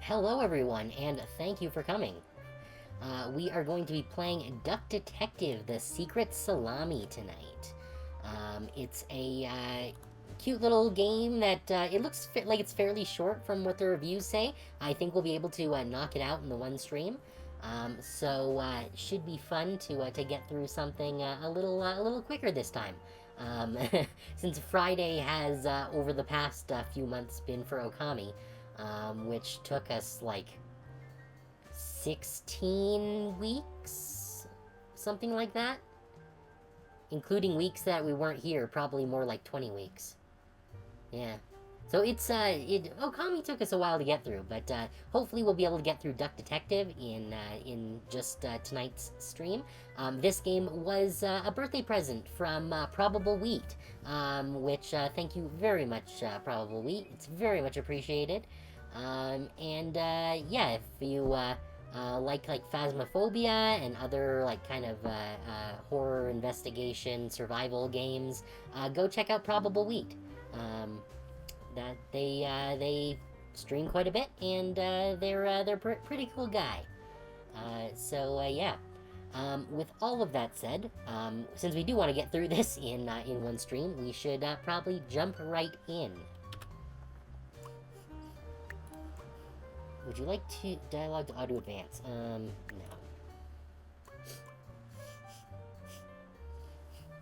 Hello everyone, and thank you for coming. We are going to be playing Duck Detective, the Secret Salami tonight. It's a cute little game that it looks like it's fairly short from what the reviews say. I think we'll be able to knock it out in the one stream. So it should be fun to get through something a little quicker this time. Um, since Friday has over the past few months been for Okami, which took us like 16 weeks? Something like that? Including weeks that we weren't here, probably more like 20 weeks. Yeah. So it's, Okami took us a while to get through, but, hopefully we'll be able to get through Duck Detective in just, tonight's stream. This game was, a birthday present from, Probable Wheat, which, thank you very much, Probable Wheat. It's very much appreciated. Yeah, if you, like Phasmophobia and other, like, kind of, horror investigation survival games, go check out Probable Wheat. That they stream quite a bit, and they're pretty cool guy. Yeah. With all of that said, since we do want to get through this in one stream, we should probably jump right in. Would you like to dialogue to auto advance? No.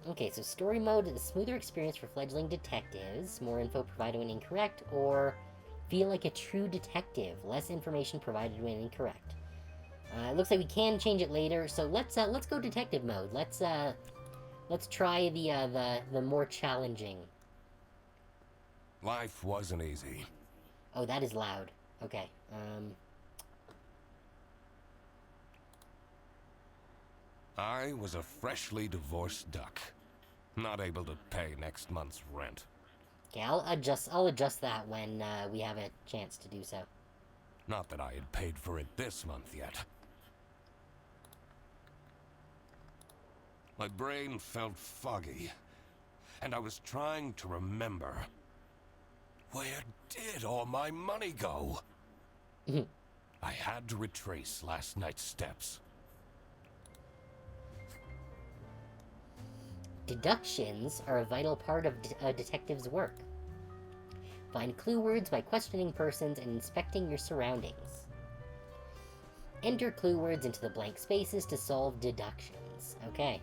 Okay, so story mode is a smoother experience for fledgling detectives. More info provided when incorrect, or feel like a true detective. Less information provided when incorrect. It looks like we can change it later, so let's go detective mode. Let's try the more challenging. Life wasn't easy. Oh, that is loud. Okay. I was a freshly divorced duck, not able to pay next month's rent. Okay, I'll adjust that when we have a chance to do so. Not that I had paid for it this month yet. My brain felt foggy, and I was trying to remember. Where did all my money go? I had to retrace last night's steps. Deductions are a vital part of a detective's work. Find clue words by questioning persons and inspecting your surroundings. Enter clue words into the blank spaces to solve deductions. Okay.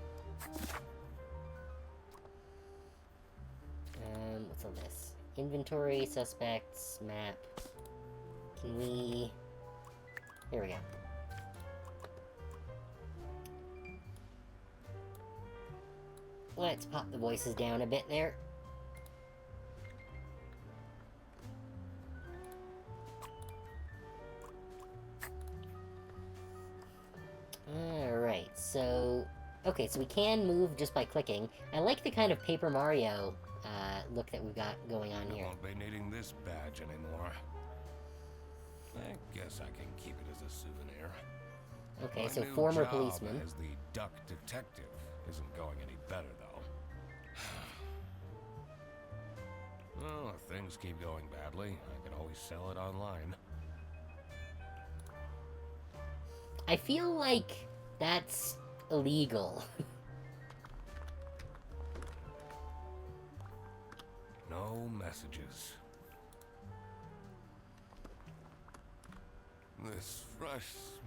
What's on this? Inventory, suspects, map. Can we... Here we go. Let's pop the voices down a bit there. Alright, so... Okay, so we can move just by clicking. I like the kind of Paper Mario look that we've got going on here. I won't be needing this badge anymore. I guess I can keep it as a souvenir. Okay, My so new former job policeman. as the Duck Detective isn't going any better, though. Well, if things keep going badly, I can always sell it online. I feel like that's illegal. No messages. This fresh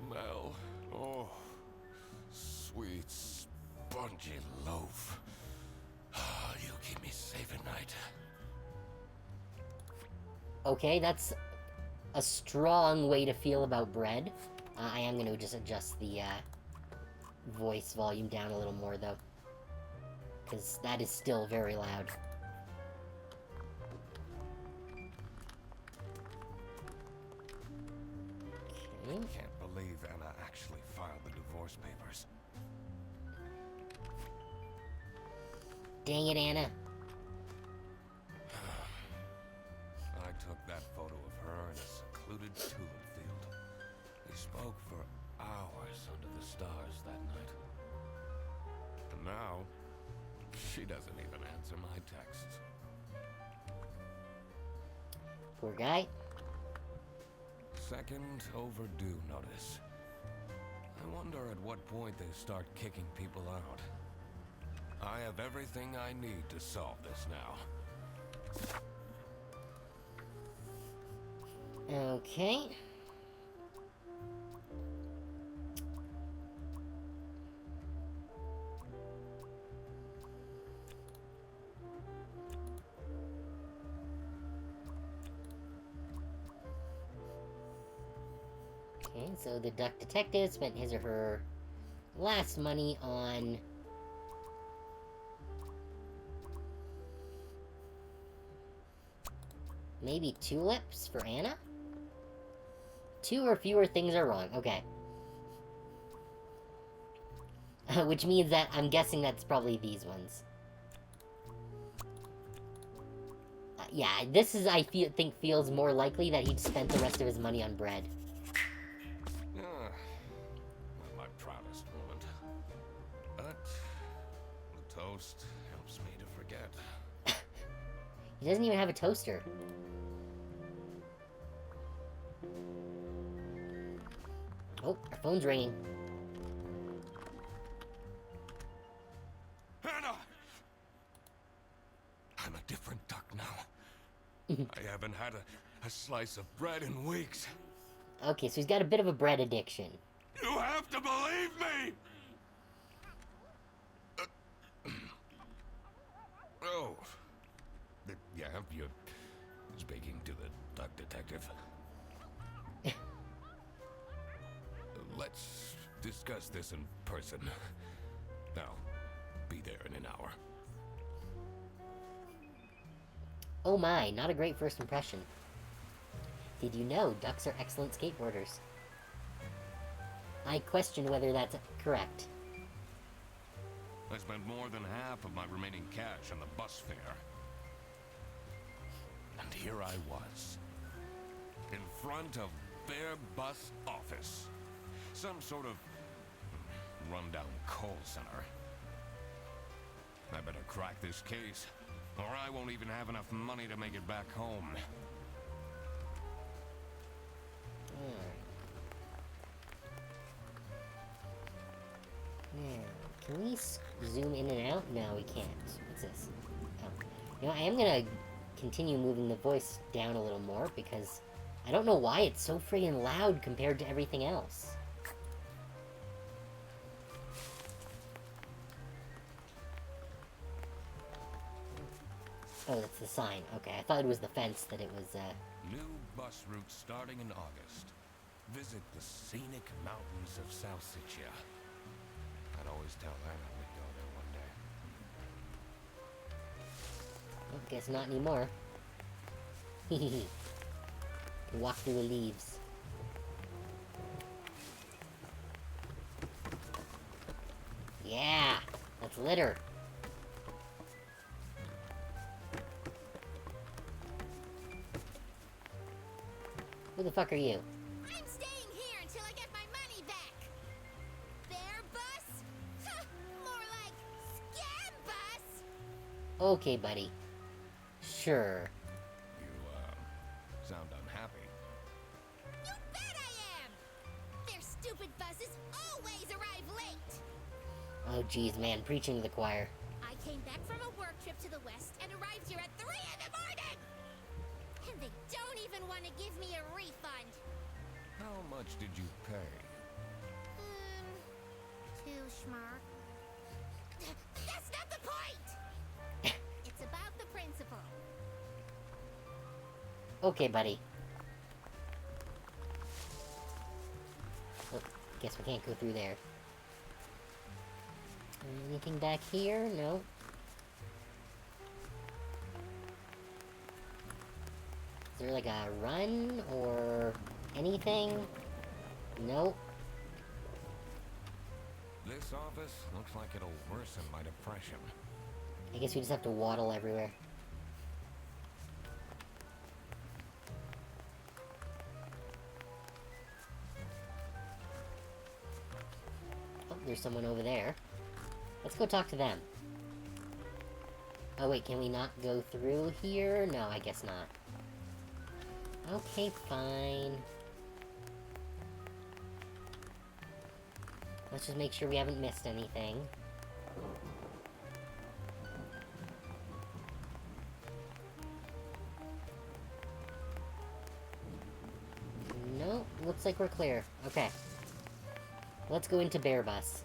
smell. Oh, sweet, spongy loaf. You keep me safe at night. Okay, that's a strong way to feel about bread. I am going to just adjust the voice volume down a little more, though. Because that is still very loud. Okay. Can't believe Anna actually filed the divorce papers. Dang it, Anna. I took that photo of her in a secluded tulip field. We spoke for hours under the stars that night. And now, she doesn't even answer my texts. Poor guy. second overdue notice. I wonder at what point they start kicking people out. I have everything I need to solve this now. Okay. Okay, so the duck detective spent his or her last money on maybe tulips for Anna? 2 or fewer things are wrong. Okay. Which means that I'm guessing that's probably these ones. Yeah, this is, think feels more likely that he'd spent the rest of his money on bread. Not my proudest moment. But the toast helps me to forget. He doesn't even have a toaster. Oh, our phone's ringing. Hannah! I'm a different duck now. I haven't had a slice of bread in weeks. Okay, so he's got a bit of a bread addiction. You have to believe me! Oh. Yeah, you're speaking to the duck detective. Let's discuss this in person. I'll be there in an hour. Oh my, not a great first impression. Did you know ducks are excellent skateboarders? I question whether that's correct. I spent more than half of my remaining cash on the bus fare. And here I was, in front of their bus office. Some sort of rundown call center. I better crack this case, or I won't even have enough money to make it back home. Now, can we zoom in and out? No, we can't. What's this? Oh. You know, I am gonna continue moving the voice down a little more, because I don't know why it's so friggin' loud compared to everything else. Oh, that's the sign. Okay, I thought it was the fence that it was, New bus route starting in August. Visit the scenic mountains of Salsicia. I'd always tell Hannah we'd go there one day. I guess not anymore. Hehehe. Walk through the leaves. Yeah! That's litter. Who the fuck are you? I'm staying here until I get my money back. Bear bus? More like scam bus. Okay, buddy. Sure. You, sound unhappy. You bet I am. Their stupid buses always arrive late. Oh, geez, man. Preaching to the choir. I came back from a work trip to the west and arrived here at 3 in the morning. And they don't even want to give me a refund. How much did you pay? Too smart. That's not the point. It's about the principle. Okay, buddy. Well, guess we can't go through there. Anything back here? No. Is there like a run or anything? Nope. This office looks like it'll worsen my depression. I guess we just have to waddle everywhere. Oh, there's someone over there. Let's go talk to them. Oh wait, can we not go through here? No, I guess not. Okay, fine. Let's just make sure we haven't missed anything. No, looks like we're clear. Okay. Let's go into Bear Bus.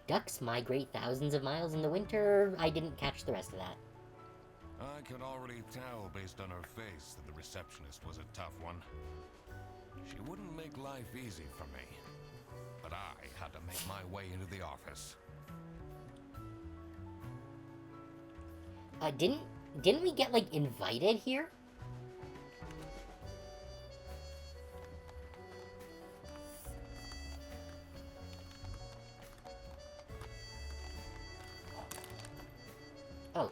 Ducks migrate thousands of miles in the winter. I didn't catch the rest of that. I could already tell based on her face that the receptionist was a tough one. She wouldn't make life easy for me, but I had to make my way into the office. Didn't we get, like, invited here? Oh.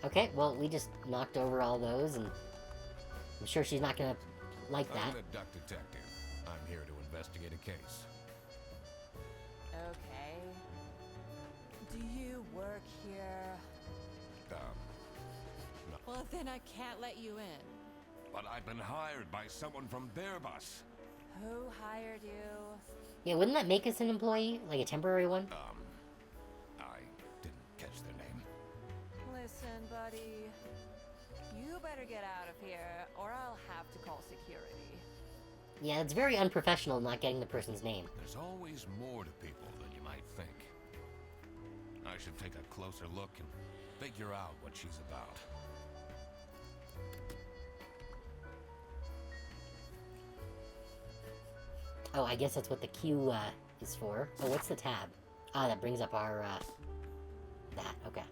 Okay, well, we just knocked over all those, and I'm sure she's not gonna like that. I'm a duck detective. I'm here to investigate a case. Okay. Do you work here? No. Well, then I can't let you in. But I've been hired by someone from their bus. Who hired you? Yeah, wouldn't that make us an employee? Like a temporary one? I didn't catch their name. Listen, buddy. You better get out of here, or I'll have to call security. Yeah, it's very unprofessional not getting the person's name. There's always more to people than you might think. I should take a closer look and figure out what she's about. Oh, I guess that's what the Q, is for. Oh, what's the tab? Ah, that brings up our, that, okay.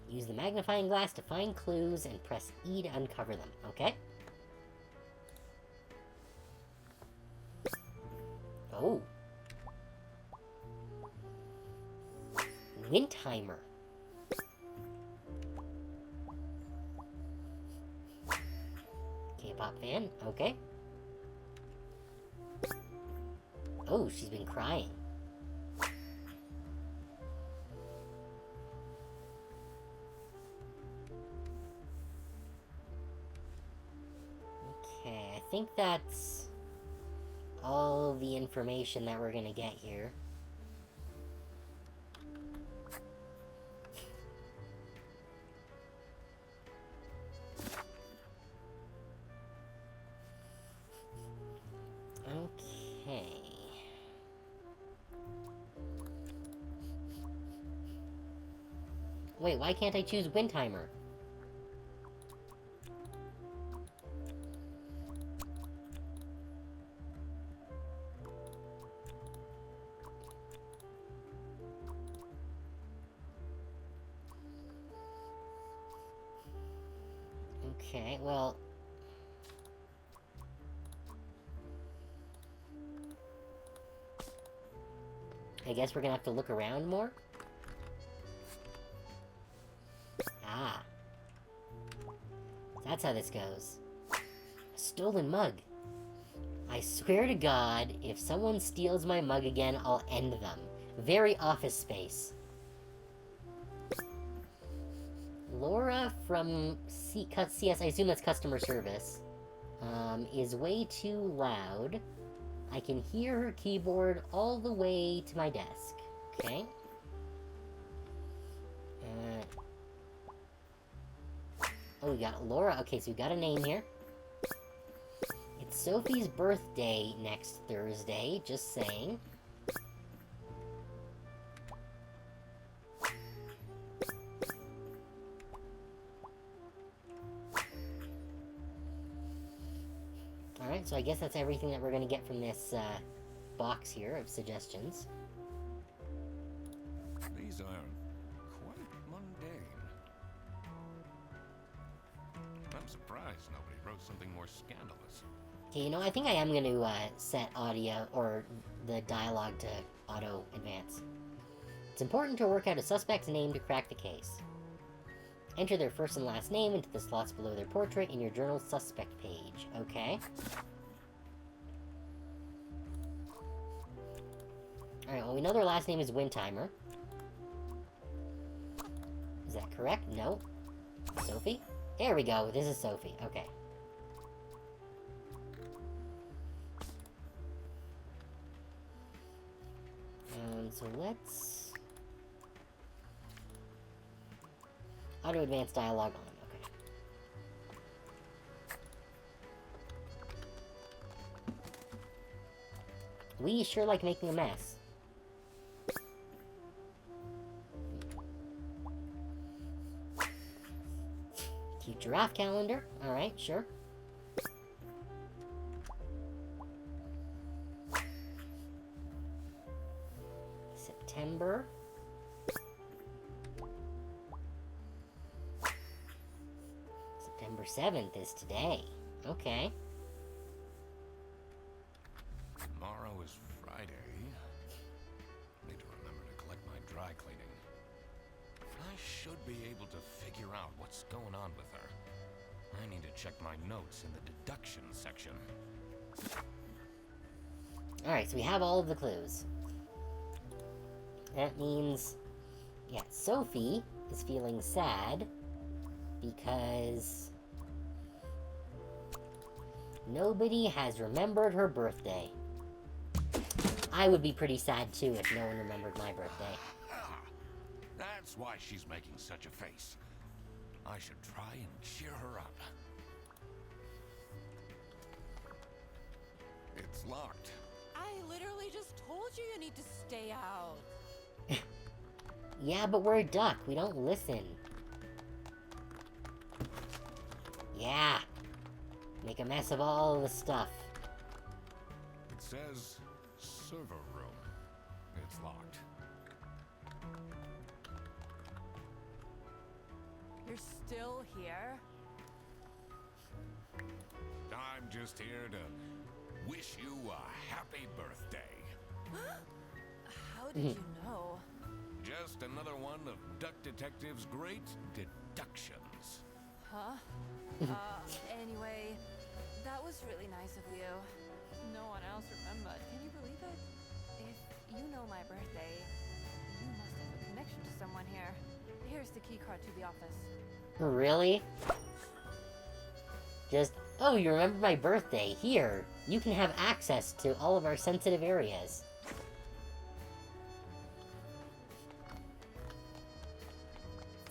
Use the magnifying glass to find clues and press E to uncover them, okay? Oh. Windtimer. K-pop fan, okay. Oh, she's been crying. Okay, I think that's all the information that we're gonna get here. Okay. Wait, why can't I choose Windtimer? Okay, well... I guess we're gonna have to look around more? Ah. That's how this goes. A stolen mug. I swear to God, if someone steals my mug again, I'll end them. Very Office Space. Laura from CS, I assume that's customer service, is way too loud. I can hear her keyboard all the way to my desk. Okay. Oh, we got Laura. Okay, so we got a name here. It's Sophie's birthday next Thursday, just saying. Alright, so I guess that's everything that we're gonna get from this, box here of suggestions. These are quite mundane. I'm surprised nobody wrote something more scandalous. Okay, you know, I think I am gonna, set audio, or the dialogue to auto advance. It's important to work out a suspect's name to crack the case. Enter their first and last name into the slots below their portrait in your journal's suspect page. Okay. Alright, well, we know their last name is Windtimer. Is that correct? No. Sophie? There we go, this is Sophie. Okay. so let's... Auto advanced dialogue on, okay. We sure like making a mess. Cute giraffe calendar. Alright, sure. September. September 7th is today. Okay. Tomorrow is Friday. Need to remember to collect my dry cleaning. I should be able to figure out what's going on with her. I need to check my notes in the deduction section. Alright, so we have all of the clues. That means... yeah, Sophie is feeling sad because nobody has remembered her birthday. I would be pretty sad too if no one remembered my birthday. That's why she's making such a face. I should try and cheer her up. It's locked. I literally just told you you need to stay out. Yeah, but we're a duck. We don't listen. Yeah. Make a mess of all the stuff. It says server room. It's locked. You're still here? I'm just here to wish you a happy birthday. How did you know? Just another one of Duck Detective's great deductions. Huh? Anyway, that was really nice of you. No one else remembered. Can you believe it? If you know my birthday, you must have a connection to someone here. Here's the key card to the office. Really? Just, oh, you remember my birthday. Here, you can have access to all of our sensitive areas.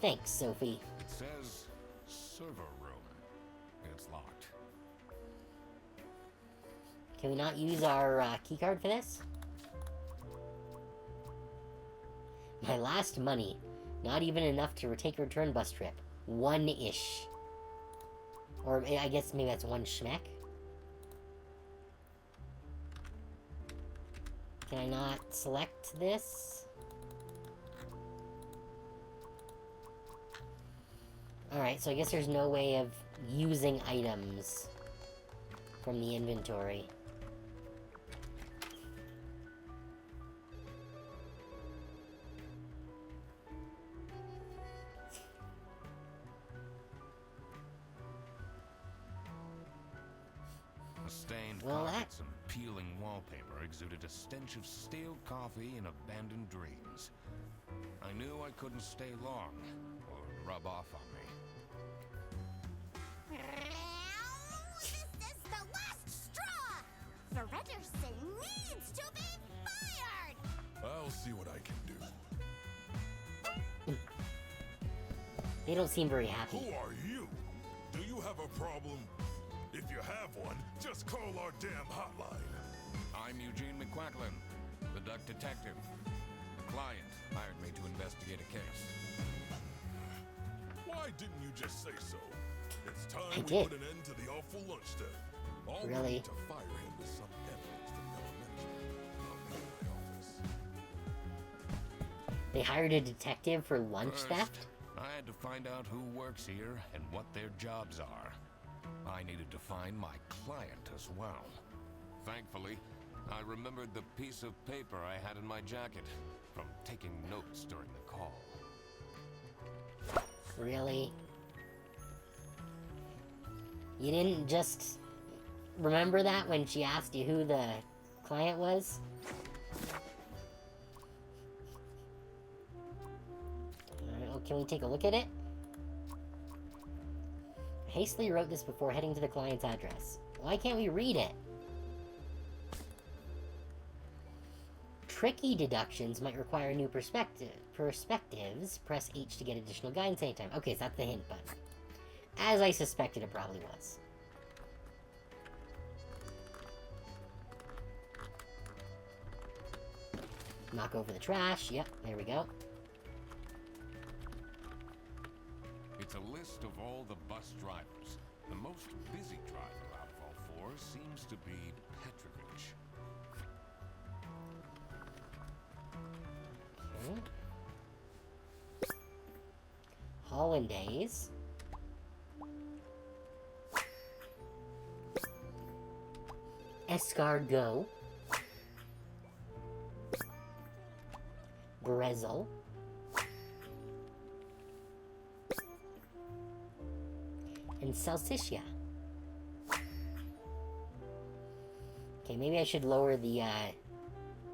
Thanks, Sophie. It says server room. It's locked. Can we not use our keycard for this? My last money. Not even enough to take a return bus trip. One-ish. Or I guess maybe that's one schmeck. Can I not select this? Alright, so I guess there's no way of using items from the inventory. The stained Well, carpets and peeling wallpaper exuded a stench of stale coffee and abandoned dreams. I knew I couldn't stay long, or rub off on me. This is the last straw! Fredderson needs to be fired! I'll see what I can do. They don't seem very happy. Who are you? Do you have a problem? If you have one, just call our damn hotline. I'm Eugene McQuacklin, the Duck Detective. The client hired me to investigate a case. Why didn't you just say so? It's time I we did. put an end to the awful lunch day. All we Really? need to fire him is some evidence from the management. I'll be in my office. They hired a detective for lunch First, theft? I had to find out who works here and what their jobs are. I needed to find my client as well. Thankfully, I remembered the piece of paper I had in my jacket from taking notes during the call. Really? You didn't just remember that when she asked you who the client was? Oh, can we take a look at it? I hastily wrote this before heading to the client's address. Why can't we read it? tricky deductions might require new perspectives. Press H to get additional guidance anytime. Okay, so that's the hint button. As I suspected it probably was. Knock over the trash. Yep, there we go. It's a list of all the bus drivers. The most busy driver out of all four seems to be Petrovich. Okay. Hollandaise. Escargot. Brezel. And salsiccia. Okay, maybe I should lower the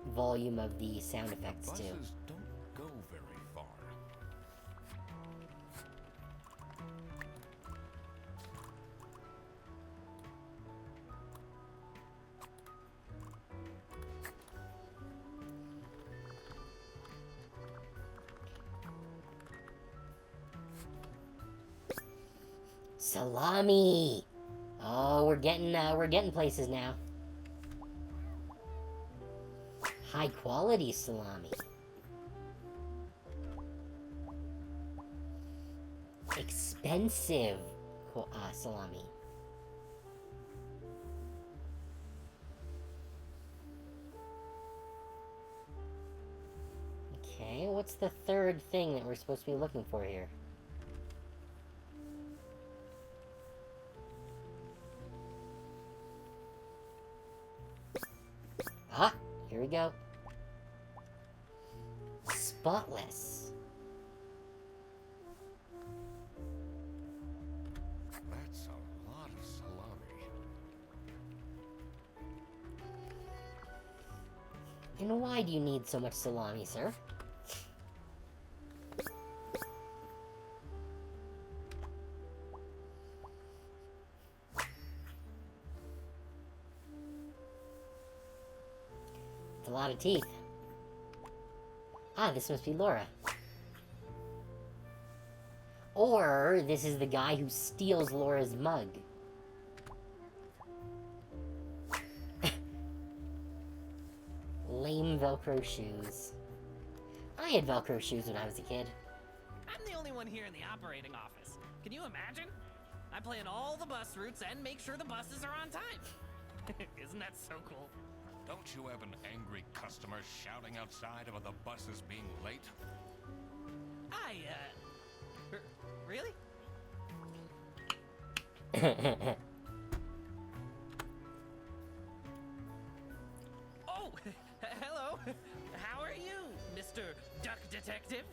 volume of the sound effects too. Buses don't go very far. Salami! Oh, we're getting places now. High quality salami. Expensive salami. Okay, what's the third thing that we're supposed to be looking for here? Ah, here we go. Spotless. That's a lot of salami. And why do you need so much salami, sir? It's a lot of teeth. Ah, this must be Laura. Or this is the guy who steals Laura's mug. Lame Velcro shoes. I had Velcro shoes when I was a kid. I'm the only one here in the operating office. Can you imagine? I plan all the bus routes and make sure the buses are on time. Isn't that so cool? Don't you have an angry customer shouting outside about the buses being late? Really? Oh, hello. How are you, Mr. Duck Detective?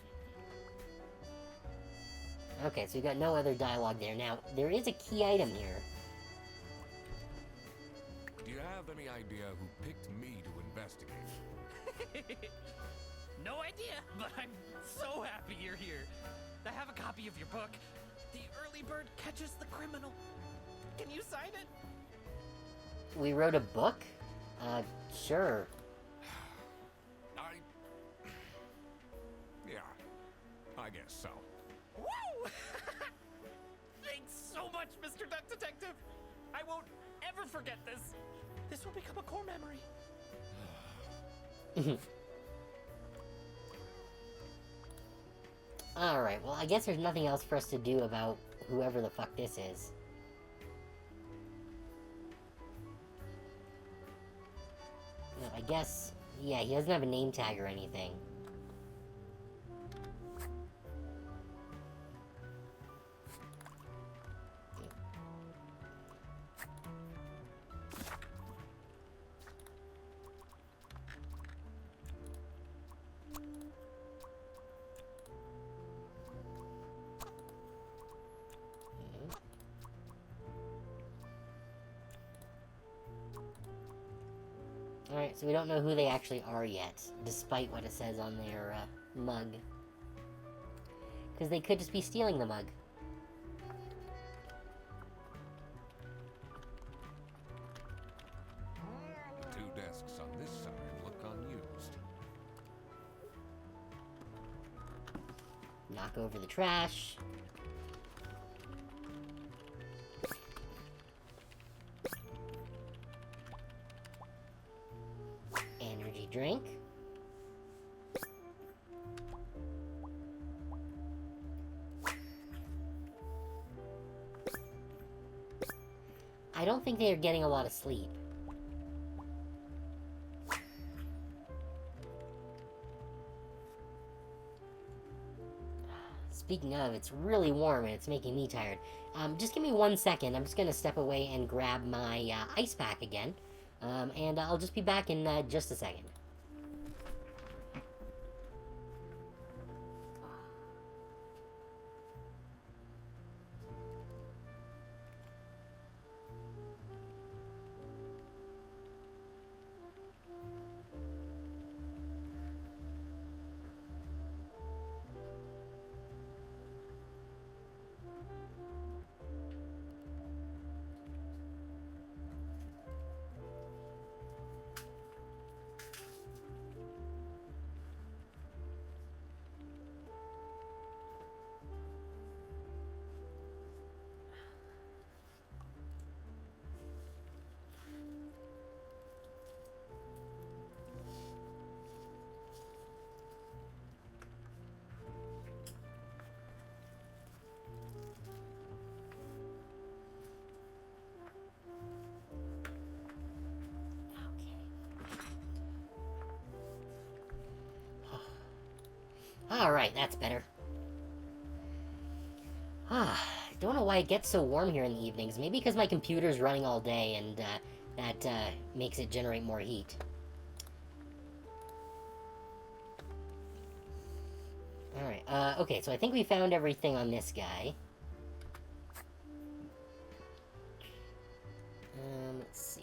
Okay, so we got no other dialogue there. Now, there is a key item here. Do you have any idea who picked me to investigate? No idea, but I'm so happy you're here. I have a copy of your book. The Early Bird Catches the Criminal. Can you sign it? We wrote a book? Sure. Yeah, I guess so. Woo! Thanks so much, Mr. Duck Detective. I won't ever forget this. This will become a core memory. Alright, well, I guess there's nothing else for us to do about whoever the fuck this is. No, I guess... Yeah, he doesn't have a name tag or anything. Alright, so we don't know who they actually are yet, despite what it says on their mug. Because they could just be stealing the mug. The two desks on this side look unused. Knock over the trash. Energy drink. I don't think they are getting a lot of sleep. Speaking of, it's really warm and it's making me tired. Just give me 1 second. I'm just gonna step away and grab my ice pack again. And I'll just be back in just a second. Alright, that's better. Don't know why it gets so warm here in the evenings. Maybe because my computer's running all day and that makes it generate more heat. Alright, okay, so I think we found everything on this guy. Let's see.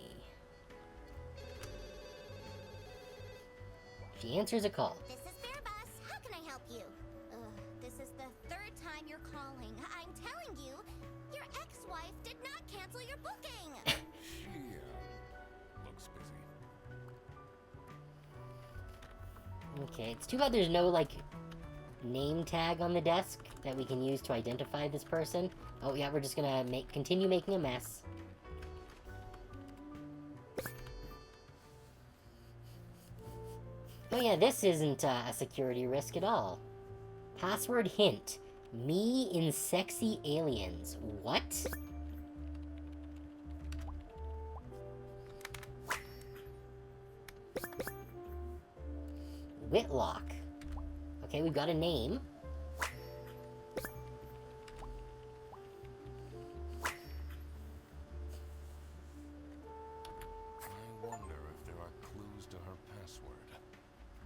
She answers a call. This is Fair Bus. How can I help you? This is the third time you're calling. I'm telling you, your ex-wife did not cancel your booking. She, looks busy. Okay, it's too bad there's no, like, name tag on the desk that we can use to identify this person. Oh, yeah, we're just gonna continue making a mess. Oh yeah, this isn't a security risk at all. Password hint. Me in sexy aliens. What? Whitlock. Okay, we've got a name. I wonder if there are clues to her password.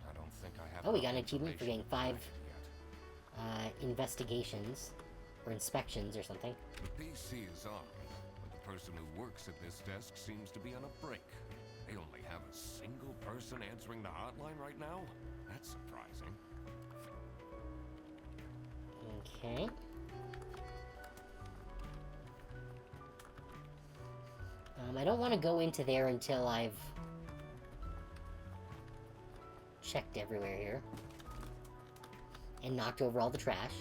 I don't think I have. Oh, we got an enough achievement for getting information 5 yet. investigations. Or inspections or something. The PC is on, but the person who works at this desk seems to be on a break. They only have a single person answering the hotline right now? That's surprising. Okay. I don't want to go into there until I've checked everywhere here. And knocked over all the trash.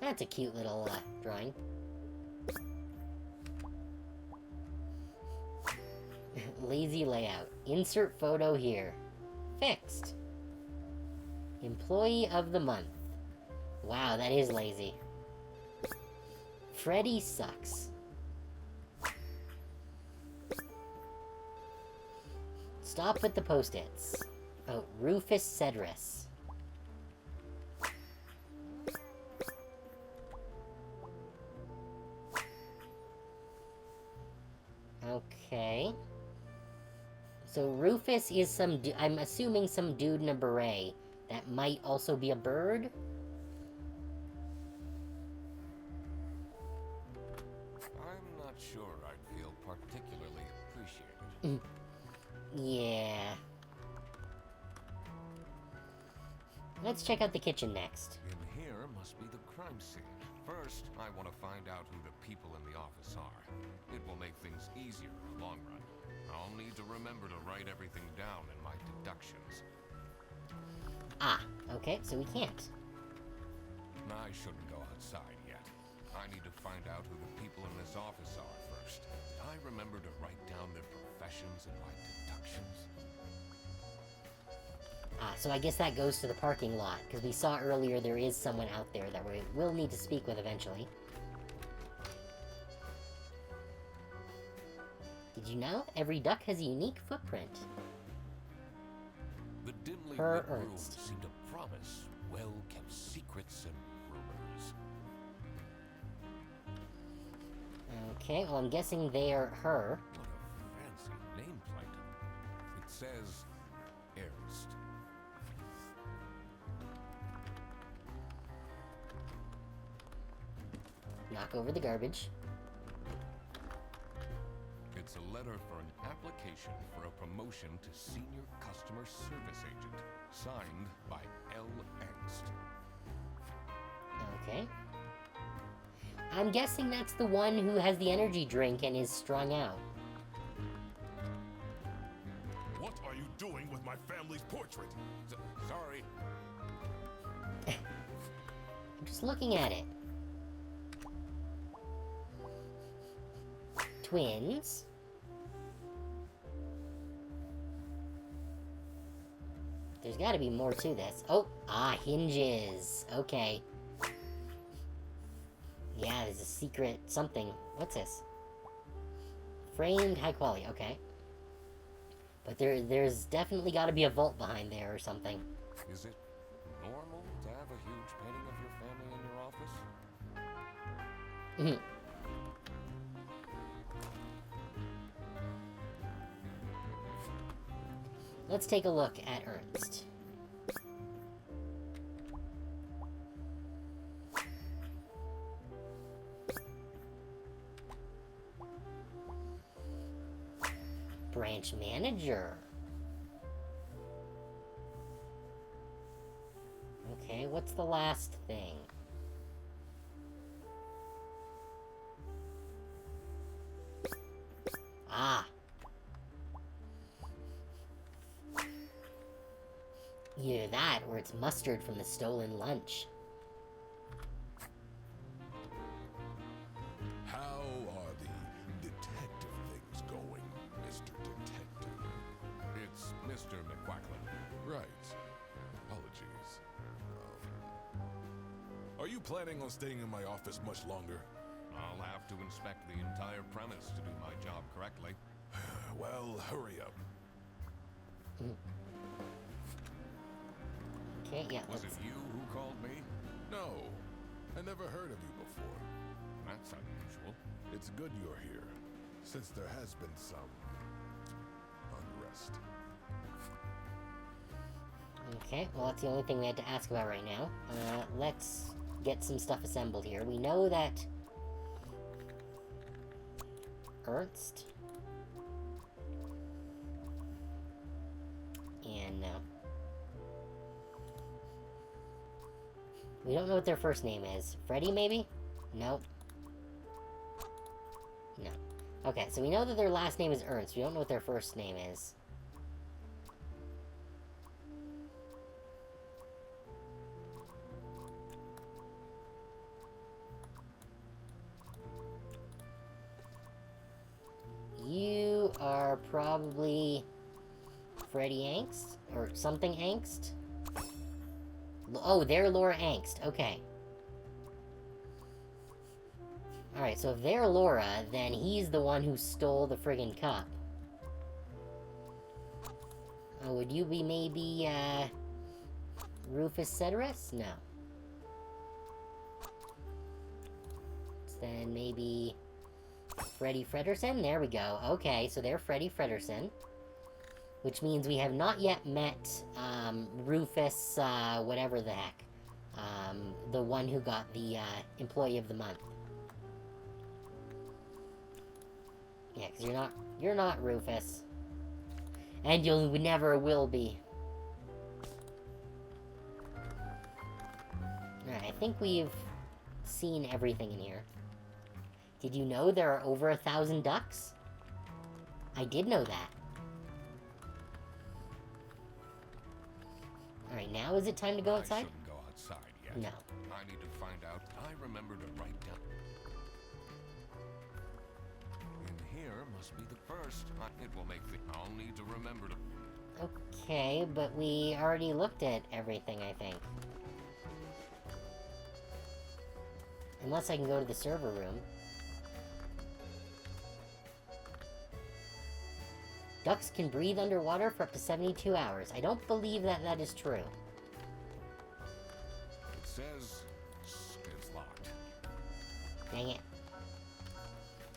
That's a cute little drawing. Lazy layout. Insert photo here. Fixed. Employee of the month. Wow, that is lazy. Freddy sucks. Stop with the post-its. Oh, Rufus Cedrus. Okay. So Rufus is some I'm assuming some dude in a beret. That might also be a bird? I'm not sure I'd feel particularly appreciated. Yeah. Let's check out the kitchen next. In here must be the crime scene. First, I want to find out who the people in the office office are. It will make things easier in the long run. I'll need to remember to write everything down in my deductions. Ah, okay, so we can't. I shouldn't go outside yet. I need to find out who the people in this office are first. Did I remember to write down their professions in my deductions? Ah, so I guess that goes to the parking lot, because we saw earlier there is someone out there that we will need to speak with eventually. Did you know? Every duck has a unique footprint. The dimly Per lit rooms Ernst. seem to promise well-kept secrets and rumors. Okay, well I'm guessing they are her. What a fancy nameplate. It says Ernst. Knock over the garbage. It's a letter for an application for a promotion to senior customer service agent, signed by L. Ernst. Okay. I'm guessing that's the one who has the energy drink and is strung out. What are you doing with my family's portrait? Sorry. I'm just looking at it. Twins. There's gotta be more to this. Oh, hinges. Okay. Yeah, there's a secret something. What's this? Framed high quality, okay. But there's definitely gotta be a vault behind there or something. Is it normal to have a huge painting of your family in your office? Let's take a look at Ernst. Branch manager. Okay, what's the last thing? Ah. Either that, or it's mustard from the stolen lunch. How are the detective things going, Mr. Detective? It's Mr. McQuacklin. Right. Apologies. Are you planning on staying in my office much longer? I'll have to inspect the entire premise to do my job correctly. Well, hurry up. Okay, yeah, Was it let's... you who called me? No, I never heard of you before. That's unusual. It's good you're here, since there has been some unrest. Okay, well that's the only thing we had to ask about right now. Let's get some stuff assembled here. We know that Ernst and we don't know what their first name is. Freddy, maybe? Nope. No. Okay, so we know that their last name is Ernst. We don't know what their first name is. You are probably Freddy Angst? Or something Angst? Oh, they're Laura Angst. Okay. Alright, so if they're Laura, then he's the one who stole the friggin' cup. Oh, would you be maybe, Rufus Ceteris? No. Then maybe Freddy Fredersen? There we go. Okay, so they're Freddy Fredersen. Which means we have not yet met, Rufus, whatever the heck. The one who got the, Employee of the Month. Yeah, because you're not Rufus. And you never will be. Alright, I think we've seen everything in here. Did you know there are over 1,000 ducks? I did know that. Alright, now is it time to go I outside? shouldn't go outside yet. No. I need to find out. I remember to write down. In here must be the first. It will make the. I'll need to remember to. Okay, but we already looked at everything, I think. Unless I can go to the server room. Ducks can breathe underwater for up to 72 hours. I don't believe that that is true. It says it's locked. Dang it.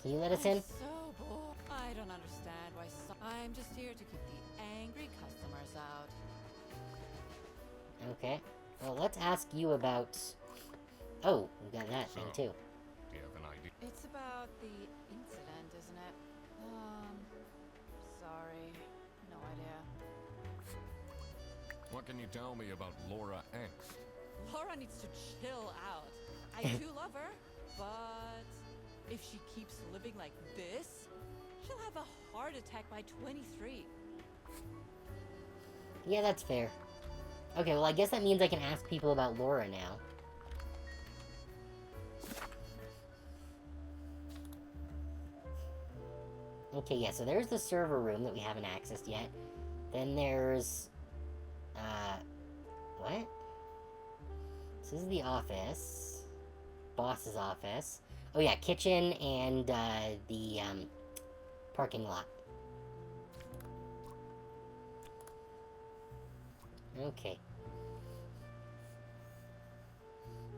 Can you let us in? I'm so bored. I don't understand why I'm just here to keep the angry customers out. Okay. Well, let's ask you about... Oh, we got that thing So- too. Do you have an idea? It's about the incident, isn't it? Sorry. No idea. What can you tell me about Laura Angst? Laura needs to chill out. I do love her, but if she keeps living like this, she'll have a heart attack by 23. Yeah, that's fair. Okay, well, I guess that means I can ask people about Laura now. Okay, yeah, so there's the server room that we haven't accessed yet. Then there's... what? This is the office. Boss's office. Oh yeah, kitchen and, the, parking lot. Okay.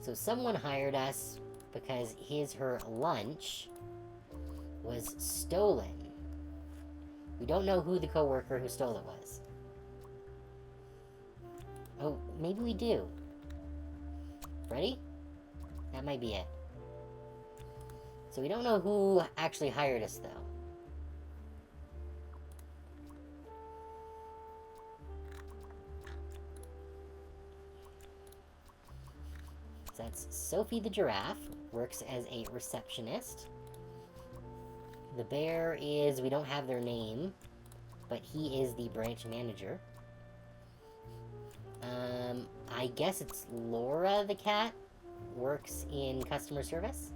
So someone hired us because her lunch was stolen. We don't know who the coworker who stole it was. Oh, maybe we do. Ready? That might be it. So we don't know who actually hired us, though. So that's Sophie the giraffe, works as a receptionist. The bear is, we don't have their name, but he is the branch manager. I guess it's Laura the cat, works in customer service.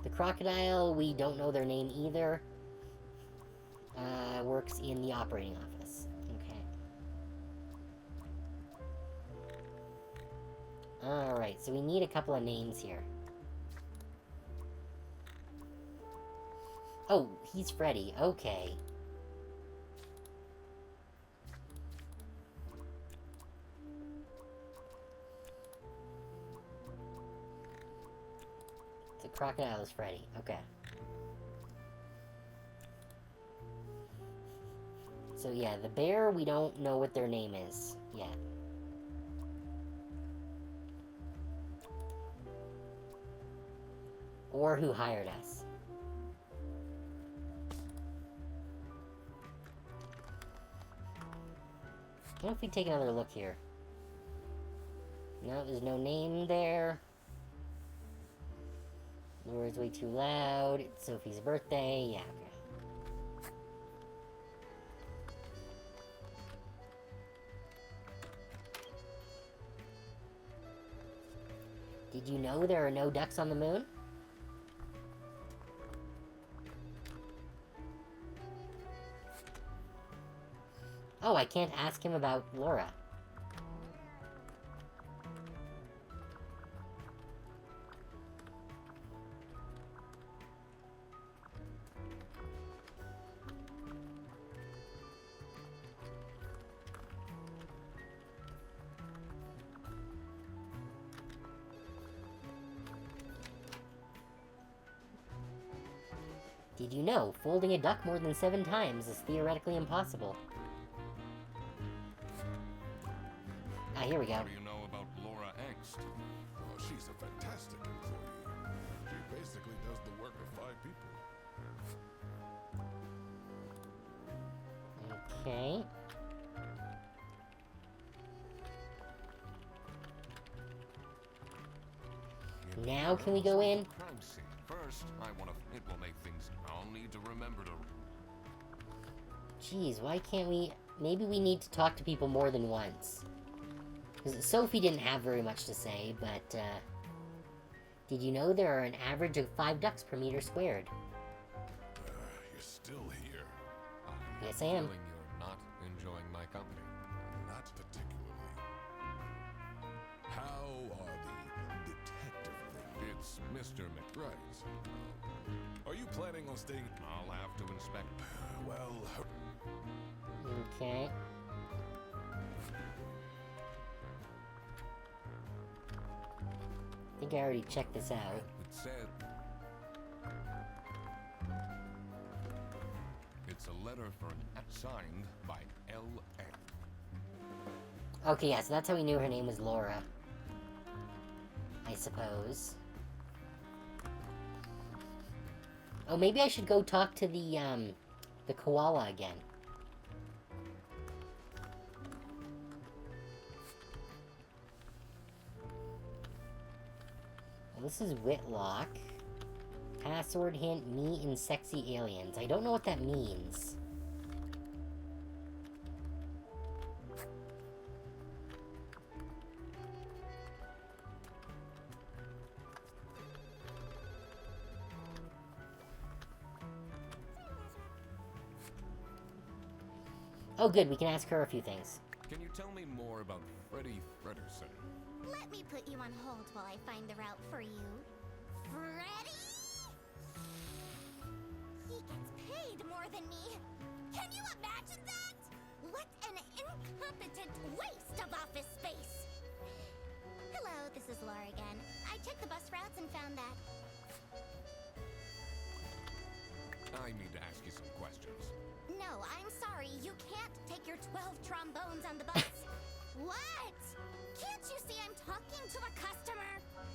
The crocodile, we don't know their name either, works in the operating office. Okay. Alright, so we need a couple of names here. Oh, he's Freddy. Okay. The crocodile is Freddy. Okay. So yeah, the bear, we don't know what their name is yet. Or who hired us. What if we take another look here? No, there's no name there. Laura's way too loud. It's Sophie's birthday. Yeah, okay. Did you know there are no ducks on the moon? Oh, I can't ask him about Laura. Did you know folding a duck more than 7 times is theoretically impossible? Ah, here we go. What do you know about Laura Angst? Oh, she's a fantastic employee. She basically does the work of 5 people. Okay. Now can we go in? Crime scene. First, it will make things, I'll need to remember to... Jeez, why can't we... Maybe we need to talk to people more than once. Because Sophie didn't have very much to say, but, did you know there are an average of 5 ducks per meter squared? You're still here. Yes, I am. Feeling you're not enjoying my company. Not particularly. How are the detective things? It's Mr. McBride. Are you planning on staying? I'll have to inspect. Well, Okay. I think I already checked this out. It said... It's a letter signed by L.A. Okay, yeah, so that's how we knew her name was Laura. I suppose. Oh, maybe I should go talk to the koala again. Well, this is Whitlock. Password hint, me and sexy aliens. I don't know what that means. Oh, good, we can ask her a few things. Can you tell me more about Freddie Frederson? Let me put you on hold while I find the route for you. Freddy? He gets paid more than me. Can you imagine that? What an incompetent waste of office space. Hello, this is Laura again. I checked the bus routes and found that. I need to ask you some questions. No, I'm sorry. You can't take your 12 trombones on the bus. What? Can't you see I'm talking to a customer?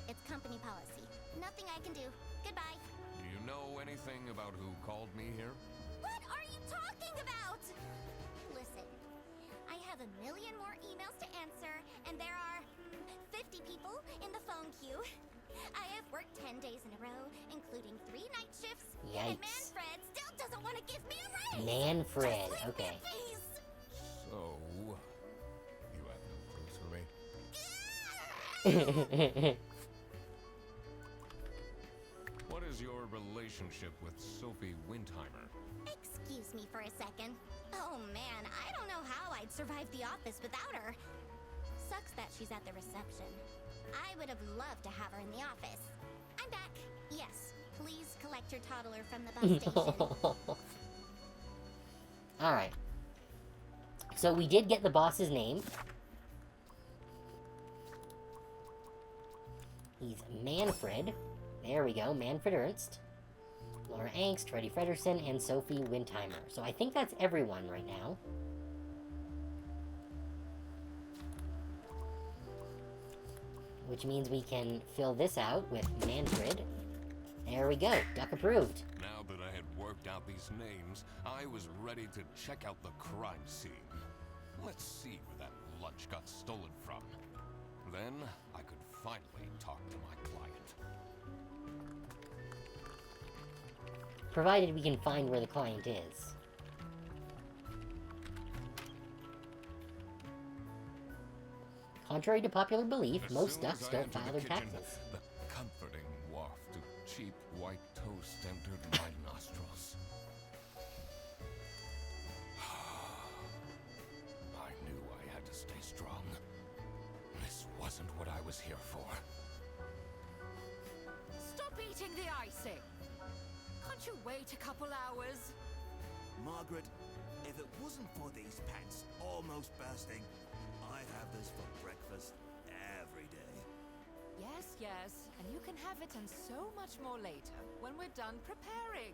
It's company policy. Nothing I can do. Goodbye. Do you know anything about who called me here? What are you talking about? Listen, I have a million more emails to answer, and there are 50 people in the phone queue. I have worked 10 days in a row, including 3 night shifts. And Yikes. Manfred still doesn't want to give me a raise. Manfred, Just leave okay. me, please. So, you have no clues for me? What is your relationship with Sophie Windheimer? Excuse me for a second. Oh man, I don't know how I'd survive the office without her. Sucks that she's at the reception. I would have loved to have her in the office. I'm back. Yes, please collect your toddler from the bus station. Alright. So we did get the boss's name. He's Manfred. There we go, Manfred Ernst. Laura Angst, Freddie Frederson, and Sophie Windheimer. So I think that's everyone right now. Which means we can fill this out with Manfred. There we go, duck approved. Now that I had worked out these names, I was ready to check out the crime scene. Let's see where that lunch got stolen from. Then I could finally talk to my client. Provided we can find where the client is. Contrary to popular belief, As most soon as ducks I don't entered file the their kitchen, taxes. The comforting waft of cheap white toast entered my nostrils. I knew I had to stay strong. This wasn't what I was here for. Stop eating the icing. Can't you wait a couple hours? Margaret, if it wasn't for these pants almost bursting, I'd have this for breakfast every day. Yes, yes, and you can have it and so much more later when we're done preparing.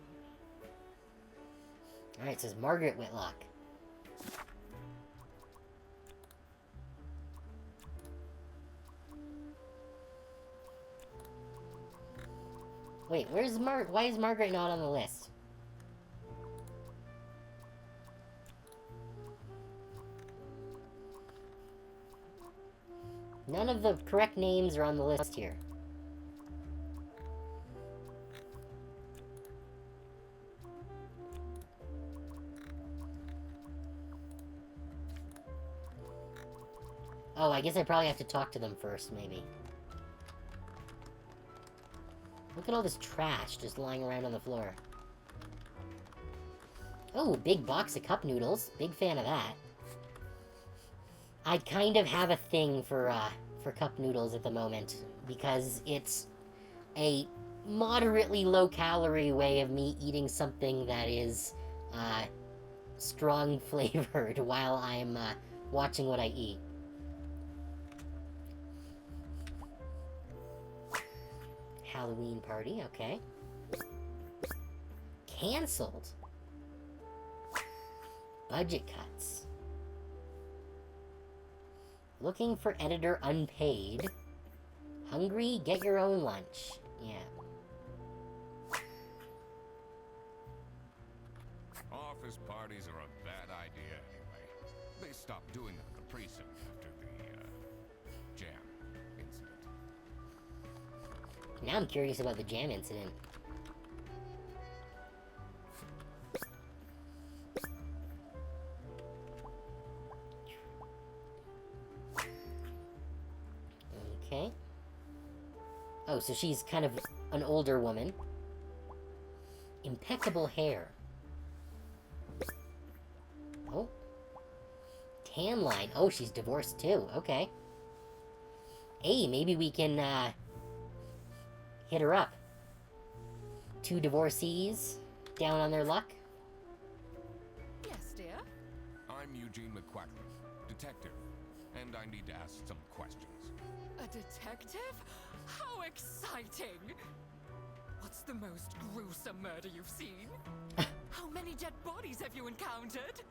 Alright, it says Margaret Whitlock. Wait, where's why is Margaret not on the list? None of the correct names are on the list here. Oh, I guess I probably have to talk to them first, maybe. Look at all this trash just lying around on the floor. Oh, big box of cup noodles. Big fan of that. I kind of have a thing for cup noodles at the moment, because it's a moderately low-calorie way of me eating something that is, strong flavored while I'm, watching what I eat. Halloween party, okay. Cancelled. Budget cuts. Looking for editor unpaid. Hungry? Get your own lunch. Yeah. Office parties are a bad idea anyway. They stopped doing them at the precinct after the, jam incident. Now I'm curious about the jam incident. Okay. Oh, so she's kind of an older woman. Impeccable hair. Oh. Tan line. Oh, she's divorced too. Okay. Hey, maybe we can, hit her up. Two divorcees down on their luck. Yes, dear? I'm Eugene McQuackman, detective, and I need to ask some questions. A detective? How exciting! What's the most gruesome murder you've seen? How many dead bodies have you encountered?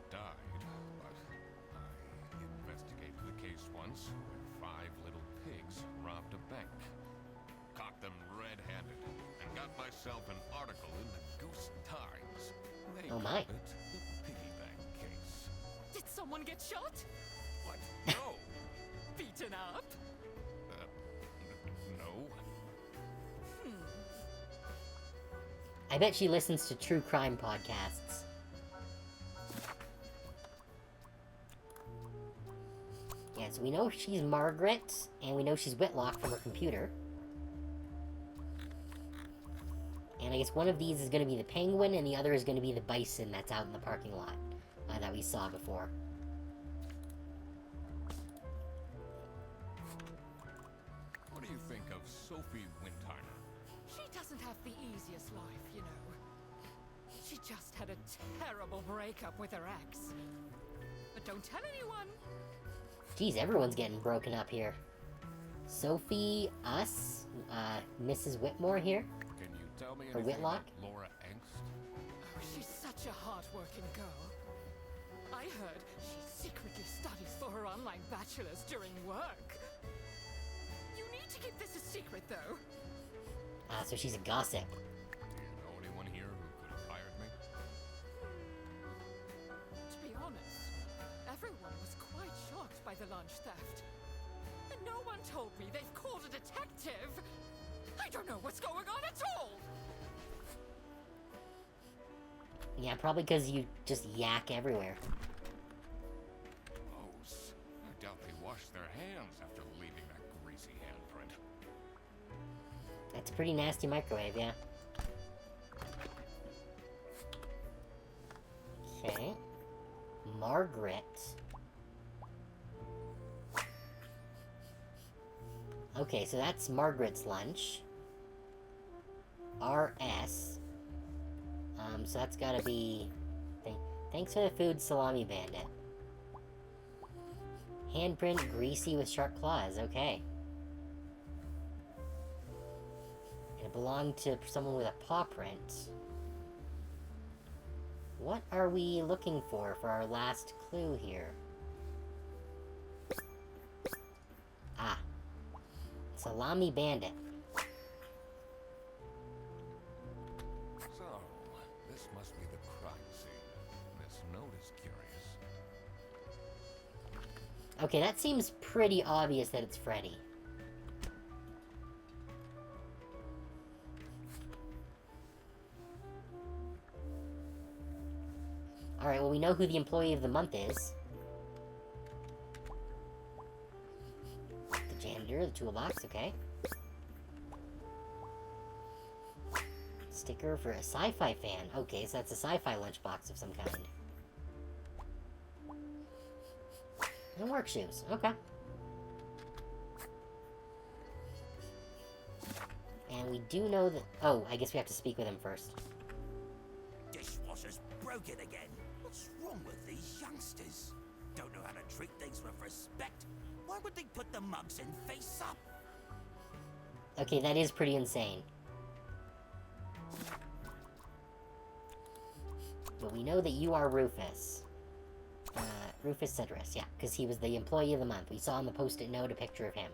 Died, but I investigated the case once when 5 little pigs robbed a bank. Caught them red-handed and got myself an article in the Goose Times. They Oh, my. called it the piggy bank case. Did someone get shot? What? No! Beaten up? No. I bet she listens to true crime podcasts. Yeah, so we know she's Margaret, and we know she's Whitlock from her computer. And I guess one of these is going to be the penguin, and the other is going to be the bison that's out in the parking lot that we saw before. What do you think of Sophie Windheimer? She doesn't have the easiest life, you know. She just had a terrible breakup with her ex. But don't tell anyone. Geez, everyone's getting broken up here. Sophie, us, Mrs. Whitmore here. Can you tell me Or anything Whitlock? about Laura Engst? Oh, she's such a hard-working girl. I heard she secretly studies for her online bachelor's during work. You need to keep this a secret, though. So she's a gossip. Do you know anyone here who could have hired me? To be honest, everyone was quite shocked by the lunch theft. And no one told me they've called a detective. I don't know what's going on at all. Yeah, probably because you just yak everywhere. Gross. I doubt they washed their hands after leaving that greasy handprint. That's a pretty nasty microwave, yeah. Okay. Margaret. Okay, so that's Margaret's lunch. RS. So that's gotta be... Thanks for the food, Salami Bandit. Handprint, greasy with sharp claws, okay. And it belonged to someone with a paw print. What are we looking for our last clue here? Ah. Salami Bandit. So, this must be the crime scene. This note is curious. Okay, that seems pretty obvious that it's Freddy. Well, we know who the Employee of the Month is. The janitor, the toolbox, okay. Sticker for a sci-fi fan. Okay, so that's a sci-fi lunchbox of some kind. And work shoes, okay. And we do know that... Oh, I guess we have to speak with him first. Dishwasher's broken again. What's wrong with these youngsters? Don't know how to treat things with respect. Why would they put the mugs in face up? Okay, that is pretty insane. But we know that you are Rufus. Rufus Cedrus, yeah, because he was the Employee of the Month. We saw on the post-it note a picture of him.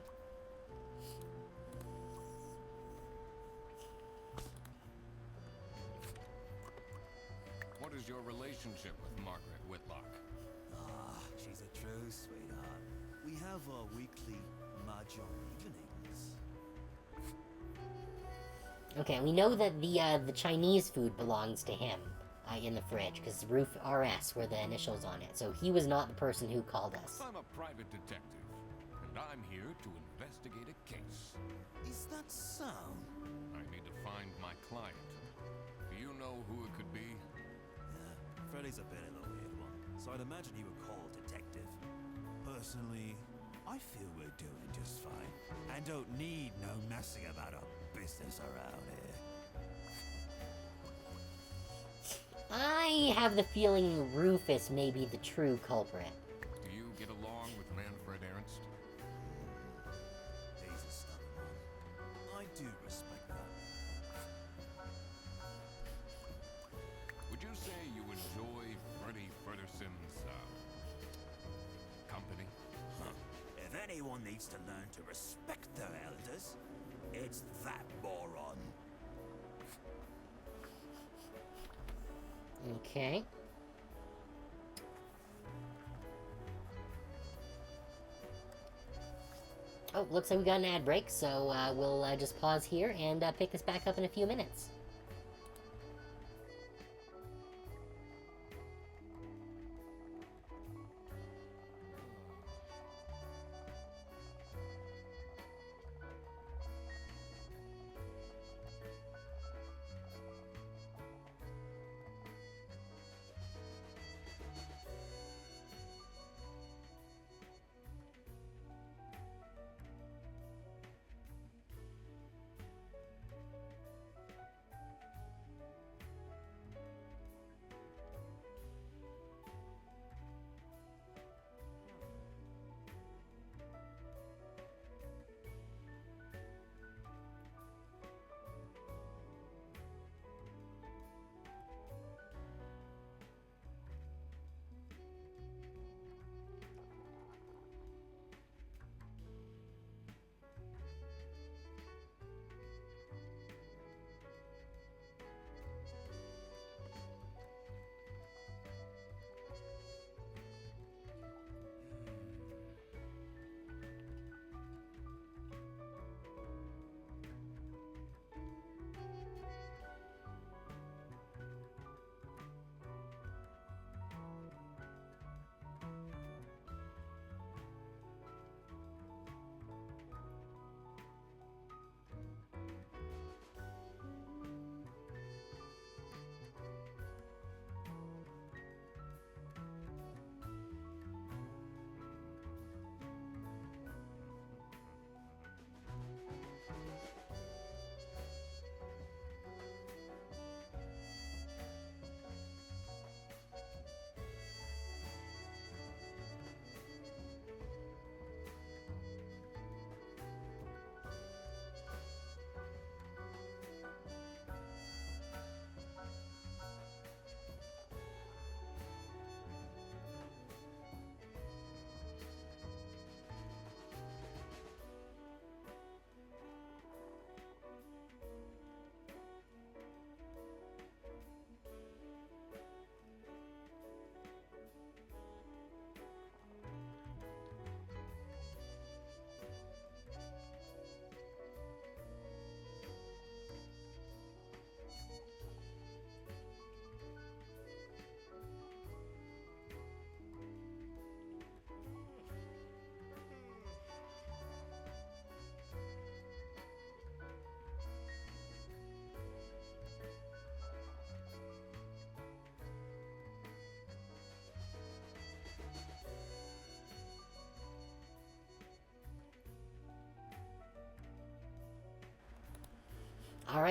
What is your relationship with Margaret Whitlock? Ah, she's a true sweetheart. We have our weekly mahjong evenings. Okay, we know that the Chinese food belongs to him in the fridge, because Roof RS were the initials on it, so he was not the person who called us. I'm a private detective, and I'm here to investigate a case. Is that so? I need to find my client. Do you know who it could be? Yeah, Freddy's a bit of a weird one, so I'd imagine he would call detective. Personally, I feel we're doing just fine, and don't need no messing about our business around here. I have the feeling Rufus may be the true culprit. Do you get along with Manfred Ernst? He's a stubborn one. I do respect that. Would you say you enjoy Freddy Frederson's, company? Huh. If anyone needs to learn to respect their elders, it's that moron. Okay. Oh, looks like we got an ad break, so we'll just pause here and pick this back up in a few minutes.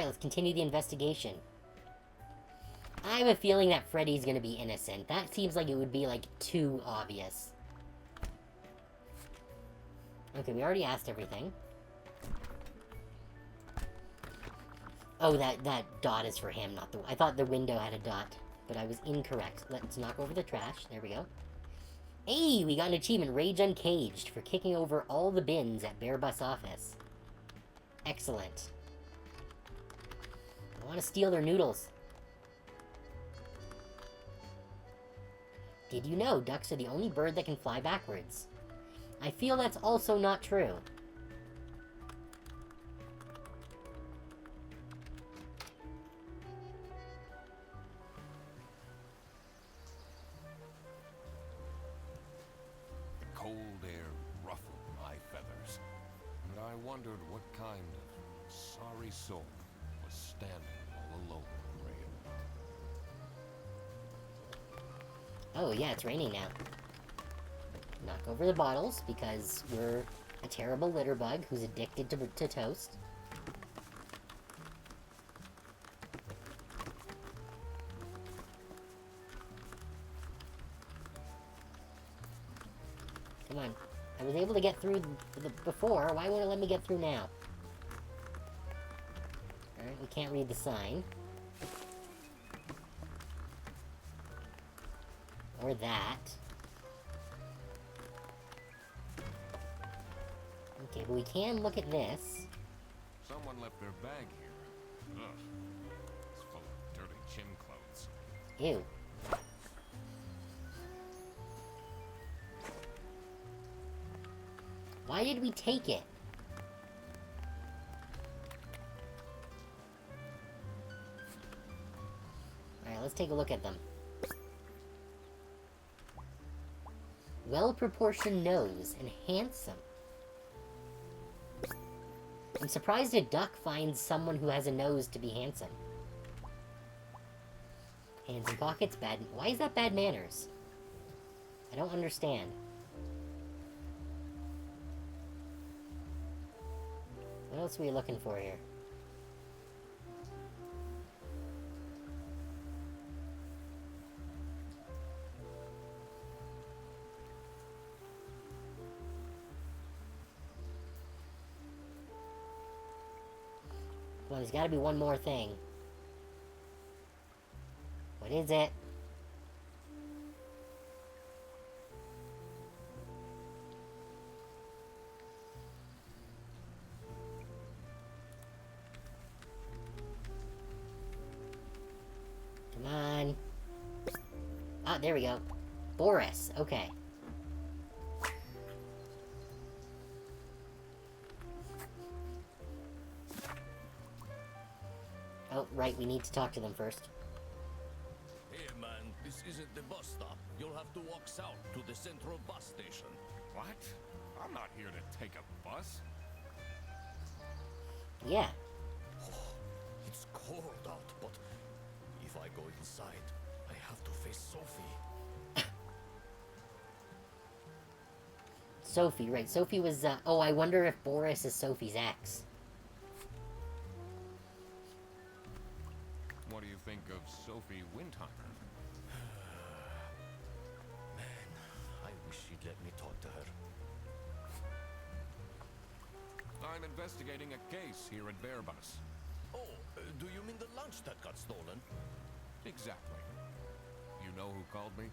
Alright, let's continue the investigation. I have a feeling that Freddy's gonna be innocent. That seems like it would be, like, too obvious. Okay, we already asked everything. Oh, that dot is for him, not the... I thought the window had a dot, but I was incorrect. Let's knock over the trash. There we go. Hey, we got an achievement, Rage Uncaged, for kicking over all the bins at Bear Bus office. Excellent. I want to steal their noodles. Did you know ducks are the only bird that can fly backwards? I feel that's also not true. The cold air ruffled my feathers, and I wondered what kind of sorry soul was standing all alone in the rain. Oh yeah, it's raining now. Knock over the bottles, because we're a terrible litter bug who's addicted to toast. Come on. I was able to get through before. Why won't it let me get through now? Alright, we can't read the sign. Or that. Okay, but we can look at this. Someone left their bag here. Ugh. It's full of dirty gym clothes. Ew. Why did we take it? Alright, let's take a look at them. Well-proportioned nose and handsome. I'm surprised a duck finds someone who has a nose to be handsome. Hands in pockets, bad... Why is that bad manners? I don't understand. What else are we looking for here? Well, there's gotta be one more thing. What is it? Come on. Ah, there we go. Boris, okay. Oh, right, we need to talk to them first. Hey man, this isn't the bus stop. You'll have to walk south to the central bus station. What? I'm not here to take a bus. Yeah. Oh, it's cold out, but if I go inside, I have to face Sophie. Sophie, right. Sophie was, oh, I wonder if Boris is Sophie's ex. What do you think of Sophie Windheimer? Man, I wish she'd let me talk to her. I'm investigating a case here at Bear Bus. Oh, do you mean the lunch that got stolen? Exactly. You know who called me?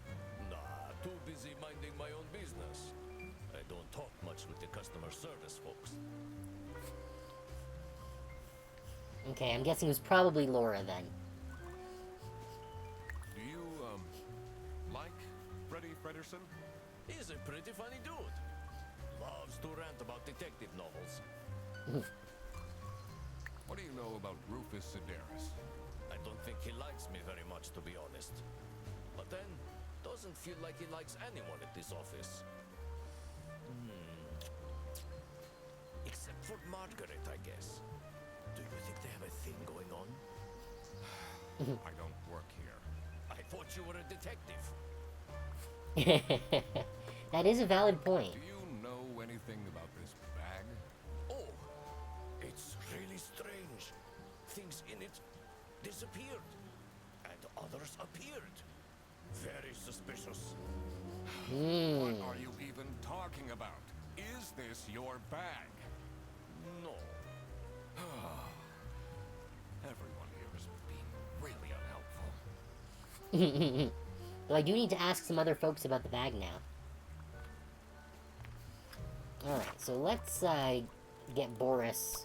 Nah, too busy minding my own business. I don't talk much with the customer service folks. Okay, I'm guessing it was probably Laura then. Do you, like Freddie Fredersen? He's a pretty funny dude. Loves to rant about detective novels. What do you know about Rufus Sedaris? I don't think he likes me very much, to be honest. But then, doesn't feel like he likes anyone at this office. Except for Margaret, I guess. Do you think they have a thing going on? I don't work here. I thought you were a detective. That is a valid point. Do you know anything about this bag? Oh, it's really strange. Things What are you even talking about? Is this your bag? No. Everyone here is being really unhelpful. Well, I do need to ask some other folks about the bag now. Alright, so let's get Boris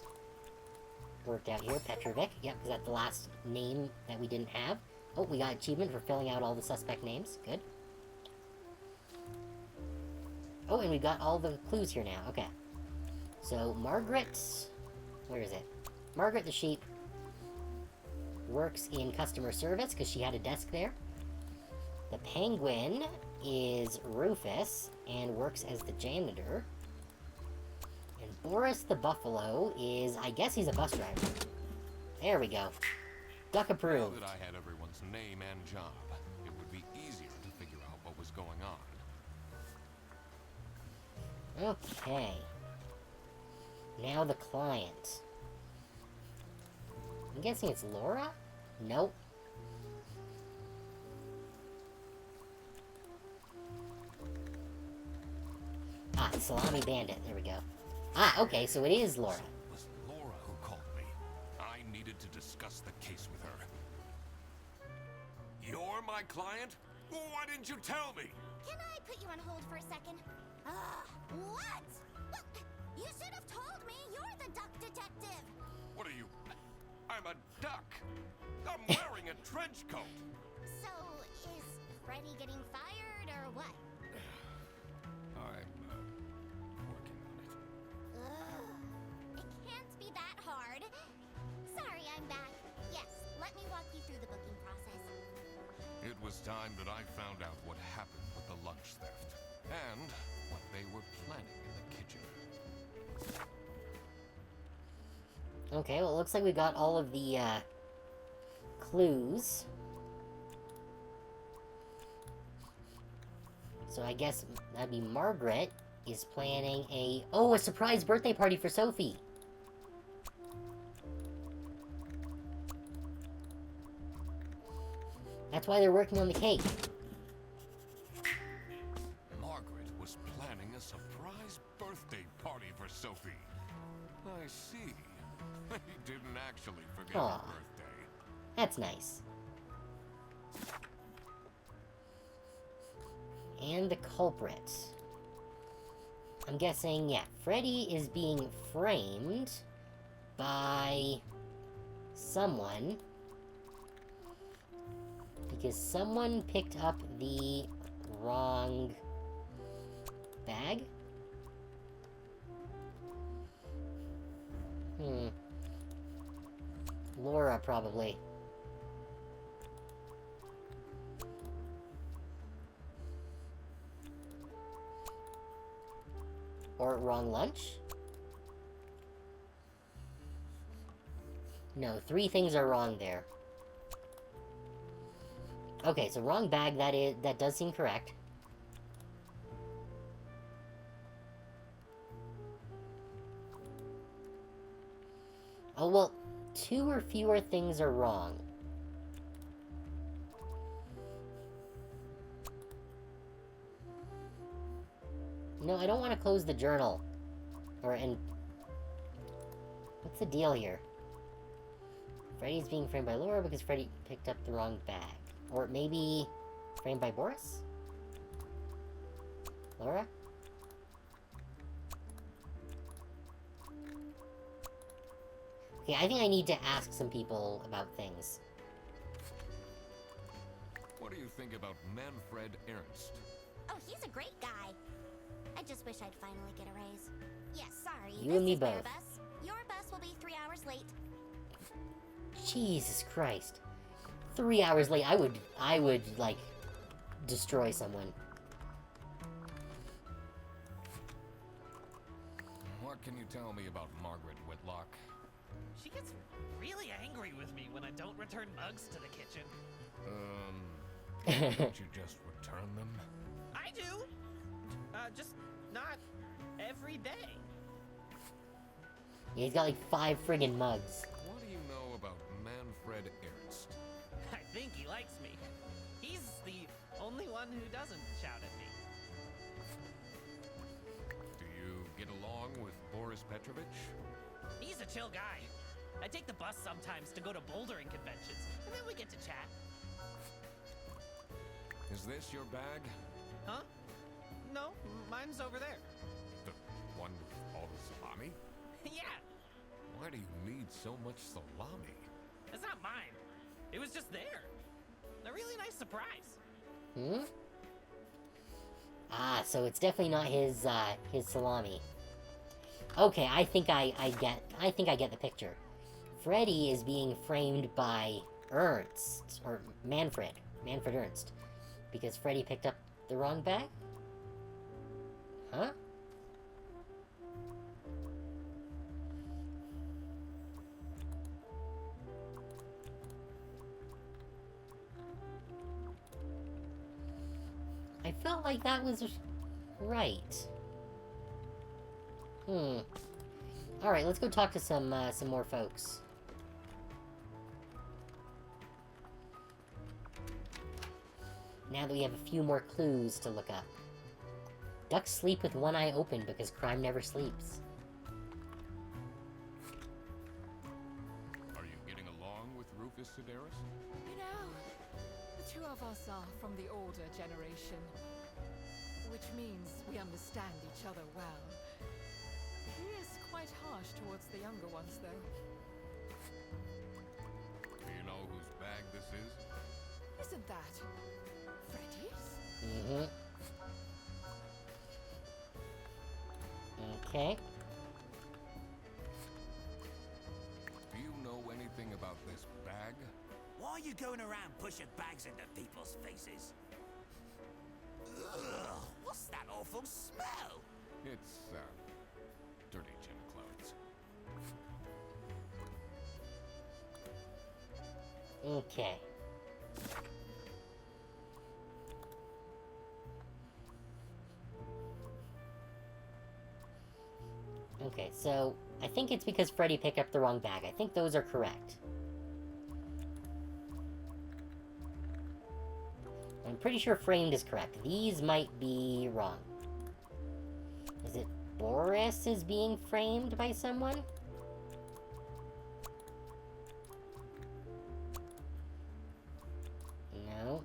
worked out here. Petrovic. Yep, because that's the last name that we didn't have. Oh, we got achievement for filling out all the suspect names. Good. Oh, and we got all the clues here now. Okay. So, Margaret... Where is it? Margaret the sheep works in customer service because she had a desk there. The penguin is Rufus and works as the janitor. And Boris the buffalo is... I guess he's a bus driver. There we go. Duck Now approved. that I had everyone's name and job, it would be easier to figure out what was going on. Okay. Now the client. I'm guessing it's Laura? Nope. Ah, Salami Bandit. There we go. Ah, okay, so it is Laura. It was Laura who called me. I needed to discuss the case with her. You're my client? Why didn't you tell me? Can I put you on hold for a second? What? Look, you should have told me you're the duck detective. What are you? I'm a duck. I'm wearing a trench coat. So, is Freddy getting fired or what? I'm working on it. Ugh, it can't be that hard. Sorry, I'm back. Yes, let me walk you through the booking process. It was time that I found out what happened with the lunch theft and what they were planning in the kitchen. Okay, well, it looks like we got all of the, clues. So I guess that'd be Margaret is planning a surprise birthday party for Sophie. That's why they're working on the cake. Margaret was planning a surprise birthday party for Sophie. I see. He didn't actually forget Aw. her birthday. That's nice. And the culprit. I'm guessing, yeah, Freddy is being framed by someone because someone picked up the wrong bag? Laura, probably. Or wrong lunch? No, 3 things are wrong there. Okay, so wrong bag, that does seem correct. Oh, well, 2 or fewer things are wrong. No, I don't want to close the journal. What's the deal here? Freddy's being framed by Laura because Freddy picked up the wrong bag. Or maybe framed by Boris? Laura? Okay, I think I need to ask some people about things. What do you think about Manfred Ernst? Oh, he's a great guy. I just wish I'd finally get a raise. Yes, sorry. You and me is their both. bus. Your bus will be 3 hours late. Jesus Christ. 3 hours late, I would, like, destroy someone. What can you tell me about Margaret Whitlock? She gets really angry with me when I don't return mugs to the kitchen. Don't you just return them? I do! Just not every day. Yeah, he's got like 5 friggin' mugs. What do you know about Manfred Ernst? I think he likes me. He's the only one who doesn't shout at me. along with Boris Petrovich? He's a chill guy. I take the bus sometimes to go to bouldering conventions, and then we get to chat. Is this your bag? Huh? No, mine's over there. The one with all the salami? Yeah, Why do you need so much salami? it's not mine. It was just there. A really nice surprise. Hmm? Ah, so it's definitely not his salami. Okay, I think I get the picture. Freddy is being framed by Ernst, or Manfred Ernst, because Freddy picked up the wrong bag? Huh? I felt like that was right. Alright, let's go talk to some more folks. Now that we have a few more clues to look up. Ducks sleep with one eye open because crime never sleeps. Are you getting along with Rufus Sedaris? You know, the two of us are from the older generation, which means we understand each other well. He is quite harsh towards the younger ones, though. Do you know whose bag this is? Isn't that Freddy's? Mm-hmm. Okay. Do you know anything about this bag? Why are you going around pushing bags into people's faces? Ugh, what's that awful smell? It's, dirty gym clothes. Okay. Okay, so I think it's because Freddy picked up the wrong bag. I think those are correct. I'm pretty sure framed is correct. These might be wrong. Is it Boris is being framed by someone? No.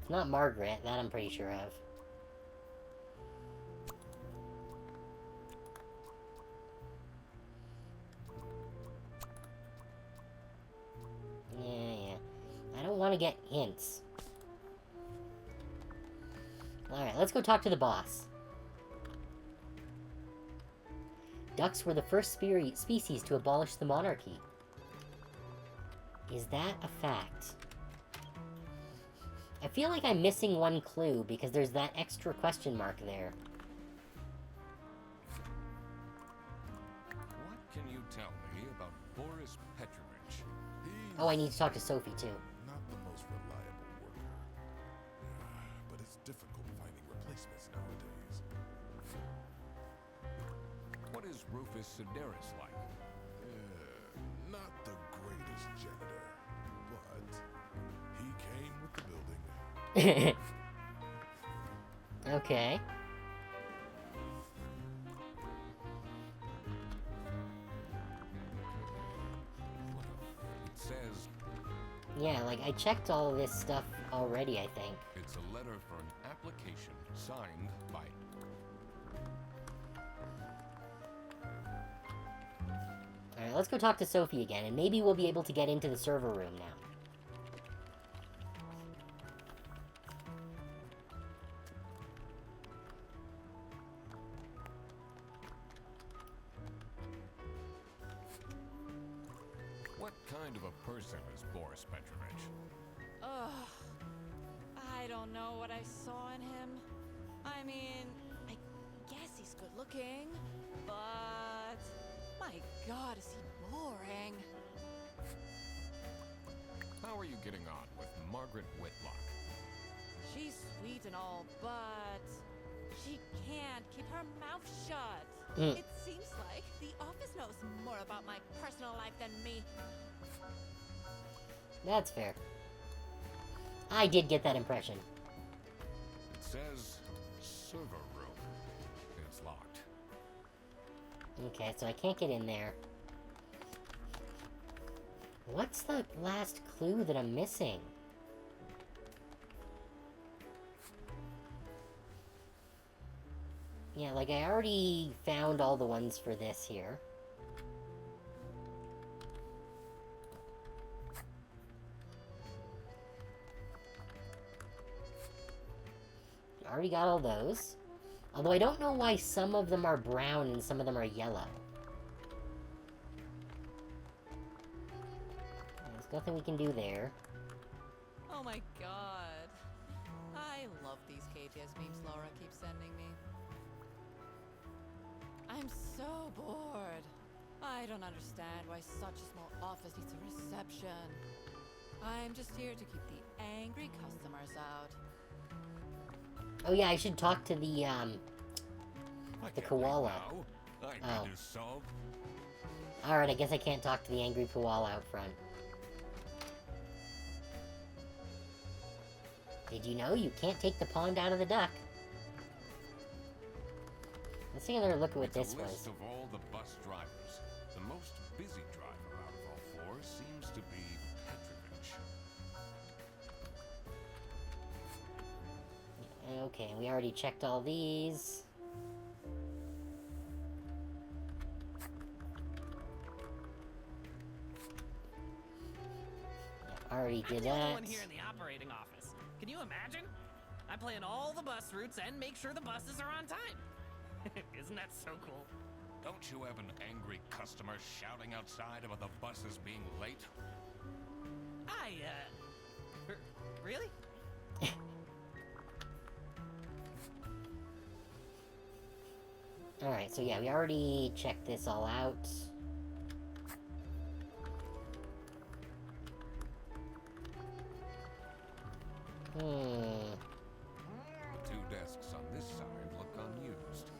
It's not Margaret, that I'm pretty sure of. Yeah. I don't want to get hints. Alright, let's go talk to the boss. Ducks were the first species to abolish the monarchy. Is that a fact? I feel like I'm missing one clue because there's that extra question mark there. What can you tell me about Boris Petrovich? Oh, I need to talk to Sophie too. Not the most reliable worker. But it's difficult finding replacements nowadays. What is Rufus Sedaris like? Not the greatest janitor, but he came with the building. Okay. It says Yeah, like, I checked all of this stuff already, I think. it's a letter for an application signed by... Alright, let's go talk to Sophie again, and maybe we'll be able to get into the server room now. What kind of a person is Boris Petrovich? Ugh. I don't know what I saw in him. I mean, I guess he's good looking, but my god, is he boring. How are you getting on with Margaret Whitlock? She's sweet and all, but she can't keep her mouth shut. Mm. It seems like the office knows more about my personal life than me. That's fair. I did get that impression. It says server room. It's locked. Okay, so I can't get in there. What's the last clue that I'm missing? Yeah, like I already found all the ones for this here. Already got all those. Although I don't know why some of them are brown and some of them are yellow. There's nothing we can do there. Oh my god. I love these KTS memes Laura keeps sending me. I'm so bored. I don't understand why such a small office needs a reception. I'm just here to keep the angry customers out. Oh yeah, I should talk to the koala. I need to solve. Alright, I guess I can't talk to the angry koala out front. Did you know you can't take the pond out of the duck? Let's take another look at what this It's a list was. of all the bus drivers. The most busy driver out of all four seems to be Petrovich. Okay, we already checked all these. Already I'm did the only that. one here in the operating office. Can you imagine? I plan all the bus routes and make sure the buses are on time. Isn't that so cool? Don't you have an angry customer shouting outside about the buses being late? Really? Alright, so yeah, we already checked this all out. The two desks on this side look unused.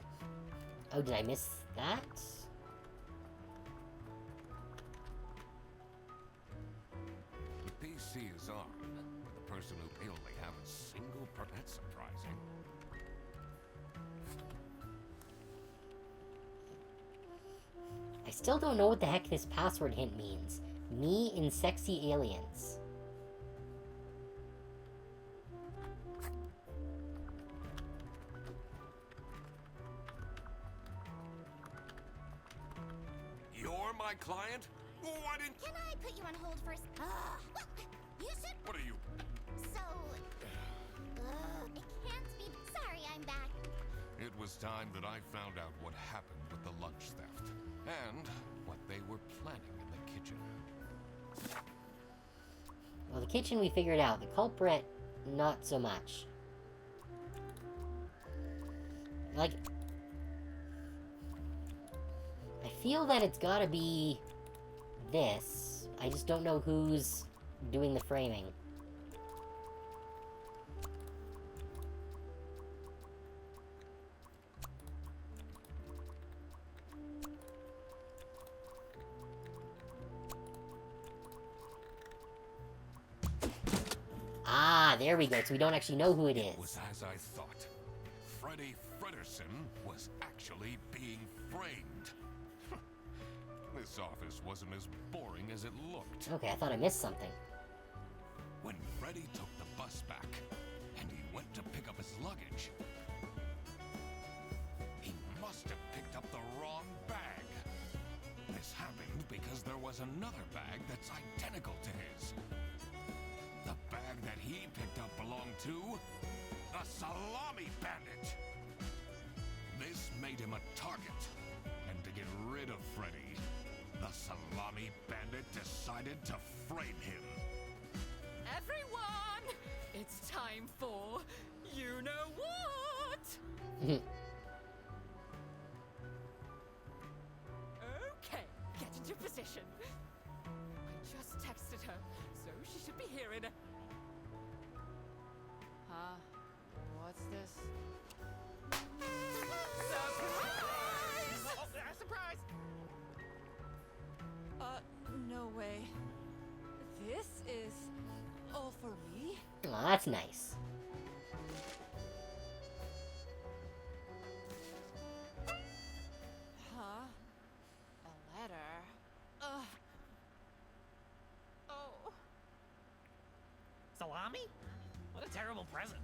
Oh, did I miss that? The PC is on, with a person who may only have a single That's surprising. I still don't know what the heck this password hint means. Me and sexy aliens. You're my client? Why didn't... Can I put you on hold for a well, you should... What are you... So... it can't be... Sorry, I'm back. It was time that I found out what happened with the lunch theft. And what they were planning in the kitchen. Well, the kitchen we figured out. The culprit, not so much. Like... I feel that it's gotta be... this. I just don't know who's doing the framing. Ah, there we go. So we don't actually know who it It was is. as I thought. Freddy Fredersen was actually being framed. This office wasn't as boring as it looked. Okay, I thought I missed something. When Freddy took the bus back, and he went to pick up his luggage, he must have picked up the wrong bag. This happened because there was another bag that's identical to his. The bag that he picked up belonged to the Salami bandit. This made him a target, and to get rid of Freddy, the Salami bandit decided to frame him. Everyone! It's time for you know what? Okay, get into position. I just texted her, so she should be here in a... Huh? What's this? Surprise! Surprise! No way. This is all for me? that's nice. Huh? A letter? Ugh. Oh. Salami? What a terrible present.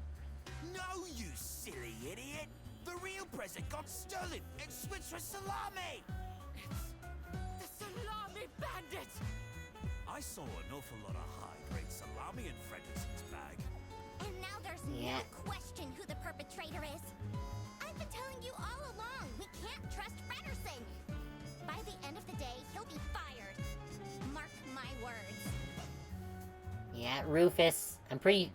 No, you silly idiot! The real present got stolen and switched for Salami! The Salami Bandit! I saw an awful lot of high-grade salami in Fredrickson's bag. And now there's Yeah. no question who the perpetrator is. I've been telling you all along, we can't trust Frederson. By the end of the day, he'll be fired. Mark my words. Yeah, Rufus. I'm pretty...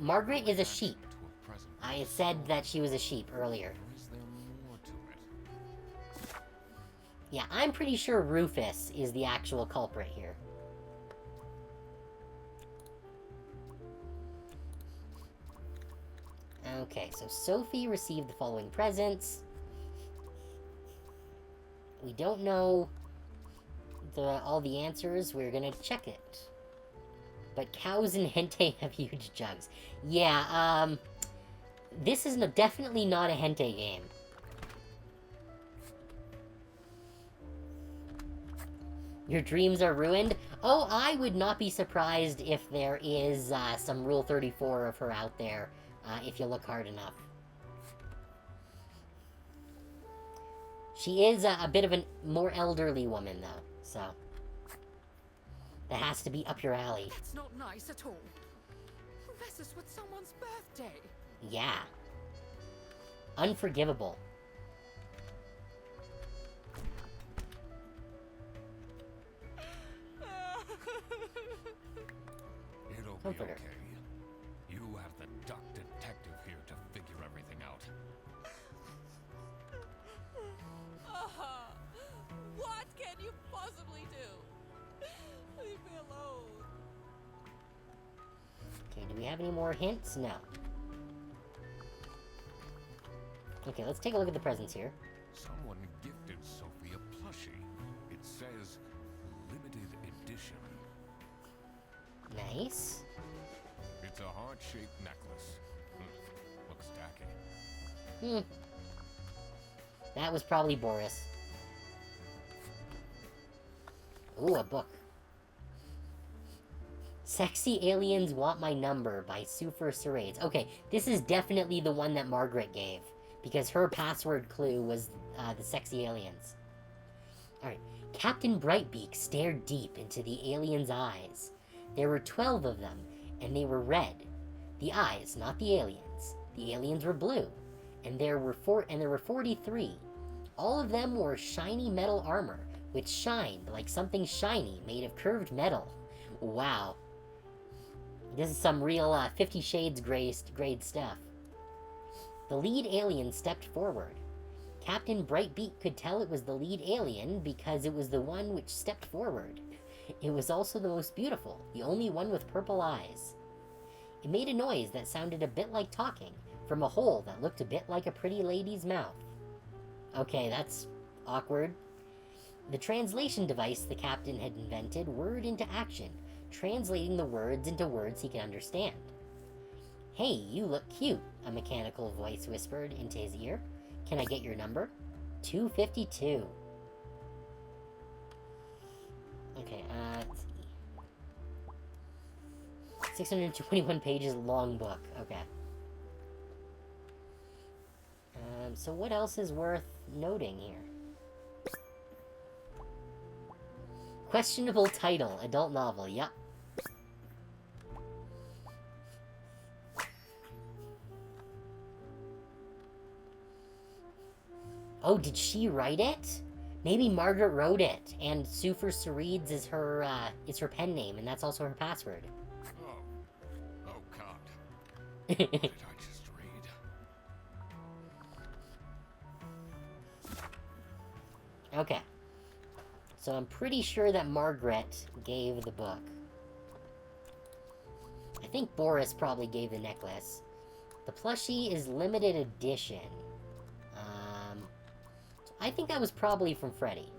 Margaret is a sheep. To a present. I said that she was a sheep earlier. Or is there more to it? Yeah, I'm pretty sure Rufus is the actual culprit here. Okay, so Sophie received the following presents. We don't know all the answers. We're gonna check it. But cows and hentai have huge jugs. Yeah, this is definitely not a hentai game. Your dreams are ruined? Oh, I would not be surprised if there is some Rule 34 of her out there, if you look hard enough. She is a bit of a more elderly woman, though, so... that has to be up your alley. That's not nice at all. Who messes with someone's birthday? Yeah. Unforgivable. It'll be Comforter. okay. You have the duck detective here to figure everything out. What can you possibly do? Leave me alone. Okay, do we have any more hints? No. Okay, let's take a look at the presents here. Someone gifted Sophie a plushie. It says limited edition. Nice. It's a heart-shaped necklace. Looks tacky. Hmm. That was probably Boris. Ooh, a book. Sexy Aliens Want My Number by Super Serades. Okay, this is definitely the one that Margaret gave, because her password clue was the sexy aliens. Alright. Captain Brightbeak stared deep into the aliens' eyes. There were 12 of them, and they were red. The eyes, not the aliens. The aliens were blue, and there were 43. All of them wore shiny metal armor, which shined like something shiny made of curved metal. Wow. This is some real 50 Shades grade stuff. The lead alien stepped forward. Captain Brightbeak could tell it was the lead alien because it was the one which stepped forward. It was also the most beautiful, the only one with purple eyes. It made a noise that sounded a bit like talking, from a hole that looked a bit like a pretty lady's mouth. Okay, that's awkward. The translation device the captain had invented whirred into action, translating the words into words he could understand. "Hey, you look cute," a mechanical voice whispered into his ear. "Can I get your number?" 252. Okay, let's see. 621 pages long book. Okay. So what else is worth noting here? Questionable title, adult novel, yep. Oh, did she write it? Maybe Margaret wrote it, and Super Serades is her pen name, and that's also her password. Oh God. What did I just read? Okay. So I'm pretty sure that Margaret gave the book. I think Boris probably gave the necklace. The plushie is limited edition. I think that was probably from Freddy.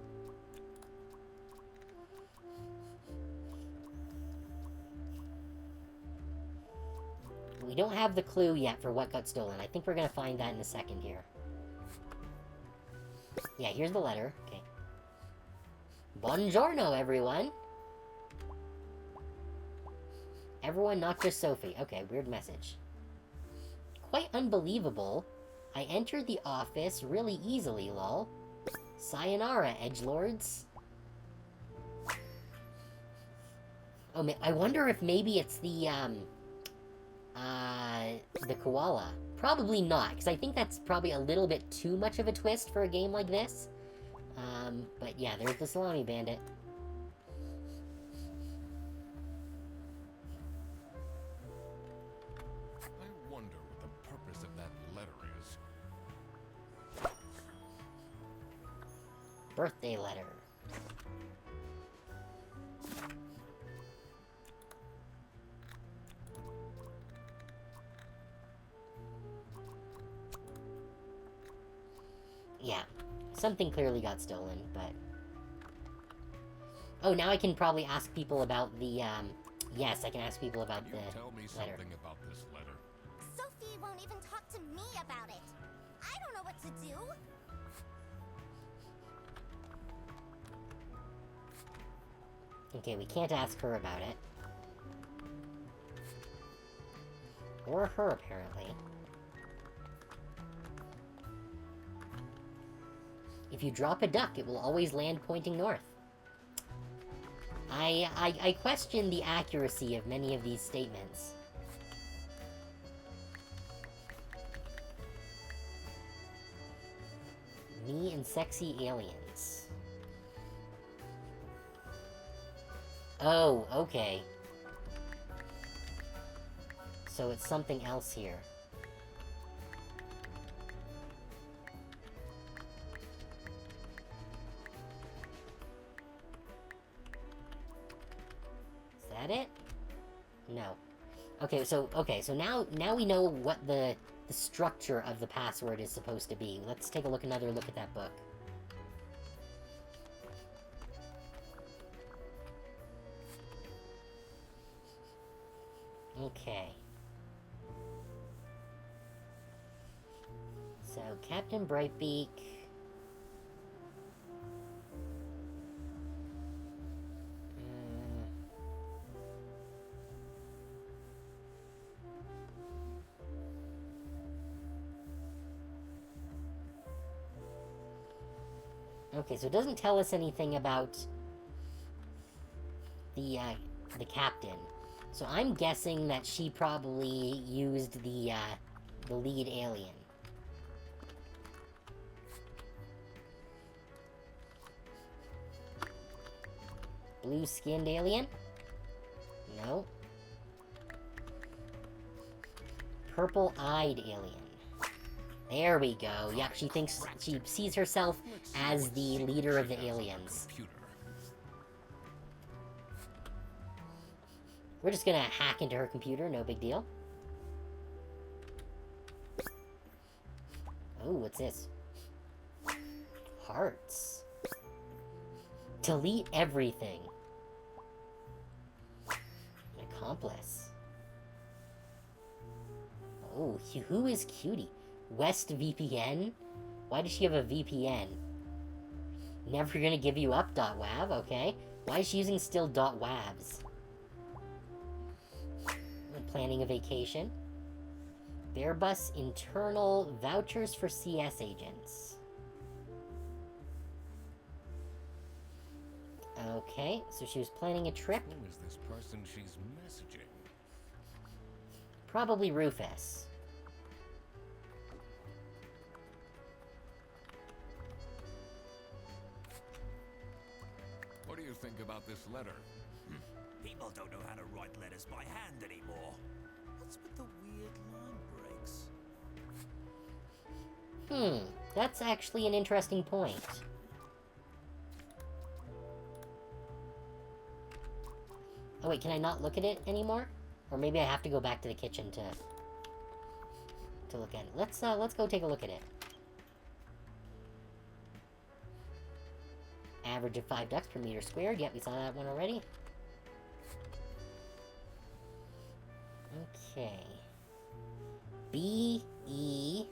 We don't have the clue yet for what got stolen. I think we're gonna find that in a second here. Yeah, here's the letter. Okay. Buongiorno, everyone! Everyone, not just Sophie. Okay, weird message. Quite unbelievable. I entered the office really easily, lol. Sayonara, edgelords. Oh, I wonder if maybe it's the koala. Probably not, because I think that's probably a little bit too much of a twist for a game like this. But yeah, there's the Salami Bandit. I wonder what the purpose of that letter is. Birthday letter. Yeah, something clearly got stolen, but... Oh, now I can probably ask people about the, Yes, I can ask people about Can the you tell me letter. something about this letter? Sophie won't even talk to me about it. I don't know what to do. Okay, we can't ask her about it. Or her, apparently. If you drop a duck, it will always land pointing north. I question the accuracy of many of these statements. Me and sexy aliens. Oh, okay. So it's something else here. Is that it? No. Okay, so now we know what the structure of the password is supposed to be. Let's take another look at that book. Okay. So, Captain Brightbeak... Okay, so it doesn't tell us anything about the captain. So I'm guessing that she probably used the lead alien. Blue-skinned alien? No. Purple-eyed alien. There we go. Yep, she sees herself as the leader of the aliens. We're just gonna hack into her computer, no big deal. Oh, what's this? Hearts. Delete everything. An accomplice. Oh, who is Cutie? West VPN? Why does she have a VPN? Never gonna give you up, .wav, okay. Why is she using still .wavs? Planning a vacation. Airbus internal vouchers for CS agents. Okay, so she was planning a trip. Who is this person she's messaging? Probably Rufus. What do you think about this letter? People don't know how to write letters by hand anymore. What's with the weird line breaks? That's actually an interesting point. Oh wait, can I not look at it anymore? Or maybe I have to go back to the kitchen to look at it. Let's go take a look at it. Average of 5 ducks per meter squared. Yep, we saw that one already. Okay. B-E...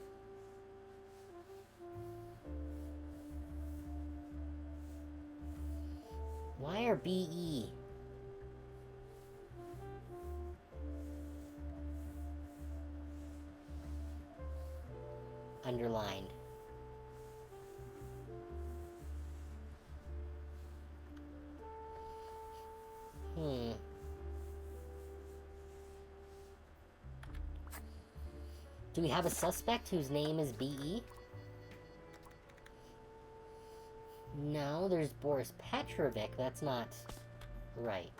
Why are B-E... underlined? Do we have a suspect whose name is B.E.? No, there's Boris Petrovic. That's not right.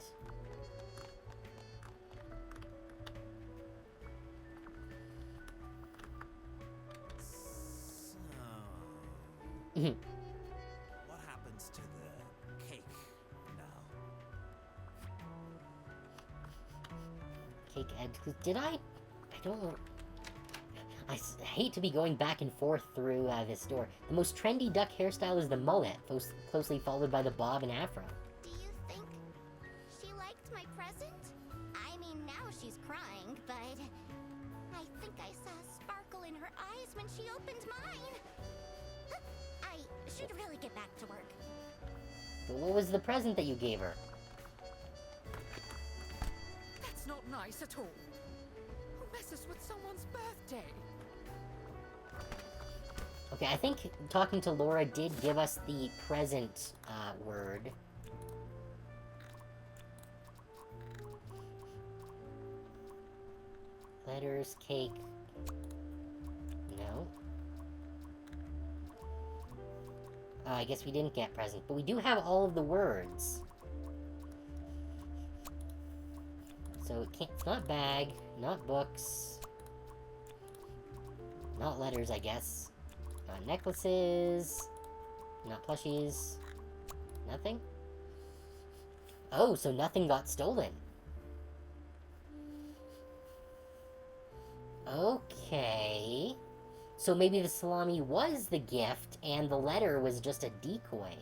So, what happens to the cake now? Cake Ed. Did I don't know. Hate to be going back and forth through this door. The most trendy duck hairstyle is the mullet, closely followed by the bob and afro. Do you think she liked my present? I mean, now she's crying, but I think I saw a sparkle in her eyes when she opened mine. I should really get back to work. But what was the present that you gave her? That's not nice at all. Who messes with someone's birthday? Okay, I think talking to Laura did give us the present word. Letters, cake. No. I guess we didn't get present, but we do have all of the words. So it's not bag, not books, not letters, I guess. Not necklaces, not plushies, nothing? Oh, so nothing got stolen. Okay. So maybe the salami was the gift, and the letter was just a decoy.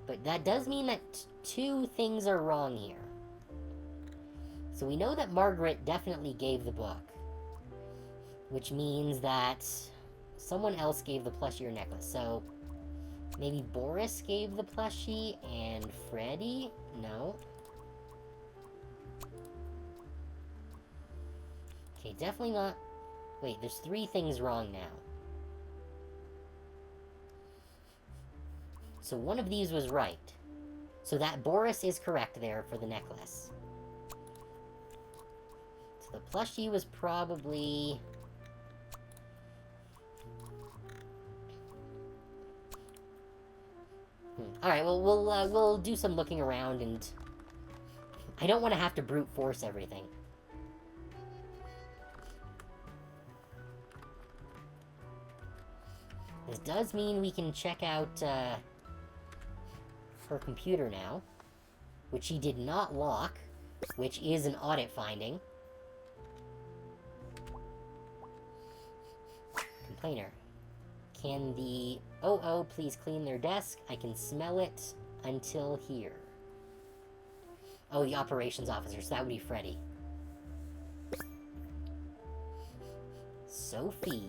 But that does mean that two things are wrong here. So we know that Margaret definitely gave the book. Which means that someone else gave the plushie or necklace. So maybe Boris gave the plushie and Freddy? No. Okay, definitely not. Wait, there's three things wrong now. So one of these was right. So that Boris is correct there for the necklace. So the plushie was probably... Alright, well, we'll do some looking around, and... I don't want to have to brute force everything. This does mean we can check out, her computer now. Which she did not lock, which is an audit finding. Complainer. Can the OO please clean their desk? I can smell it until here. Oh, the operations officer, so that would be Freddy. Sophie.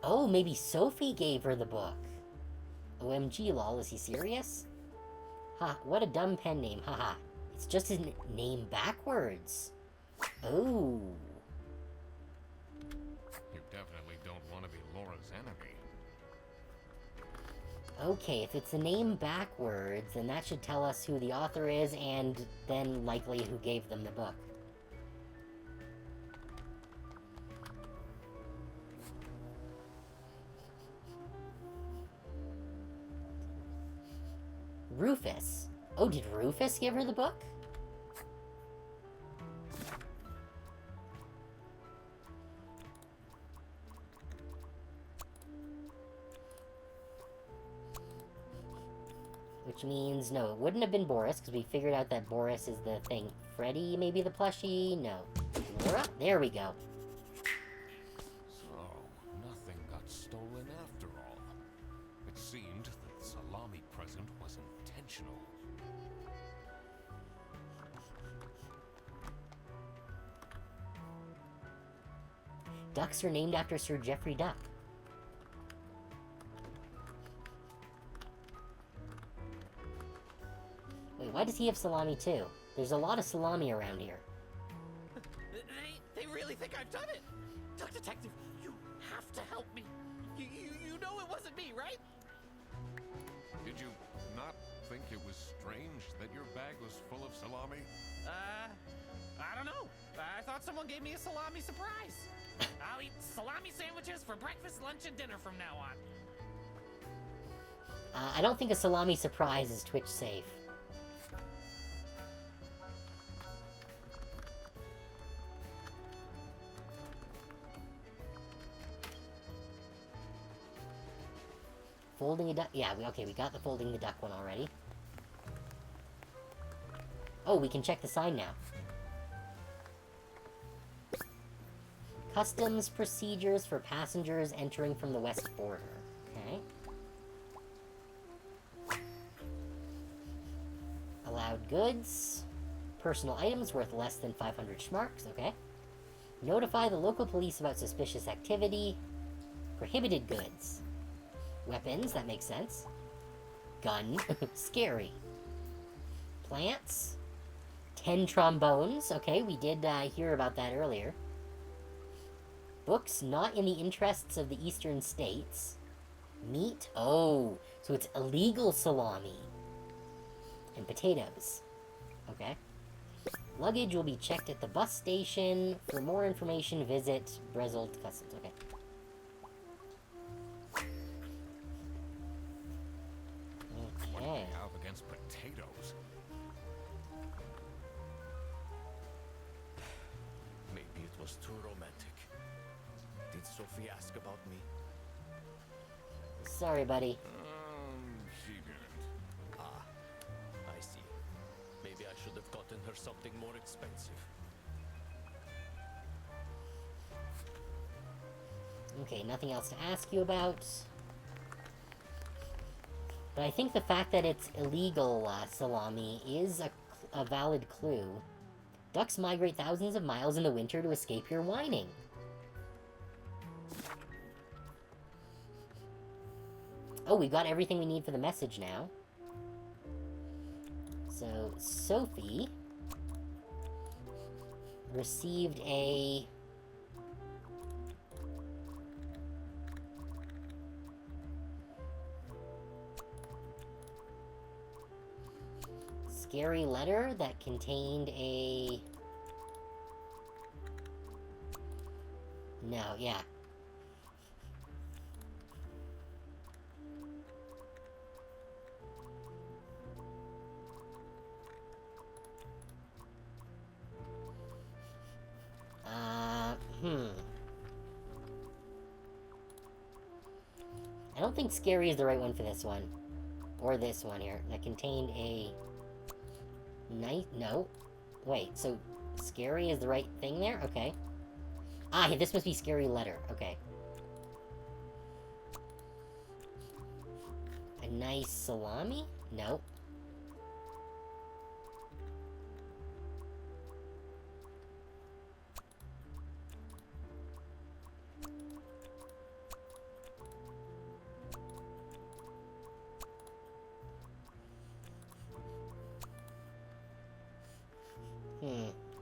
Oh, maybe Sophie gave her the book. OMG, lol, is he serious? Ha, what a dumb pen name, haha. It's just his name backwards. Oh. You definitely don't want to be Laura's enemy. Okay, if it's the name backwards, then that should tell us who the author is, and then likely who gave them the book. Rufus. Oh, did Rufus give her the book? Which means, no, it wouldn't have been Boris, because we figured out that Boris is the thing. Freddy, maybe the plushie? No. Laura? There we go. So, nothing got stolen after all. It seemed that salami present was intentional. Ducks are named after Sir Geoffrey Duck. Wait, why does he have salami too? There's a lot of salami around here. They really think I've done it. Duck Detective, you have to help me. You know it wasn't me, right? Did you not think it was strange that your bag was full of salami? I don't know. I thought someone gave me a salami surprise. I'll eat salami sandwiches for breakfast, lunch, and dinner from now on. I don't think a salami surprise is Twitch safe. Folding a duck? Yeah, okay, we got the folding the duck one already. Oh, we can check the sign now. Customs procedures for passengers entering from the west border. Okay. Allowed goods. Personal items worth less than 500 schmarks. Okay. Notify the local police about suspicious activity. Prohibited goods. Weapons, that makes sense. Gun. Scary. Plants. 10 trombones. Okay, we did hear about that earlier. Books not in the interests of the eastern states. Meat. Oh, so it's illegal salami. And potatoes. Okay. Luggage will be checked at the bus station. For more information, visit Brezil Customs. Okay. What do you have against potatoes? Maybe it was too romantic. Did Sophie ask about me? Sorry, buddy. She didn't. Ah, I see. Maybe I should have gotten her something more expensive. Okay, nothing else to ask you about. But I think the fact that it's illegal salami is a valid clue. Ducks migrate thousands of miles in the winter to escape your whining. Oh, we got everything we need for the message now. So, Sophie received a... scary letter that contained a... No, yeah. I don't think scary is the right one for this one. Or this one here. That contained a... night? No. Wait, so scary is the right thing there? Okay. Ah, this must be scary letter. Okay. A nice salami? No.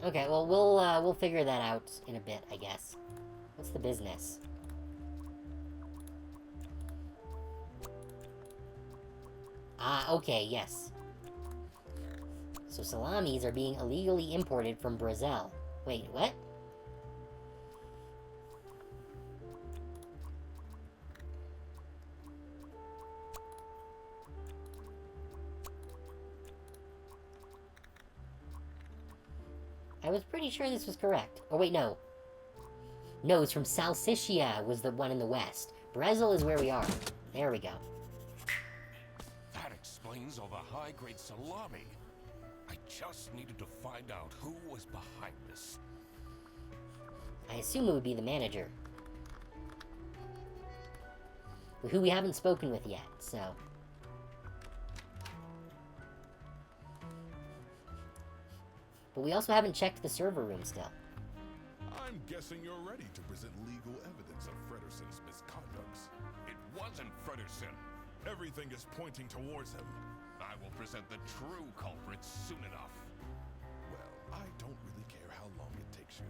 Okay, well, we'll figure that out in a bit, I guess. What's the business? Ah, okay, yes. So salamis are being illegally imported from Brazil. Wait, what? I was pretty sure this was correct. Oh, wait, no. No, it's from Salsicia was the one in the west. Brazil is where we are. There we go. That explains all the high-grade salami. I just needed to find out who was behind this. I assume it would be the manager. Who we haven't spoken with yet, so... But we also haven't checked the server room still. I'm guessing you're ready to present legal evidence of Frederson's misconducts. It wasn't Frederson. Everything is pointing towards him. I will present the true culprits soon enough. Well, I don't really care how long it takes you.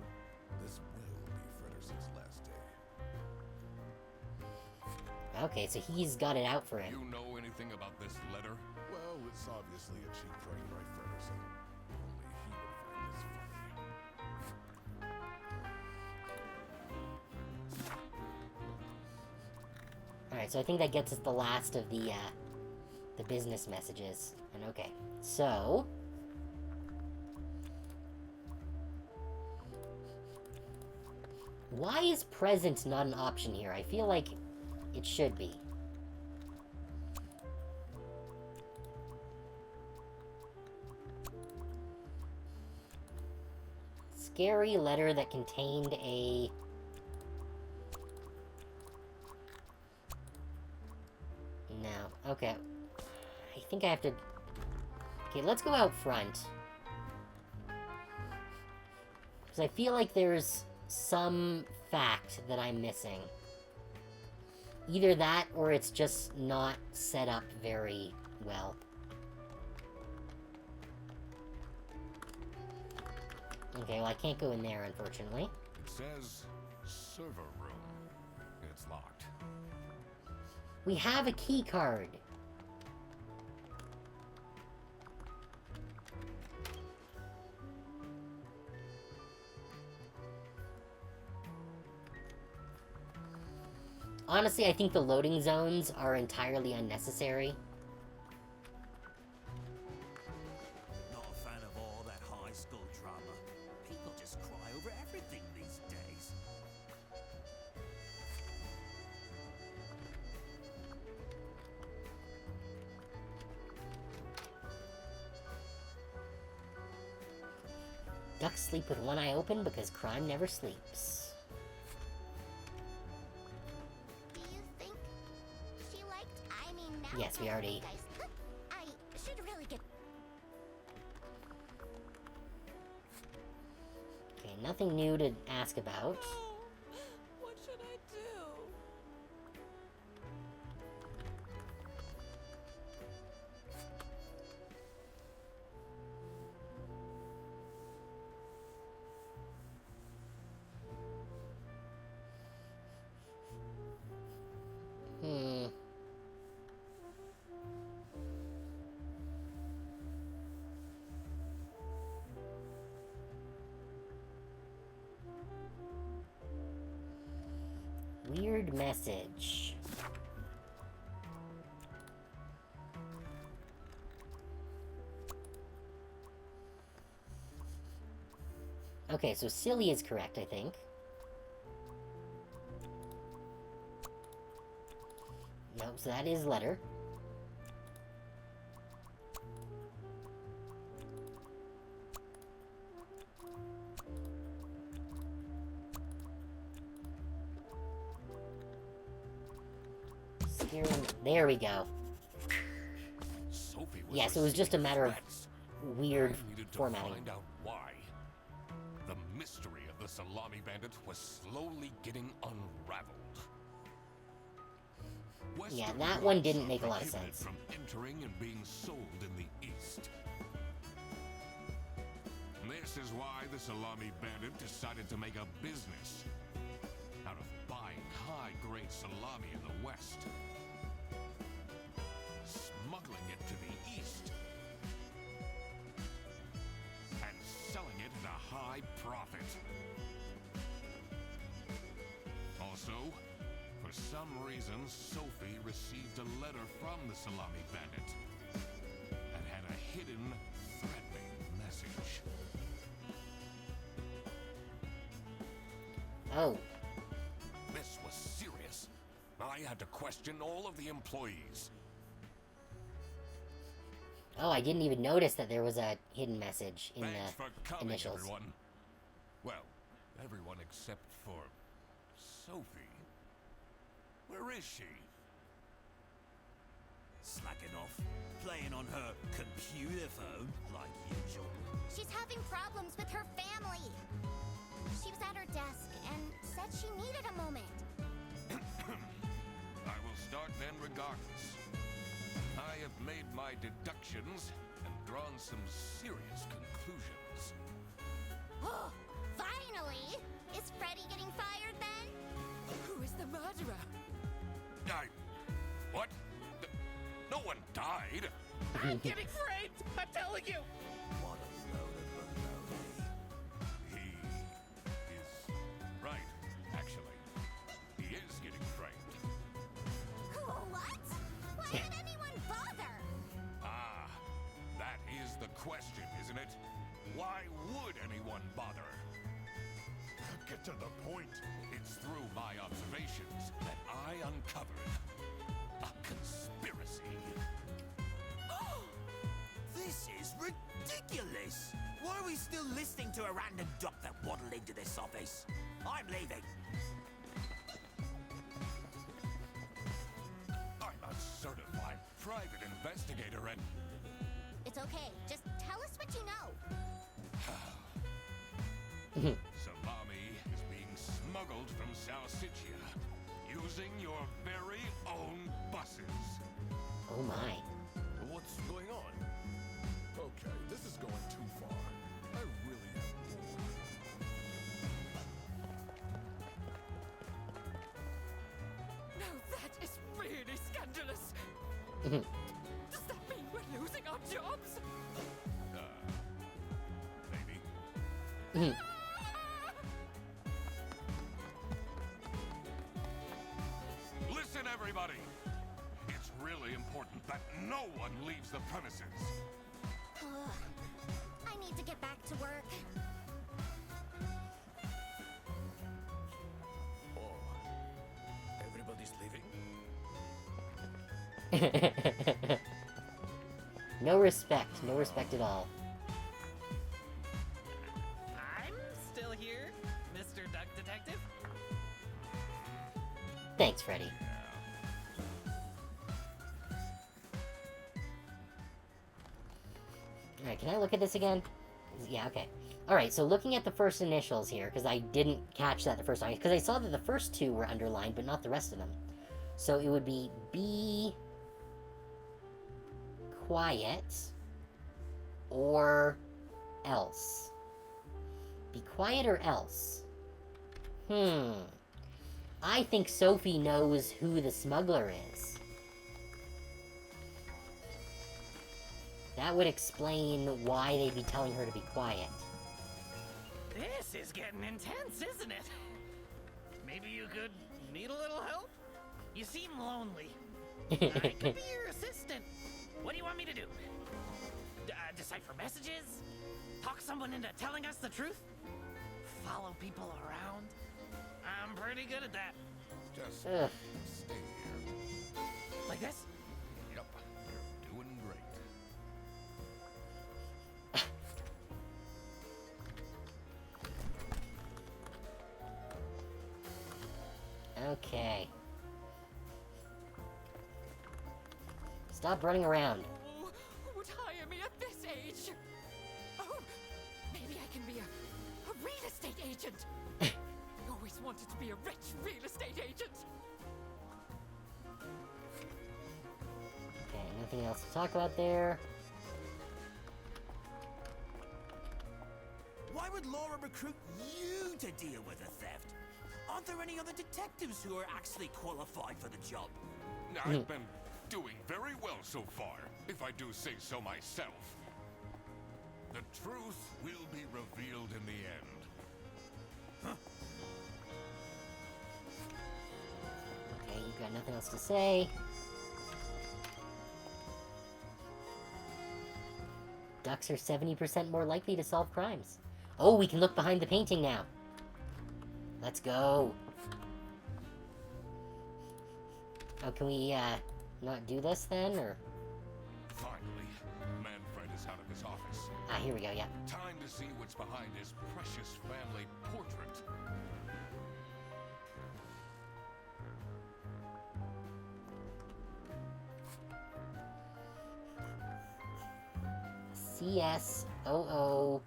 This will be Frederson's last day. Okay, so he's got it out for him. You know anything about this letter? Well, it's obviously a cheap prank by Frederson. Only he would find this funny. Alright, so I think that gets us the last of the business messages. And okay, so... why is present not an option here? I feel like it should be. Scary letter that contained a... no. Okay. I think I have to... okay, let's go out front. Because I feel like there's some fact that I'm missing. Either that, or it's just not set up very well. Okay, well I can't go in there, unfortunately. It says server room. It's locked. We have a key card. Honestly, I think the loading zones are entirely unnecessary. Not a fan of all that high school drama. People just cry over everything these days. Ducks sleep with one eye open because crime never sleeps. Do you think she liked? I mean, now Yes, we already... guys, I should really get. Okay, nothing new to ask about. What should I do? Hmm. Weird message. Okay, so silly is correct, I think. No, so that is letter. Steering... there we go. Sophie was Yeah, so it was just a matter of threats. weird I needed to formatting. find out why. The mystery of the Salami Bandit was slowly getting unraveled. Yeah, Western that one laws didn't are make a lot of prohibited sense. From entering and being sold in the East. This is why the Salami Bandit decided to make a business out of buying high-grade salami in the West, smuggling it to the East, and selling it at a high profit. Also, for some reason, Sophie received a letter from the Salami Bandit that had a hidden, threatening message. Oh, This was serious. I had to question all of the employees. oh, I didn't even notice that there was a hidden message in Thanks for the coming, initials. everyone. Well, everyone except for Sophie. Where is she? Slacking off. playing on her computer phone, like usual. She's having problems with her family. She was at her desk and said she needed a moment. I will start then regardless. I have made my deductions and drawn some serious conclusions. Oh, finally! Is Freddy getting fired then? Who is the murderer? What? No one died. I'm getting framed! I'm telling you! What a load of baloney. He is right, actually. He is getting framed. What? Why would anyone bother? Ah, that is the question, isn't it? Why would anyone bother? Get to the point. It's through my observations that I uncovered a conspiracy. This is ridiculous! Why are we still listening to a random doc that waddled into this office? I'm leaving. I'm a certified private investigator and... It's okay. Just tell us what you know. Salami is being smuggled from Salsichia using your very own buses. Oh my. What's going on? Okay, this is going too far. I really have more. Now that is really scandalous. Does that mean we're losing our jobs? Maybe. Listen, everybody! It's really important that no one leaves the premises. I need to get back to work. Oh, everybody's leaving? No respect. No respect at all. I'm still here, Mr. Duck Detective. Thanks, Freddy. Alright, can I look at this again? Yeah, okay. Alright, so looking at the first initials here, because I didn't catch that the first time, because I saw that the first two were underlined, but not the rest of them. So it would be be quiet or else. Be quiet or else. I think Sophie knows who the smuggler is. That would explain why they'd be telling her to be quiet. This is getting intense, isn't it? Maybe you could need a little help? You seem lonely. I could be your assistant. What do you want me to do? Decipher messages? Talk someone into telling us the truth? Follow people around? I'm pretty good at that. Just Ugh. stay here. Like this? Yep, you're doing great. Okay. Stop running around. Oh, who would hire me at this age? Oh, maybe I can be a real estate agent. I always wanted to be a rich real estate agent. Okay, nothing else to talk about there. Why would Laura recruit you to deal with the theft? Aren't there any other detectives who are actually qualified for the job? I've been doing very well so far, if I do say so myself. The truth will be revealed in the end. Okay, you've got nothing else to say. Ducks are 70% more likely to solve crimes. Oh, we can look behind the painting now. Let's go. Oh, can we, not do this then, or? Finally, Manfred is out of his office. Ah, here we go, yeah. Time to see what's behind his precious family portrait. CSOOBD.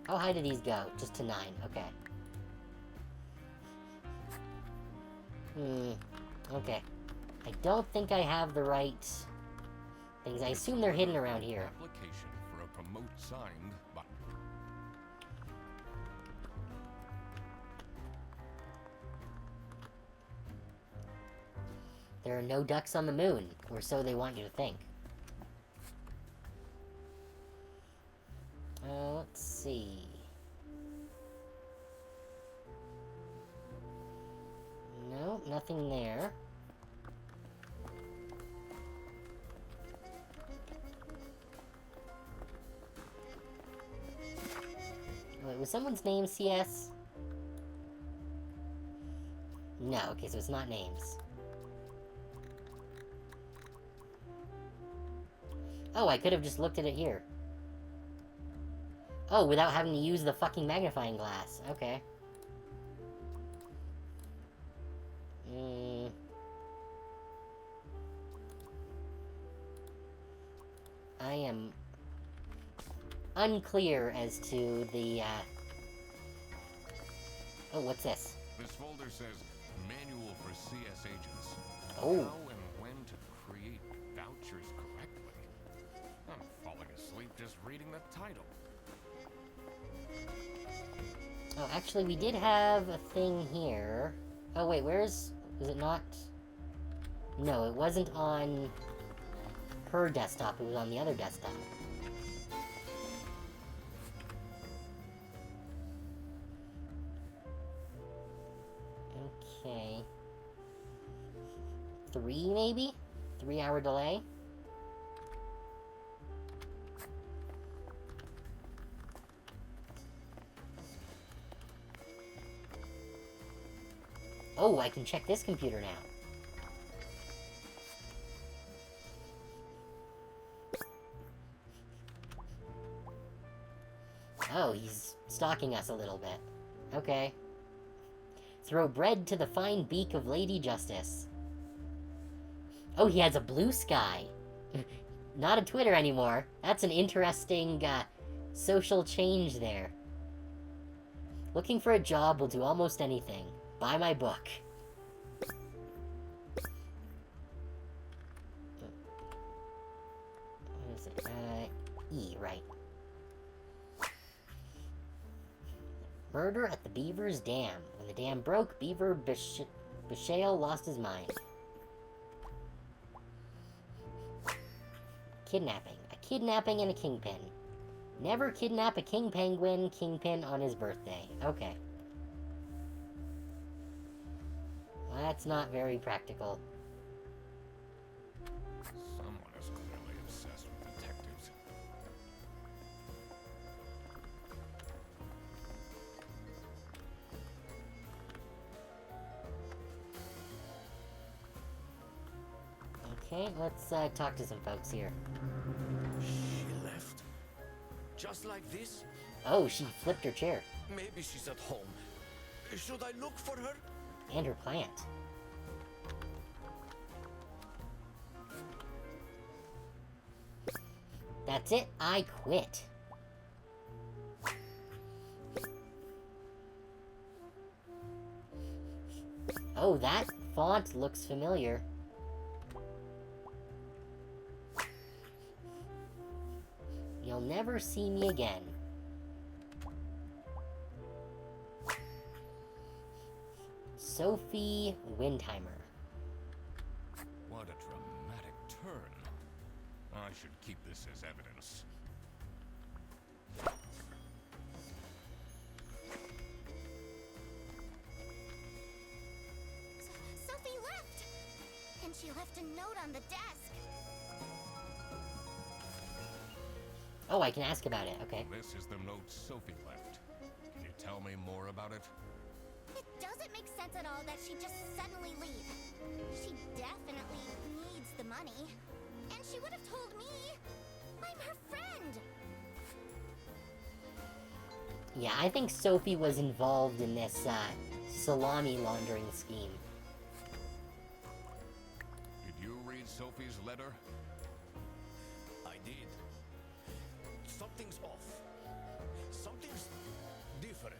How high do these go? Just to 9, okay. Okay. I don't think I have the right things. I assume they're hidden around here. Application for a promote signed by... There are no ducks on the moon, or so they want you to think. Let's see. No, nothing there. Wait, was someone's name CS? No, okay, so it's not names. Oh, I could have just looked at it here. Oh, without having to use the fucking magnifying glass. Okay. I am unclear as to the, Oh, what's this? This folder says Manual for CS Agents. Oh. How and when to create vouchers correctly. I'm falling asleep just reading the title. Oh, actually, we did have a thing here. Oh, wait, was it not? No, it wasn't on her desktop, it was on the other desktop. Okay. 3, maybe? 3-hour delay? Oh, I can check this computer now. Oh, he's stalking us a little bit. Okay. Throw bread to the fine beak of Lady Justice. Oh, he has a blue sky. Not a Twitter anymore. That's an interesting, social change there. Looking for a job will do almost anything. Buy my book. What is it? E, right. Murder at the Beaver's Dam. When the dam broke, Beaver Bishale lost his mind. Kidnapping. A kidnapping and a kingpin. Never kidnap a king penguin kingpin on his birthday. Okay. Well, that's not very practical. Someone is clearly obsessed with detectives. Okay, let's talk to some folks here. She left? Just like this? Oh, she flipped her chair. Maybe she's at home. Should I look for her? And her plant. That's it, I quit. Oh, that font looks familiar. You'll never see me again. Sophie Windheimer. What a dramatic turn. I should keep this as evidence. Sophie left! And she left a note on the desk. Oh, I can ask about it, okay. This is the note Sophie left. Can you tell me more about it? It doesn't make sense at all that she'd just suddenly leave. She definitely needs the money. And she would have told me. I'm her friend. Yeah, I think Sophie was involved in this, salami laundering scheme. you read Sophie's letter? I did. Something's off. Something's different.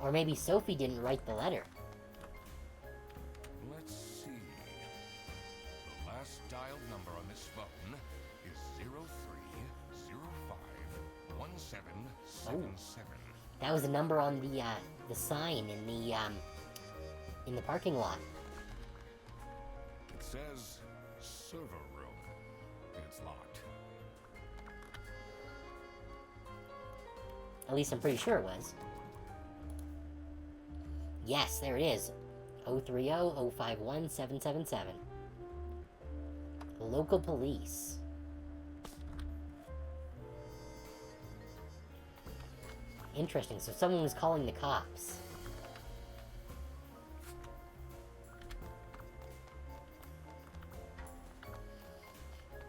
Or maybe Sophie didn't write the letter. Let's see. The last dialed number on this phone is 03051777. That was the number on the sign in the parking lot. It says server room. It's locked. At least I'm pretty sure it was. Yes, there it is. 030-051-777. Local police. Interesting, so someone was calling the cops.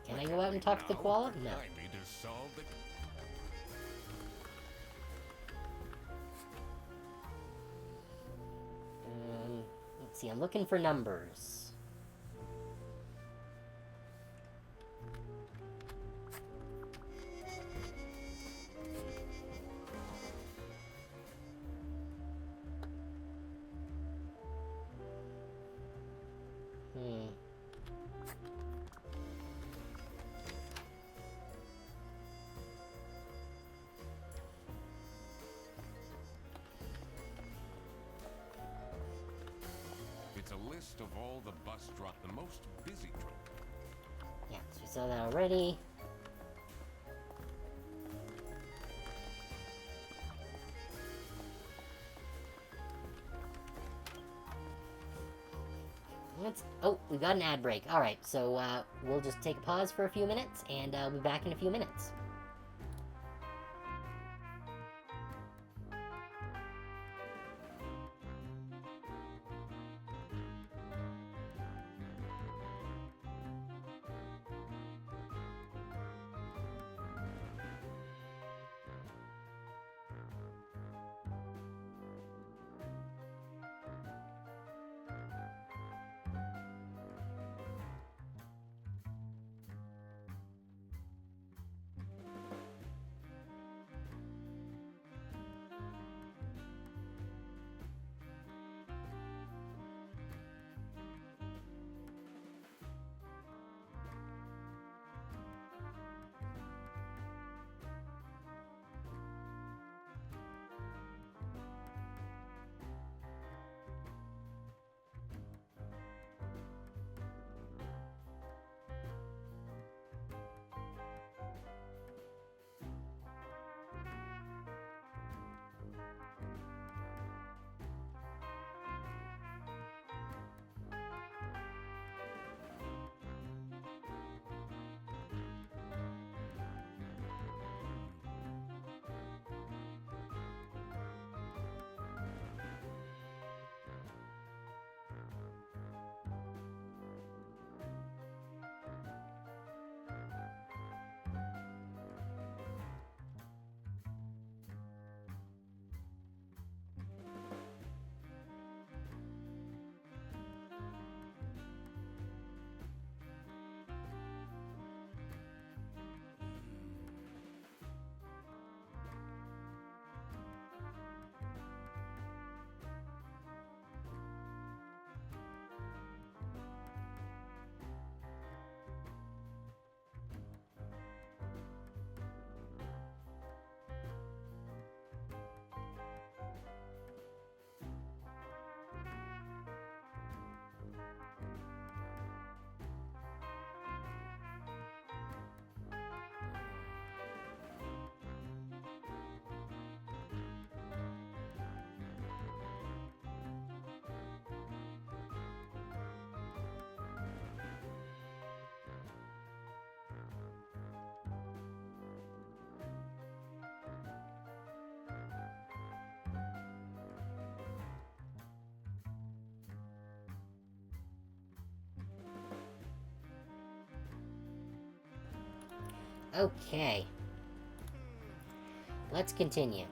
Can I go out and talk to the koala? No. I need to solve the... Let's see, I'm looking for numbers. It's a list of all the bus drop, the most busy drop. Yeah, so we saw that already. Oh, we got an ad break. Alright, so we'll just take a pause for a few minutes, and we'll be back in a few minutes. Okay. Let's continue.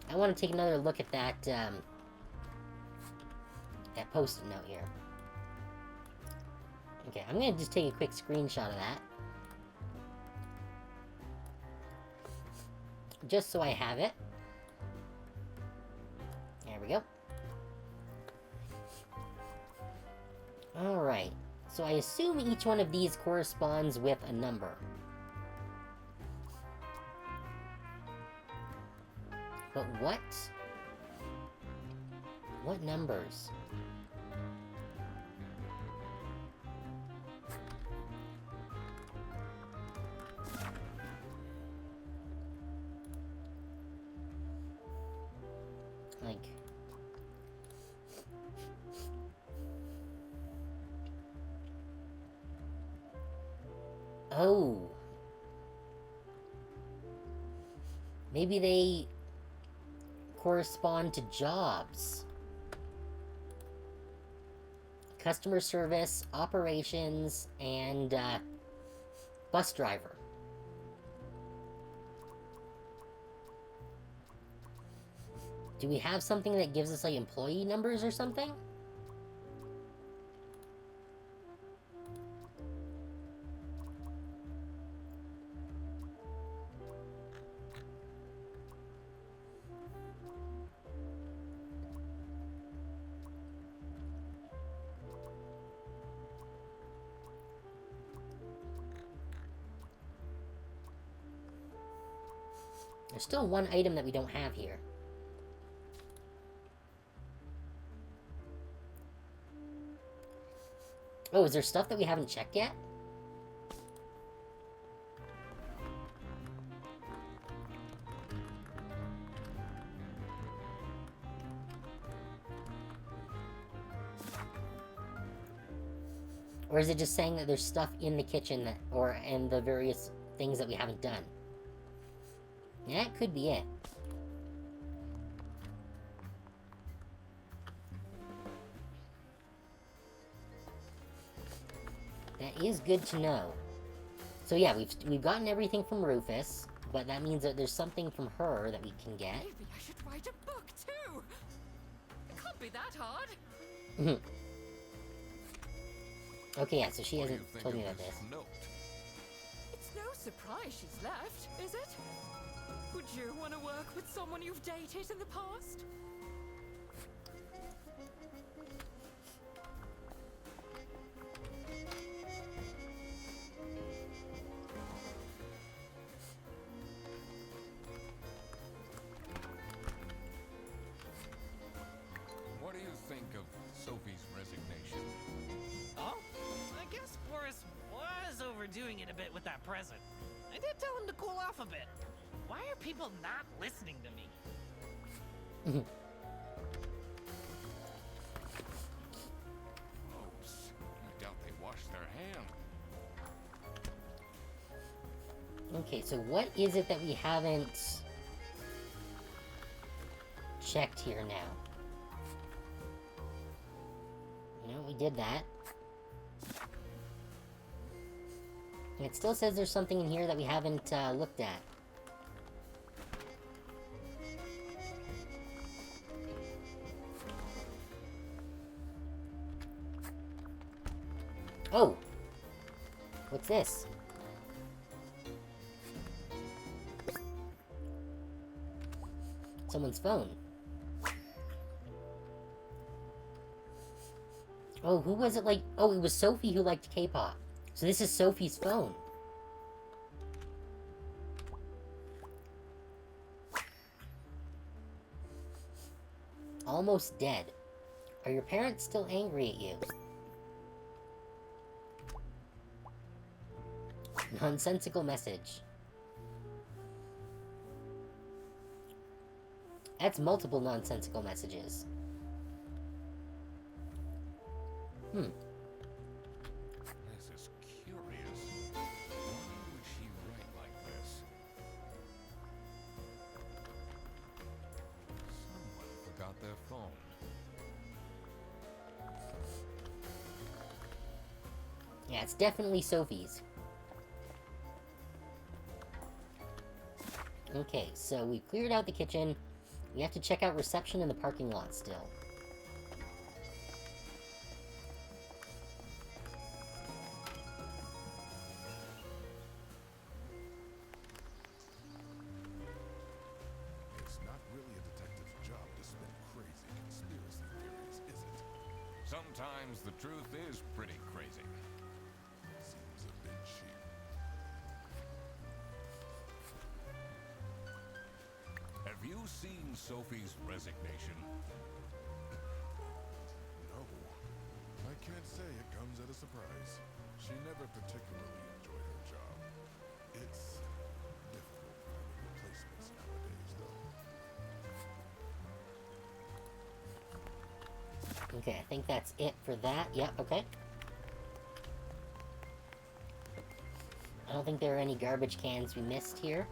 I want to take another look at that that post-it note here. Okay, I'm gonna just take a quick screenshot of that. Just so I have it. There we go. Alright, so I assume each one of these corresponds with a number. But what? What numbers? Like... Oh. Maybe they correspond to jobs. Customer service, operations, and bus driver. Do we have something that gives us like employee numbers or something? There's still one item that we don't have here. Oh, is there stuff that we haven't checked yet? Or is it just saying that there's stuff in the kitchen that, or in the various things that we haven't done? Yeah, that could be it. That is good to know. So yeah, we've gotten everything from Rufus, but that means that there's something from her that we can get. Maybe I should write a book too. It can't be that hard. Okay, yeah, so she What do hasn't you think told me of about this. note? It's no surprise she's left, is it? Would you want to work with someone you've dated in the past? What do you think of Sophie's resignation? Oh, I guess Boris was overdoing it a bit with that present. I did tell him to cool off a bit. Why are people not listening to me? Gross. I doubt they washed their hands. Okay, so what is it that we haven't checked here now? No, we did that. And it still says there's something in here that we haven't looked at. Oh! What's this? Someone's phone. Oh, who was it like? Oh, it was Sophie who liked K-pop. So this is Sophie's phone. Almost dead. Are your parents still angry at you? Nonsensical message. That's multiple nonsensical messages. This is curious. Why would she write like this? Someone forgot their phone. Yeah, it's definitely Sophie's. Okay, so we cleared out the kitchen. We have to check out reception in the parking lot still. Sometimes the truth is pretty crazy. Seems a bit cheap. Have you seen Sophie's resignation? No. I can't say it comes at a surprise. She never particularly enjoyed her job. It's difficult finding replacements nowadays, though. Okay, I think that's it for that. Yep, okay. I don't think there are any garbage cans we missed here.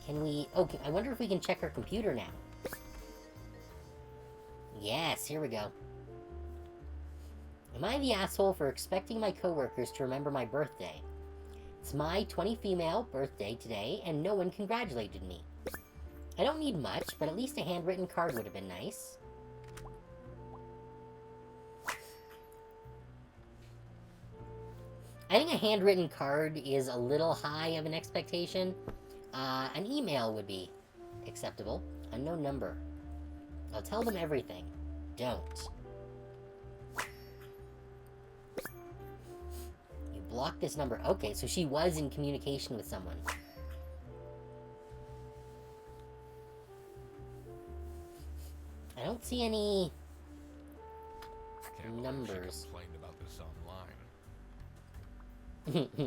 Can we... Oh, I wonder if we can check her computer now. Yes, here we go. Am I the asshole for expecting my coworkers to remember my birthday? It's my 20 female birthday today, and no one congratulated me. I don't need much, but at least a handwritten card would have been nice. I think a handwritten card is a little high of an expectation. An email would be acceptable. Unknown number. I'll tell them everything. Don't. You blocked this number. Okay, so she was in communication with someone. I don't see any Can't believe numbers. She complained about this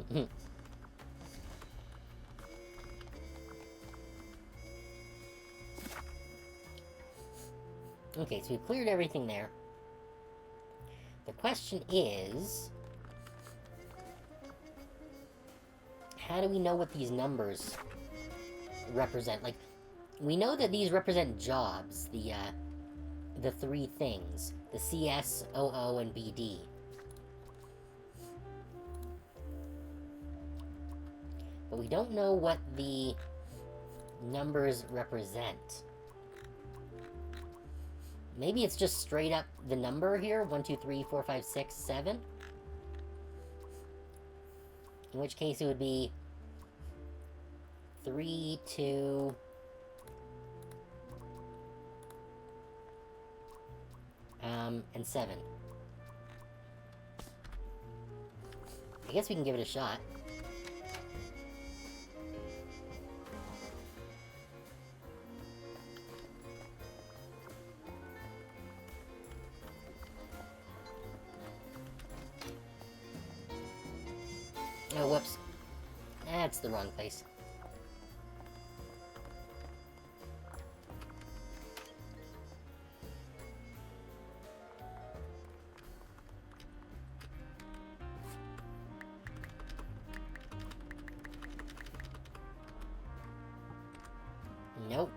online. Okay, so we've cleared everything there. The question is... how do we know what these numbers represent? Like, we know that these represent jobs, the three things. The CS, OO, and BD. But we don't know what the numbers represent. Maybe it's just straight up the number here. 1, 2, 3, 4, 5, 6, 7. In which case it would be 3, 2... and 7. I guess we can give it a shot. Oh, whoops. That's the wrong place. Nope.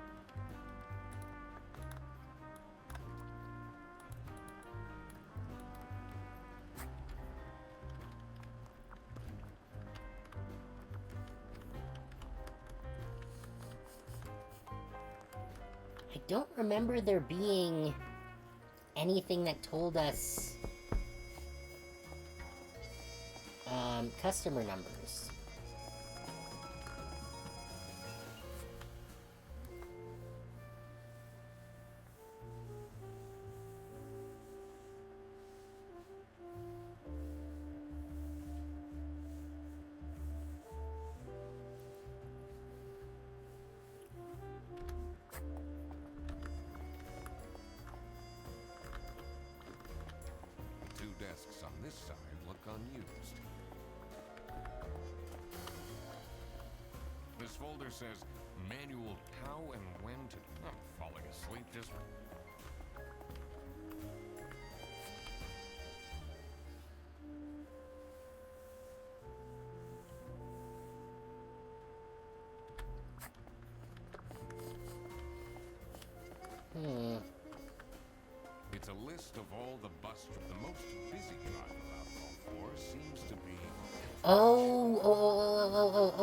I don't remember there being anything that told us customer numbers. The 2 desks on this side look unused. This folder says manual how and when to... I'm falling asleep just... It's a list of all the bus... The most busy driver out of all 4 seems to be...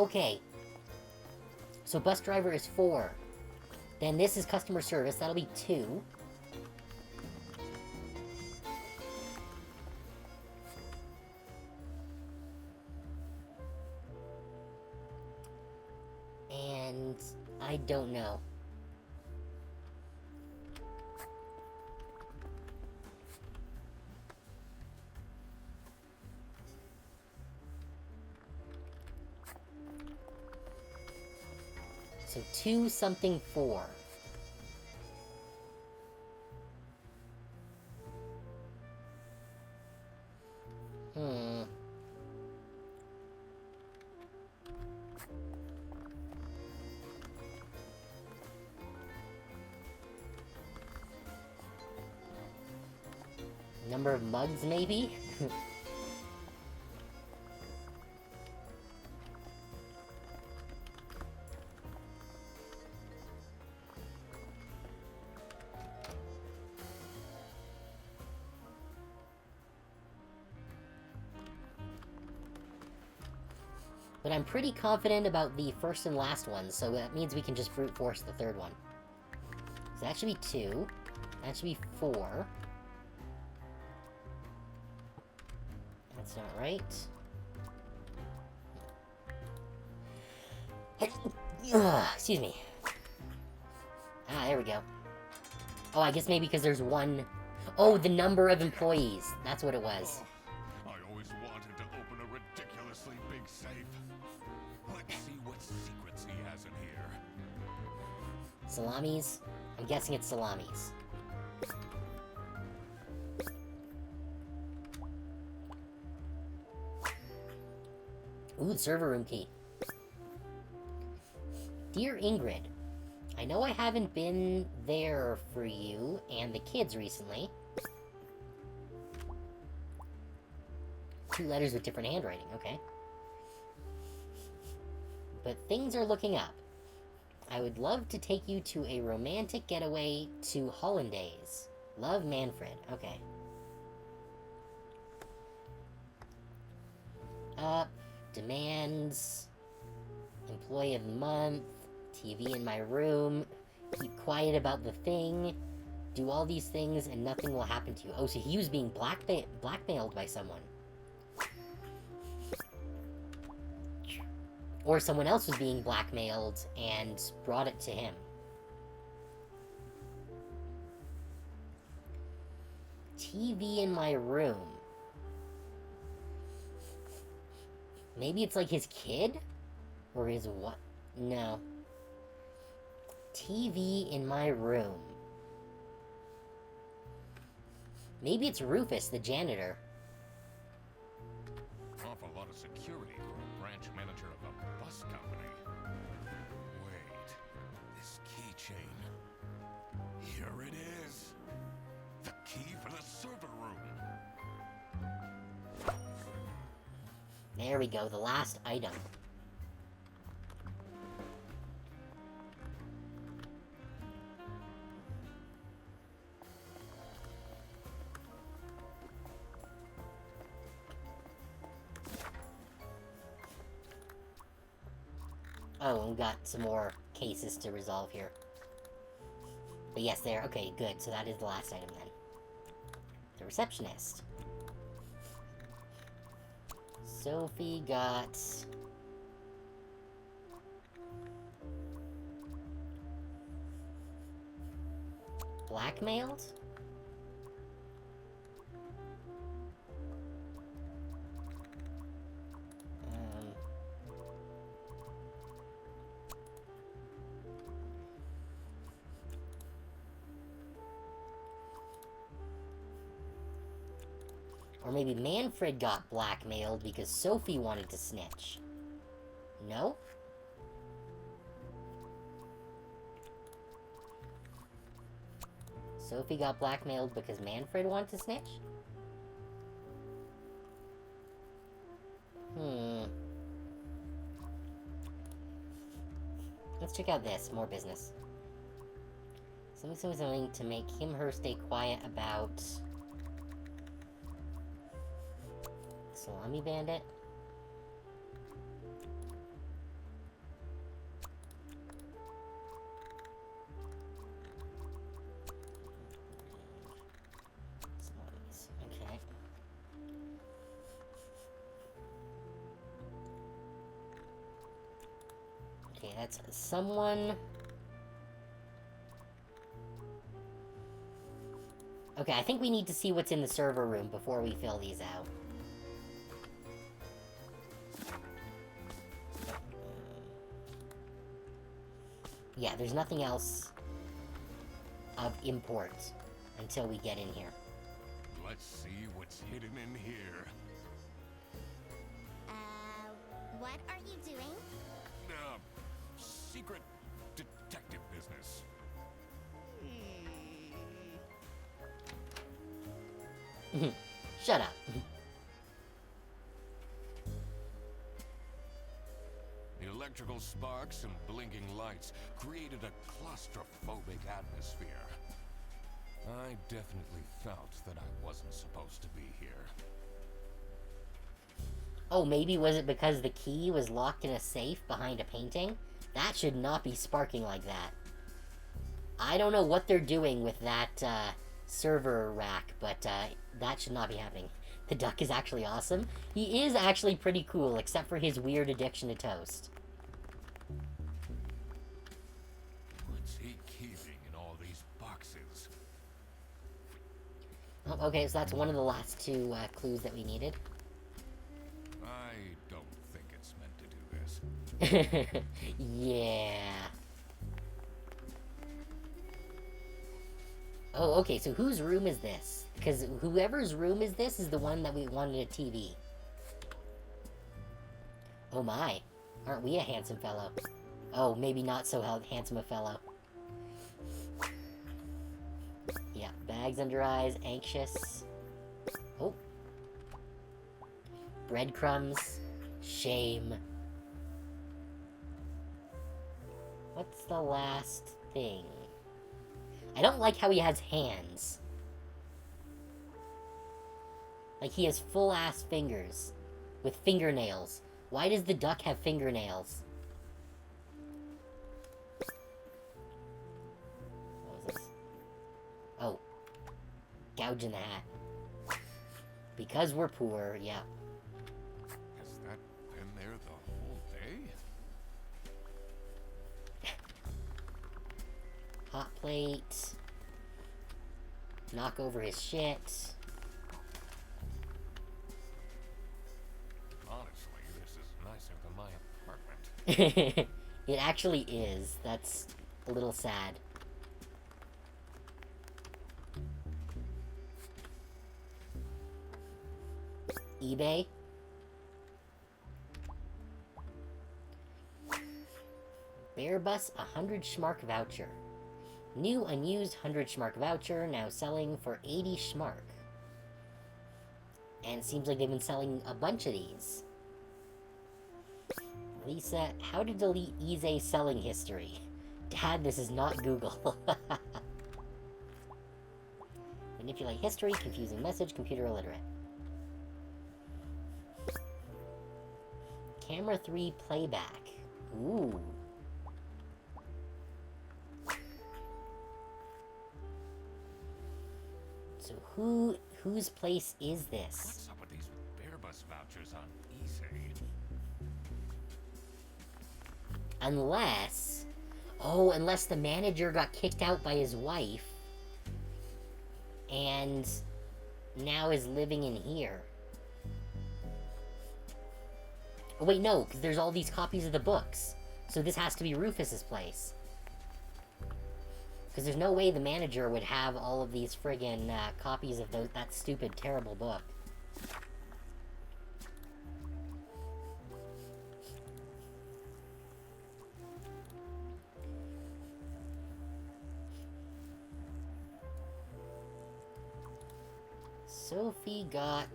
Okay. So bus driver is 4. Then this is customer service. That'll be 2. And I don't know. So 2 something 4. Number of mugs, maybe? But I'm pretty confident about the first and last one, so that means we can just brute force the third one. So that should be 2. That should be 4. That's not right. Excuse me. Ah, there we go. Oh, I guess maybe because there's one... Oh, the number of employees. That's what it was. I always wanted to open a ridiculously big safe. Let's see what secrets he has in here. Salamis? I'm guessing it's salamis. Ooh, the server room key. Dear Ingrid, I know I haven't been there for you and the kids recently. 2 letters with different handwriting, okay. But things are looking up. I would love to take you to a romantic getaway to Hollandaise. Love, Manfred. Okay. Demands. Employee of the month. TV in my room. Keep quiet about the thing. Do all these things and nothing will happen to you. Oh, so he was being blackmailed by someone. Or someone else was being blackmailed and brought it to him. TV in my room. Maybe it's like his kid? Or his what? No. TV in my room. Maybe it's Rufus, the janitor. Awful lot of security for a branch manager of a bus company. Wait, this keychain. Here it is. The key for the server room. There we go, the last item. Oh, and we got some more cases to resolve here. But yes, there. Okay, good. So that is the last item then. The receptionist. Sophie got... blackmailed? Or maybe Manfred got blackmailed because Sophie wanted to snitch. No? Sophie got blackmailed because Manfred wanted to snitch? Let's check out this. More business. Something to make him, her stay quiet about... Salami Bandit? Okay, that's someone... Okay, I think we need to see what's in the server room before we fill these out. Yeah, there's nothing else of import until we get in here. Let's see what's hidden in here. What are you doing? Secret detective business. Shut up. The electrical sparks and blinking lights created a claustrophobic atmosphere. I definitely felt that I wasn't supposed to be here. Oh, maybe was it because the key was locked in a safe behind a painting? That should not be sparking like that. I don't know what they're doing with that server rack, but that should not be happening. The duck is actually awesome. He is actually pretty cool, except for his weird addiction to toast. What's he keeping in all these boxes? Oh, okay, so that's one of the last two clues that we needed. I don't think it's meant to do this. Yeah. Oh, okay, so whose room is this? Because whoever's room is this is the one that we wanted a TV. Oh my. Aren't we a handsome fellow? Oh, maybe not so handsome a fellow. Yeah, bags under eyes, anxious. Oh. Breadcrumbs. Shame. What's the last thing? I don't like how he has hands. Like, he has full-ass fingers. With fingernails. Why does the duck have fingernails? What was this? Oh. Gouge in the hat. Because we're poor, yeah. Has that been there the whole day? Hot plate. Knock over his shit. Honestly, this is nicer than my apartment. It actually is. That's a little sad. eBay. Bearbus 100 Schmark voucher. New unused 100 Schmark voucher now selling for 80 Schmark. And it seems like they've been selling a bunch of these. Lisa, how to delete eBay selling history? Dad, this is not Google. Manipulate history, confusing message, computer illiterate. Camera 3 playback. Ooh. So whose place is this? What's up with these Bearbus vouchers on eBay? Unless... Oh, unless the manager got kicked out by his wife. And now is living in here. Oh, wait, no, because there's all these copies of the books. So this has to be Rufus's place. Because there's no way the manager would have all of these friggin' copies of that stupid, terrible book. Sophie got...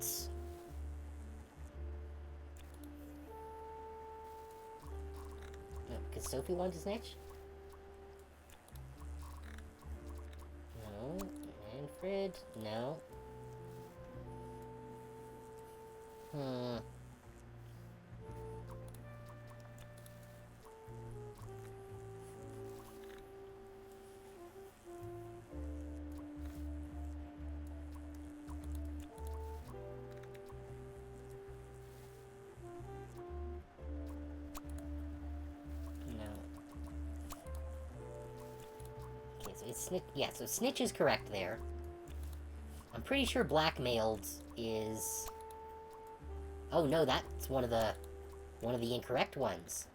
Because Sophie wanted to snitch? No. Manfred? No. No. Yeah, so snitch is correct there. I'm pretty sure blackmailed is... Oh no, that's one of the incorrect ones.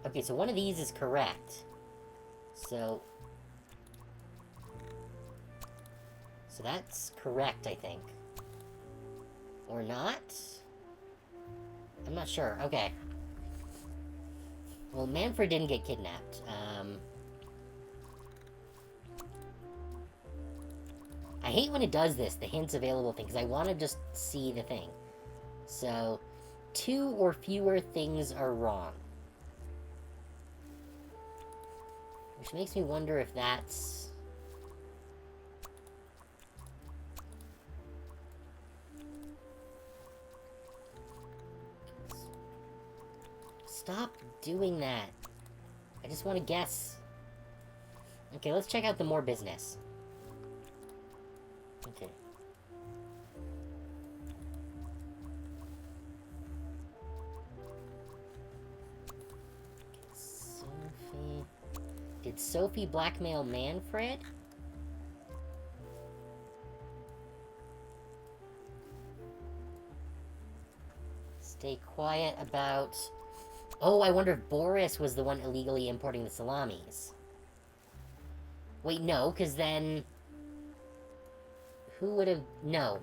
Okay, so one of these is correct. So that's correct, I think. Or not? I'm not sure. Okay. Well, Manfred didn't get kidnapped. I hate when it does this, the hints available thing, because I want to just see the thing. So, 2 or fewer things are wrong. Which makes me wonder if that's... Stop doing that. I just want to guess. Okay, let's check out the more business. Okay. Sophie... Did Sophie blackmail Manfred? Stay quiet about... Oh, I wonder if Boris was the one illegally importing the salamis. Wait, no, because then... Who would have... No.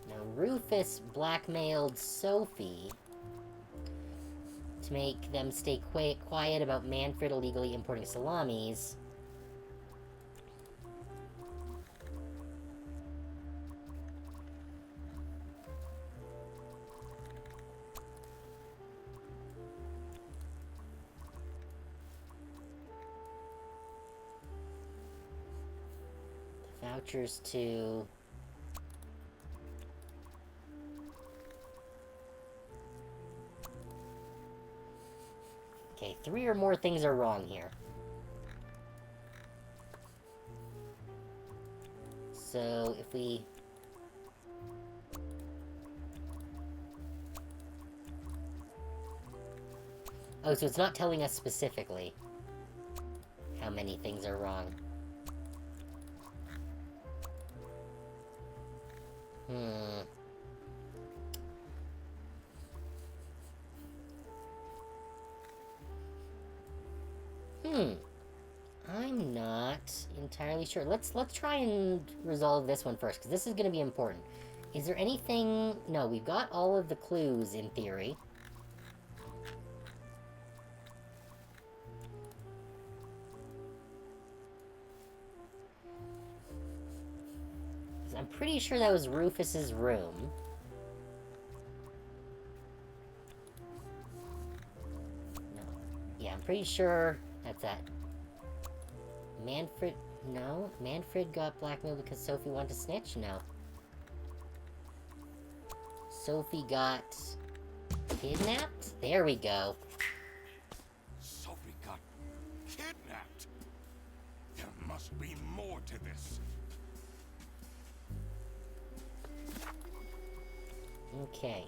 Now, Rufus blackmailed Sophie to make them stay quiet about Manfred illegally importing salamis. Vouchers to... Okay, 3 or more things are wrong here. So, if we... Oh, so it's not telling us specifically how many things are wrong. I'm not entirely sure. Let's try and resolve this one first, because this is going to be important. Is there anything... No, we've got all of the clues, in theory. I'm pretty sure that was Rufus's room. No. Yeah, I'm pretty sure that's that. Manfred... No? Manfred got blackmailed because Sophie wanted to snitch? No. Sophie got... kidnapped? There we go. Sophie got kidnapped. There must be more to this. Okay.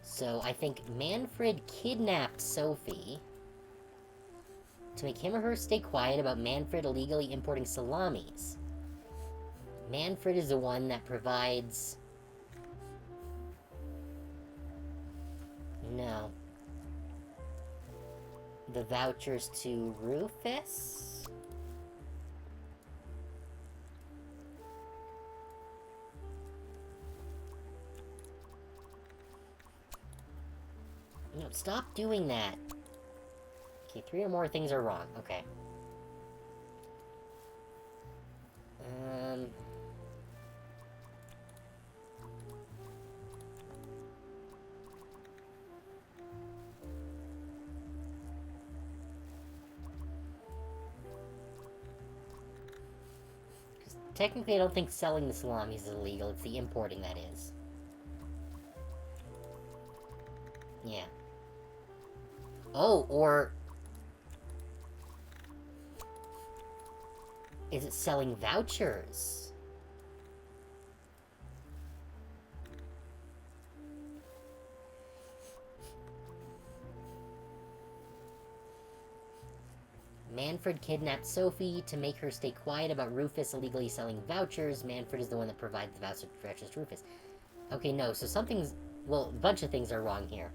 So, I think Manfred kidnapped Sophie to make him or her stay quiet about Manfred illegally importing salamis. Manfred is the one that provides... No. The vouchers to Rufus? No, stop doing that. Okay, 3 or more things are wrong. Okay. Technically, I don't think selling the salamis is illegal. It's the importing that is. Yeah. Oh, or... Is it selling vouchers? Manfred kidnapped Sophie to make her stay quiet about Rufus illegally selling vouchers. Manfred is the one that provides the vouchers to Rufus. Okay, no, so something's... Well, a bunch of things are wrong here.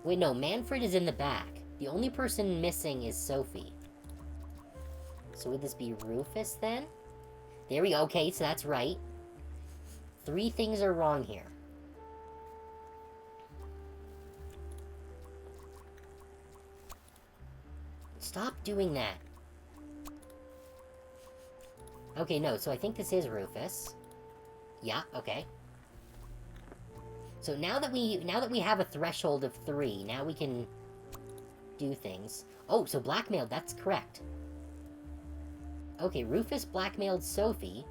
Wait, no, Manfred is in the back. The only person missing is Sophie. So would this be Rufus, then? There we go. Okay, so that's right. 3 things are wrong here. Stop doing that. Okay, no, so I think this is Rufus. Yeah, okay. So now that we have a threshold of 3, now we can do things. Oh, so blackmailed, that's correct. Okay, Rufus blackmailed Sophie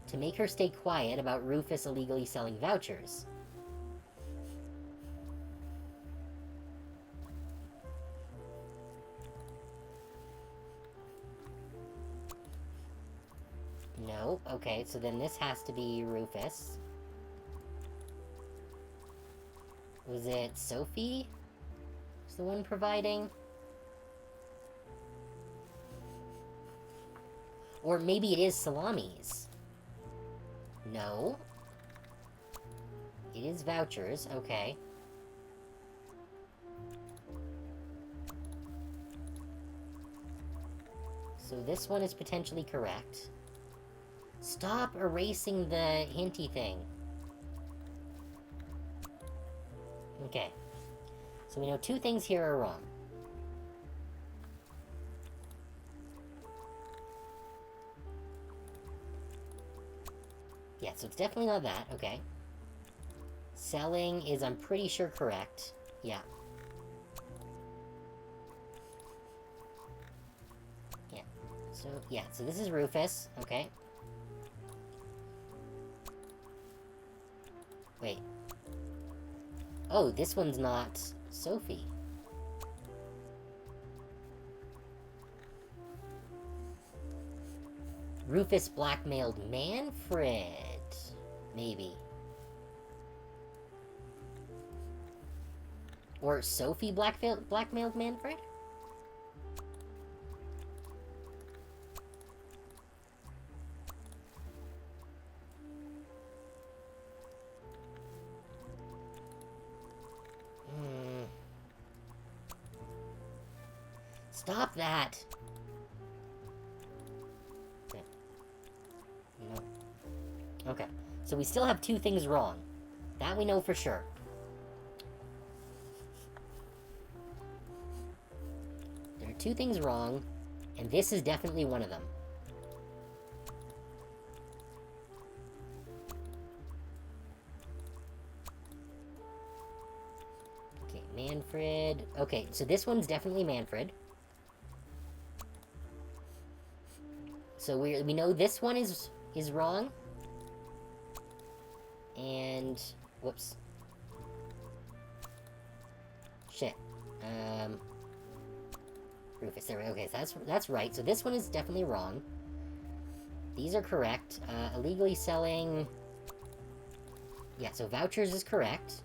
to make her stay quiet about Rufus illegally selling vouchers. No, okay, so then this has to be Rufus. Was it Sophie? Was the one providing? Or maybe it is Salami's. No. It is vouchers, okay. So this one is potentially correct. Stop erasing the hinty thing. Okay. So we know 2 things here are wrong. Yeah, so it's definitely not that, okay. Selling is, I'm pretty sure, correct. Yeah. Yeah, so this is Rufus, okay. Wait. Oh, this one's not Sophie. Rufus blackmailed Manfred. Maybe. Or Sophie blackmailed Manfred? Stop that! Okay. No. Okay. So we still have 2 things wrong. That we know for sure. There are 2 things wrong, and this is definitely one of them. Okay, Manfred. Okay, so this one's definitely Manfred. So we know this one is wrong. And whoops. Shit. Rufus, there we go. Okay, so that's right. So this one is definitely wrong. These are correct. Illegally selling. Yeah, so vouchers is correct.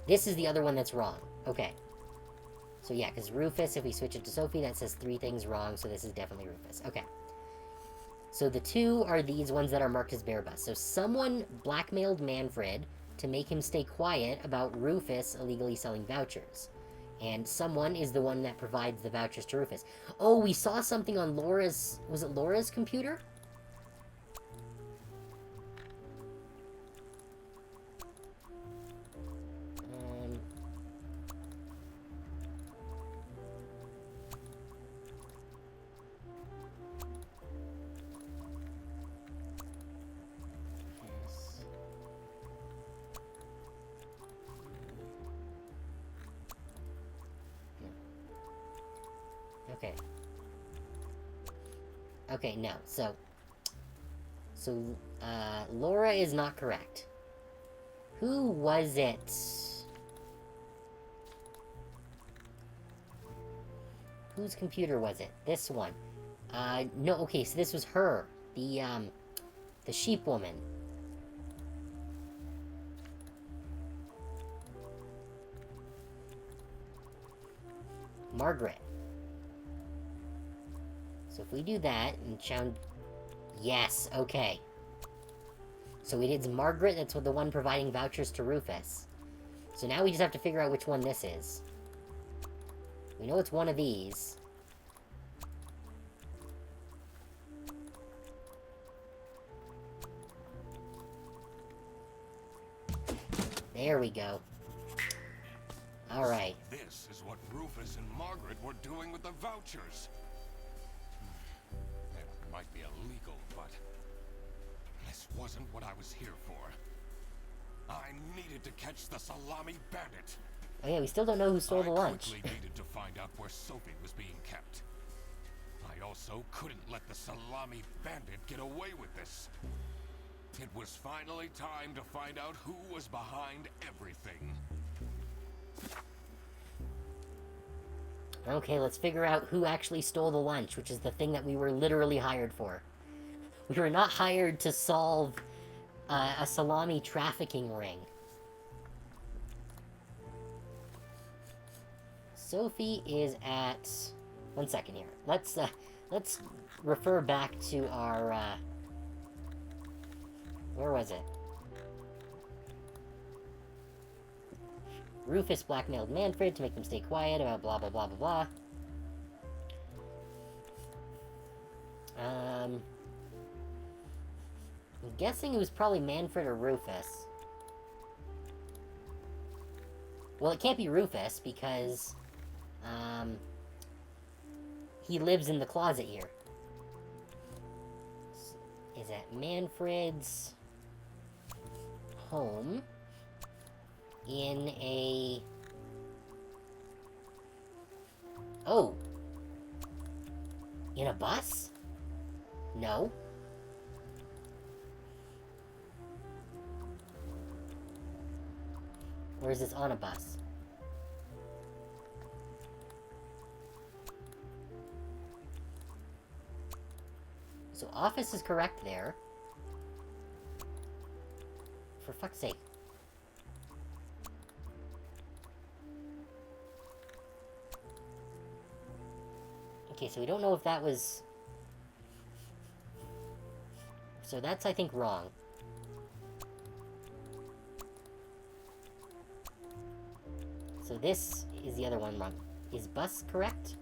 This is the other one that's wrong. Okay. So yeah, because Rufus, if we switch it to Sophie, that says 3 things wrong, so this is definitely Rufus. Okay. So the 2 are these ones that are marked as bare bus. So someone blackmailed Manfred to make him stay quiet about Rufus illegally selling vouchers. And someone is the one that provides the vouchers to Rufus. Oh, we saw something on Laura's... Was it Laura's computer? Okay. Okay, no. So, Laura is not correct. Who was it? Whose computer was it? This one. No, okay, so this was her. The sheep woman. Margaret. So if we do that and sound... Yes, okay. So it is Margaret that's the one providing vouchers to Rufus. So now we just have to figure out which one this is. We know it's one of these. There we go. Alright. This is what Rufus and Margaret were doing with the vouchers. It might be illegal, but this wasn't what I was here for. I needed to catch the Salami bandit. Oh yeah, we still don't know who stole the lunch. I quickly needed to find out where Sophie was being kept. I also couldn't let the Salami bandit get away with this. It was finally time to find out who was behind everything. Okay, let's figure out who actually stole the lunch, which is the thing that we were literally hired for. We were not hired to solve a salami trafficking ring. Sophie is at... One second here. Let's refer back to our, where was it? Rufus blackmailed Manfred to make them stay quiet about blah blah blah blah blah. I'm guessing it was probably Manfred or Rufus. Well, it can't be Rufus because he lives in the closet here. Is at Manfred's home in a... Oh! In a bus? No. Or is this on a bus? So office is correct there. For fuck's sake. Okay, so we don't know if that was... So that's, I think, wrong. So this is the other one wrong. Is bus correct?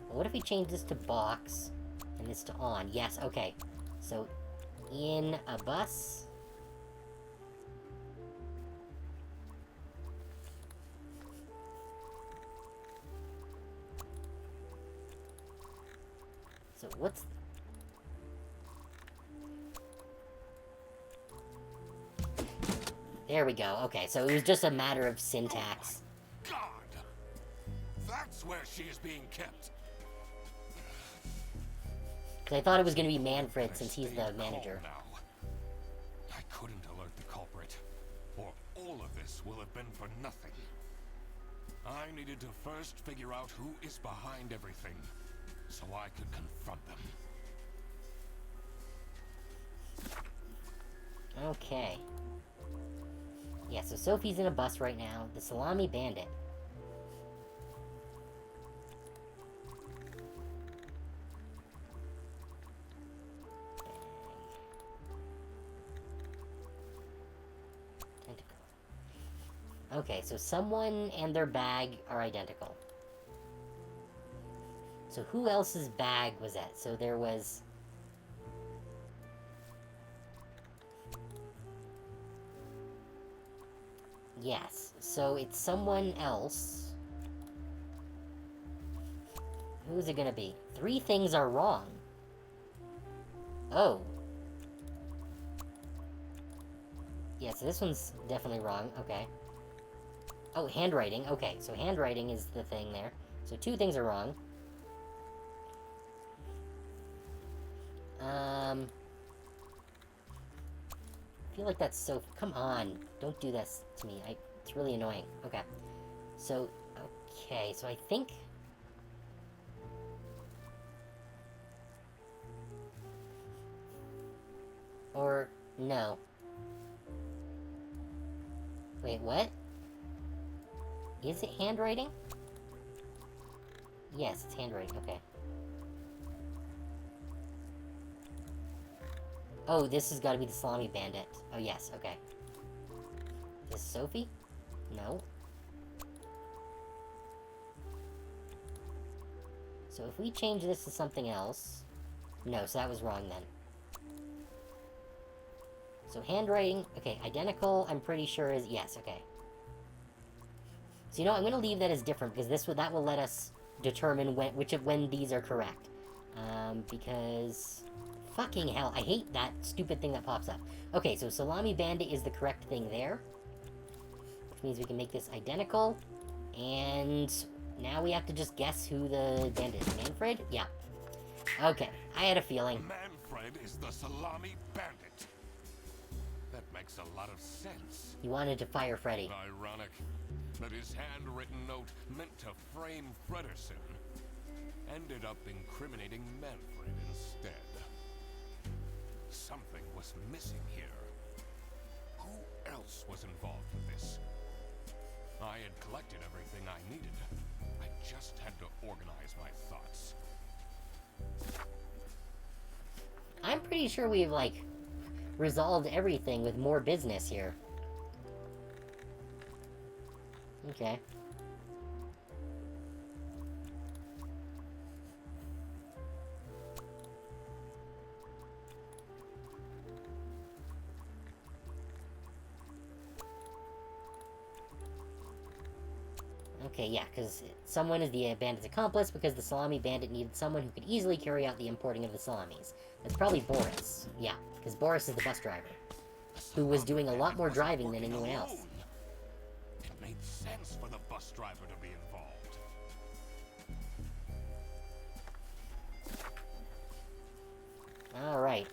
Well, what if we change this to box, and this to on? Yes, okay. So, in a bus... So what's... There we go. Okay, so it was just a matter of syntax. Oh my God! That's where she is being kept. Because I thought it was going to be Manfred since he's the manager. Now. I couldn't alert the culprit, or all of this will have been for nothing. I needed to first figure out who is behind everything, so I could confront them. Okay. Yeah, so Sophie's in a bus right now. The Salami Bandit. Identical. Okay, so someone and their bag are identical. So who else's bag was that? So there was... Yes, so it's someone else. Who's it gonna be? 3 things are wrong. Oh. Yeah, so this one's definitely wrong. Okay. Oh, handwriting. Okay, so handwriting is the thing there. So 2 things are wrong. I feel like that's so... Come on. Don't do this to me. It's really annoying. Okay. So, okay, so I think... Or, no. Wait, what? Is it handwriting? Yes, it's handwriting, okay. Oh, this has got to be the Salami Bandit. Oh, yes, okay. Is this Sophie? No. So if we change this to something else... No, so that was wrong then. So handwriting, okay, identical, I'm pretty sure is... Yes, okay. So you know, I'm going to leave that as different, because that will let us determine when these are correct. Because... Fucking hell, I hate that stupid thing that pops up. Okay, so Salami Bandit is the correct thing there. Which means we can make this identical. And now we have to just guess who the bandit is. Manfred? Yeah. Okay, I had a feeling. Manfred is the Salami Bandit. That makes a lot of sense. He wanted to fire Freddy. Ironic that his handwritten note meant to frame Fredersen ended up incriminating Manfred instead. Something was missing here. Who else was involved with this? I had collected everything I needed. I just had to organize my thoughts. I'm pretty sure we've, like, resolved everything with more business here. Okay. Okay, yeah, because someone is the bandit's accomplice because the Salami Bandit needed someone who could easily carry out the importing of the salamis. That's probably Boris. Yeah, because Boris is the bus driver, who was doing a lot more driving than anyone else. It made sense for the bus driver to be involved. Alright.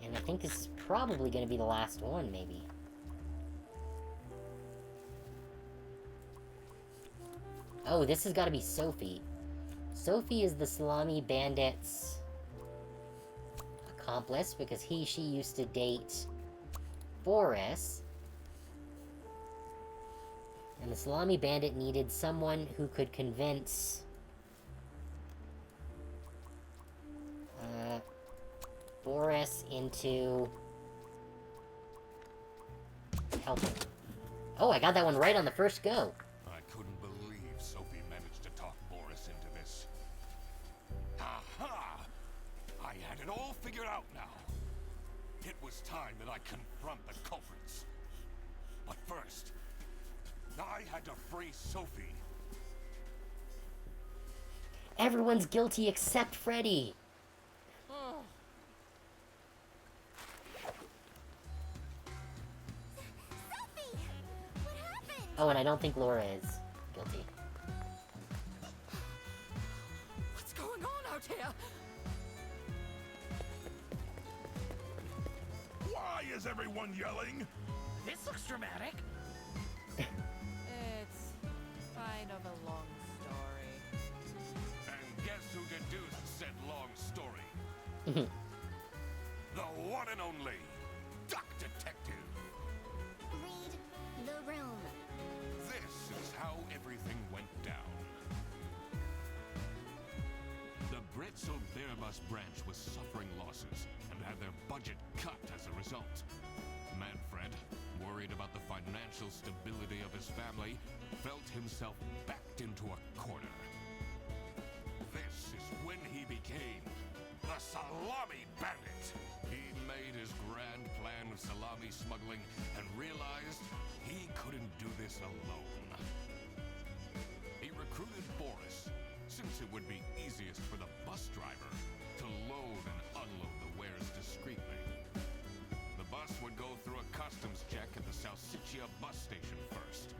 And I think this is probably going to be the last one, maybe. Oh, this has got to be Sophie. Sophie is the Salami Bandit's accomplice because she used to date Boris. And the Salami Bandit needed someone who could convince... Boris into... helping. Oh, I got that one right on the first go. I couldn't believe Sophie managed to talk Boris into this. Aha! I had it all figured out now. It was time that I confront the culprits. But first, I had to free Sophie. Everyone's guilty except Freddy. Sophie! What happened? Oh, and I don't think Laura is guilty. What's going on out here? Why is everyone yelling? This looks dramatic. It's kind of a long story. And guess who deduced said long story? The one and only Duck Detective. Read the room. This is how everything went down. The Bretzel Bearbus branch was suffering losses and had their budget cut as a result. Manfred, worried about the financial stability of his family, felt himself backed into a corner. This is when he became the Salami Bandit. He made his grand plan of salami smuggling and realized he couldn't do this alone. He recruited Boris, since it would be easiest for the bus driver to load and unload the wares discreetly. The bus would go through a customs check at the Salsiccia bus station first.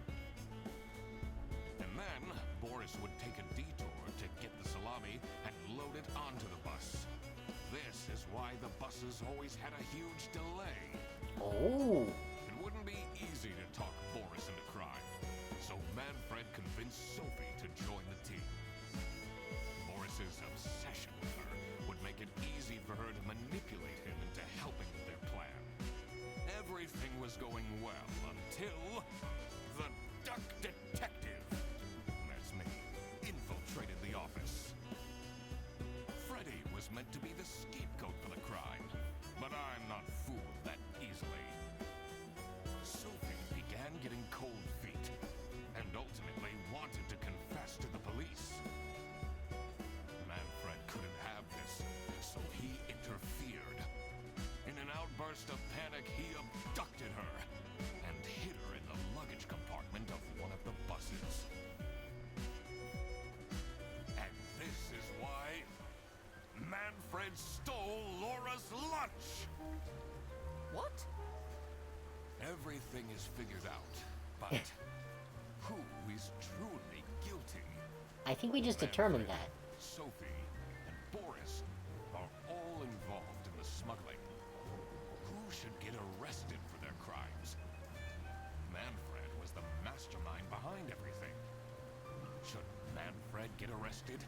And then, Boris would take a detour to get the salami and load it onto the bus. This is why the buses always had a huge delay. Oh. It wouldn't be easy to talk Boris into crime, So Manfred convinced Sophie to join the team. Boris's obsession with her would make it easy for her to manipulate him into helping with their plan. Everything was going well until the Duck Detective, that's me, infiltrated the office. Freddy was meant to be the scapegoat for the crime, but I'm not fooled that easily. Sophie began getting cold feet, and ultimately wanted to confess to the police. Manfred couldn't have this, so he interfered. In an outburst of panic, he abducted her and hid her in the luggage compartment of one of the buses. And this is why Manfred stole Laura's lunch! What? Everything is figured out, but who is truly guilty? I think we just determined that. Sophie and Boris are all involved in the smuggling. Who should get arrested for their crimes? Manfred was the mastermind behind everything. Should Manfred get arrested?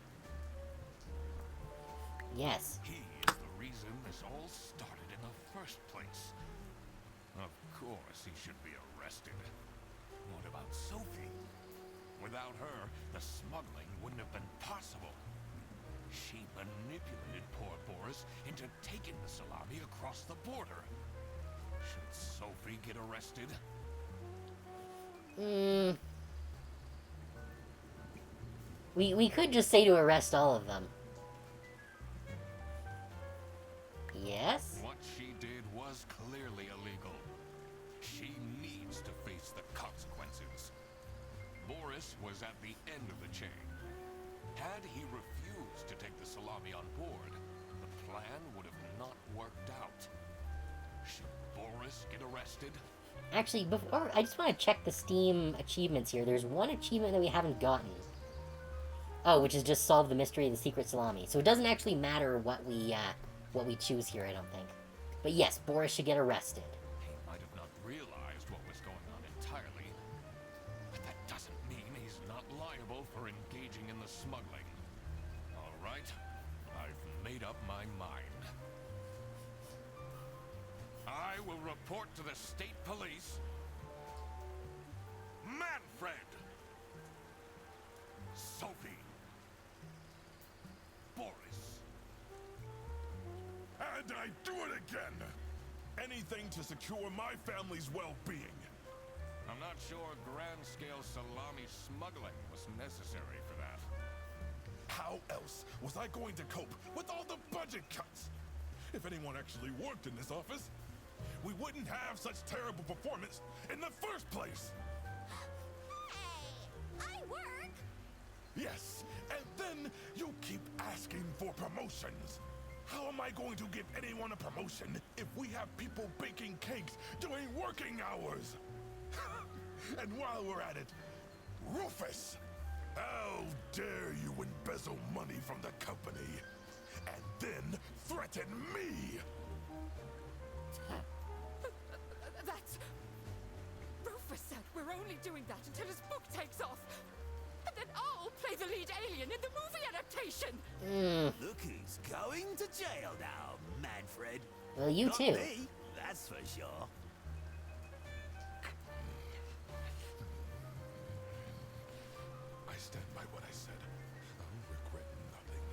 Yes. He is the reason this all started in the first place. Of course he should be arrested. What about Sophie? Without her, the smuggling wouldn't have been possible. She manipulated poor Boris into taking the salami across the border. Should Sophie get arrested? We could just say to arrest all of them. Yes? What she did was clearly illegal. She needs to face the consequences. Boris was at the end of the chain. Had he refused to take the salami on board, the plan would have not worked out. Should Boris get arrested? Actually, before I just want to check the Steam achievements here. There's one achievement that we haven't gotten. Oh, which is just solve the mystery of the secret salami. So it doesn't actually matter what we choose here, I don't think. But yes, Boris should get arrested. He might have not realized what was going on entirely, but that doesn't mean he's not liable for engaging in the smuggling. All right, I've made up my mind. I will report to the state police. Manfred! Sophie! Boris! And I do it again! Anything to secure my family's well-being. I'm not sure grand-scale salami smuggling was necessary for that. How else was I going to cope with all the budget cuts? If anyone actually worked in this office, we wouldn't have such terrible performance in the first place! Hey, I work! Yes, and then you keep asking for promotions. How am I going to give anyone a promotion if we have people baking cakes during working hours? And while we're at it, Rufus! How dare you embezzle money from the company and then threaten me? That's... Rufus said we're only doing that until his book takes off. And then I'll play the lead alien in the movie adaptation. Look who's going to jail now, Manfred. Well, you Not too. me, that's for sure. I stand by what I said. I'll regret nothing.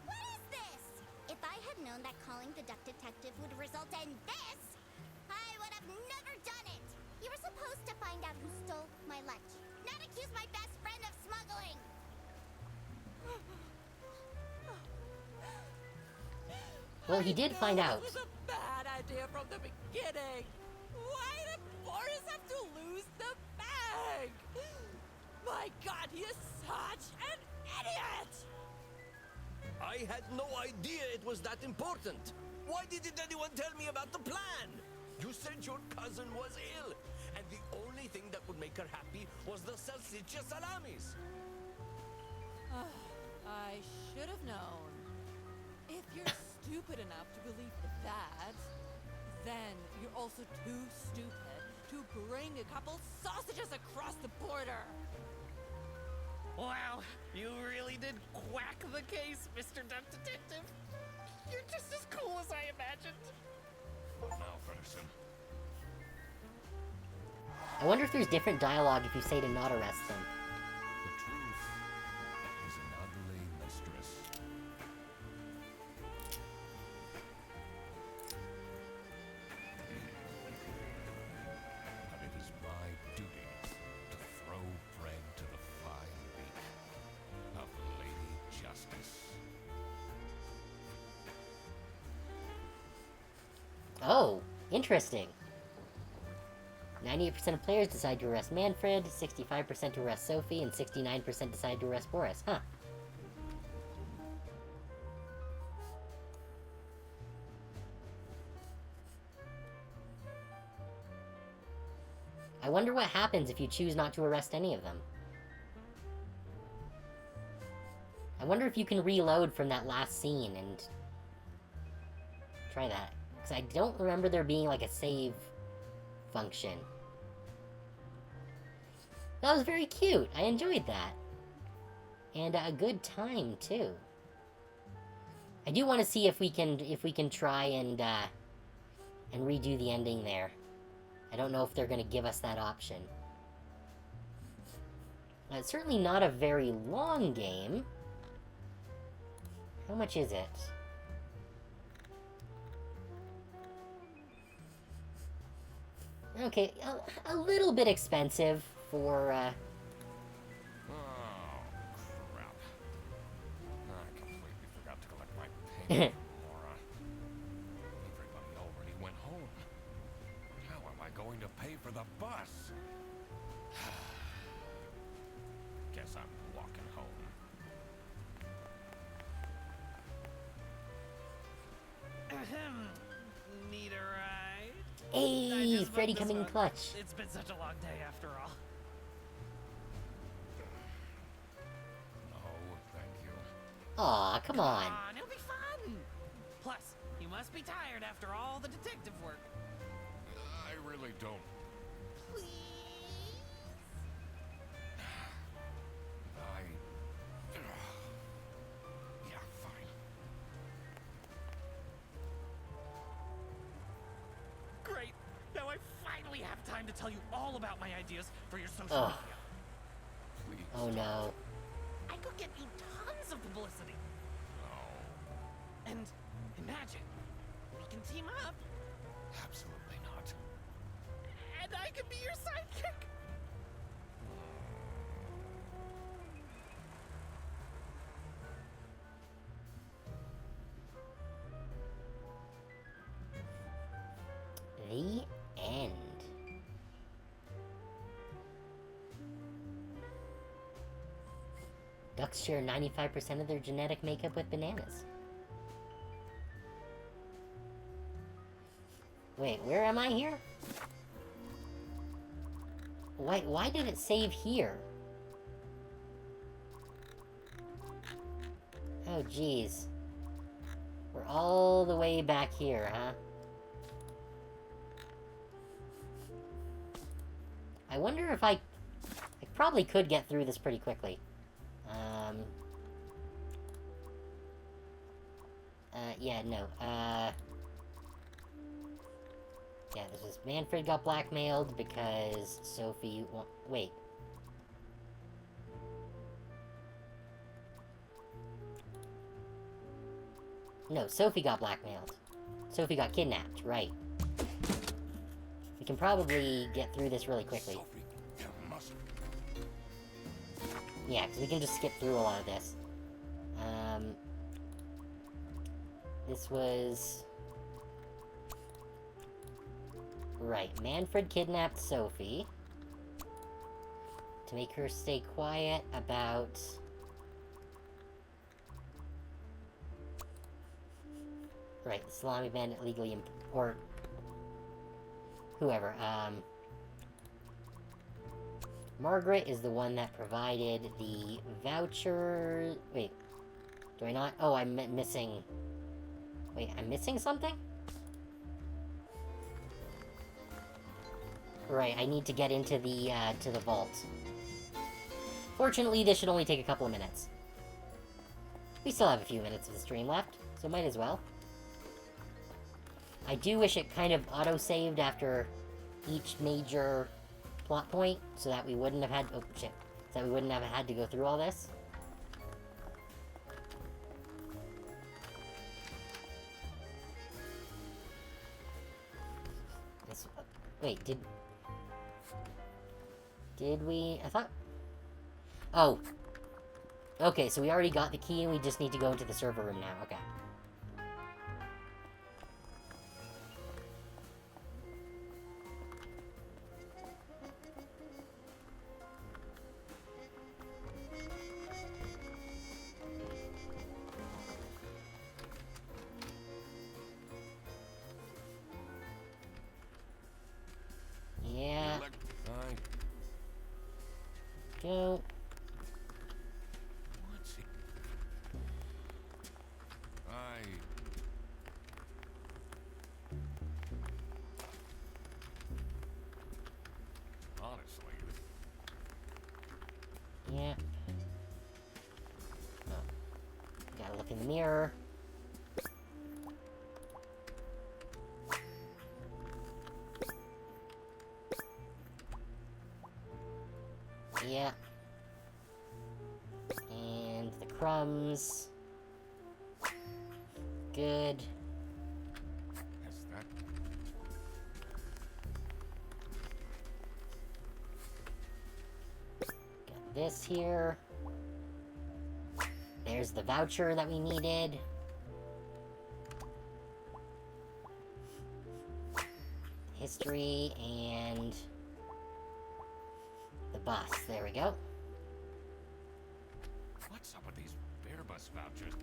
What is this? If I had known that calling the Duck Detective would result in this, I would have never done it! You were supposed to find out who stole my lunch, not accuse my best friend of smuggling! Well, he did find out. This was a bad idea from the beginning. Why did Boris have to lose the bag? My God, he is such an idiot! I had no idea it was that important. Why didn't anyone tell me about the plan? You said your cousin was ill, and the only thing that would make her happy was the salsiccia salamis. I should have known. If you're stupid enough to believe that, then you're also too stupid to bring a couple sausages across the border. Wow, you really did quack the case, Mr. Duck Detective. You're just as cool as I imagined. What now, Fredderson? I wonder if there's different dialogue if you say to not arrest them. The truth is an ugly mistress. But it is my duty to throw bread to the fine beak of Lady Justice. Oh, interesting. 98% of players decide to arrest Manfred, 65% to arrest Sophie, and 69% decide to arrest Boris. Huh. I wonder what happens if you choose not to arrest any of them. I wonder if you can reload from that last scene and try that. Because I don't remember there being like a save function. That was very cute. I enjoyed that. And a good time too. I do want to see if we can try and redo the ending there. I don't know if they're going to give us that option. It's certainly not a very long game. How much is it? Okay, a little bit expensive for, Oh, crap. I completely forgot to collect my payment from Laura. Everybody already went home. How am I going to pay for the bus? Guess I'm walking home. Ahem. Need a ride? I Hey, just Freddy booked this coming in one. clutch. It's been such a long day after all. No, thank you. Aw, come on. It'll be fun. Plus, you must be tired after all the detective work. I really don't. Please? Yeah, fine. Great. Now I finally have time to tell you all about my ideas for your social Ugh. media. Please. Oh no. I could get you tons of publicity. No, And imagine, we can team up, absolutely not. and I can be your sidekick. The end. Ducks share 95% of their genetic makeup with bananas. Wait, where am I here? Why did it save here? Oh, jeez. We're all the way back here, huh? I wonder if I probably could get through this pretty quickly. Yeah, no, yeah, this is Manfred got blackmailed because Sophie wait. No, Sophie got blackmailed. Sophie got kidnapped, right. We can probably get through this really quickly. Sophie, you must. Yeah, because we can just skip through a lot of this. This was... Right, Manfred kidnapped Sophie to make her stay quiet about... Right, the Salami bandit legally or whoever, Margaret is the one that provided the voucher... Wait, do I not? Oh, I'm missing... Wait, I'm missing something? Right, I need to get into the, to the vault. Fortunately, this should only take a couple of minutes. We still have a few minutes of the stream left, so might as well. I do wish it kind of auto-saved after each major plot point, so that we wouldn't have had... Oh, shit. So that we wouldn't have had to go through all this. Wait, did we... I thought... Oh. Okay, so we already got the key and we just need to go into the server room now. Okay. Yeah. Go. What's he? Honestly. Yeah. Oh. Gotta look in the mirror. Yeah. And the crumbs. Good. Is that? Got this here. There's the voucher that we needed. History and the bus. There we go. What's up with these bear bus vouchers?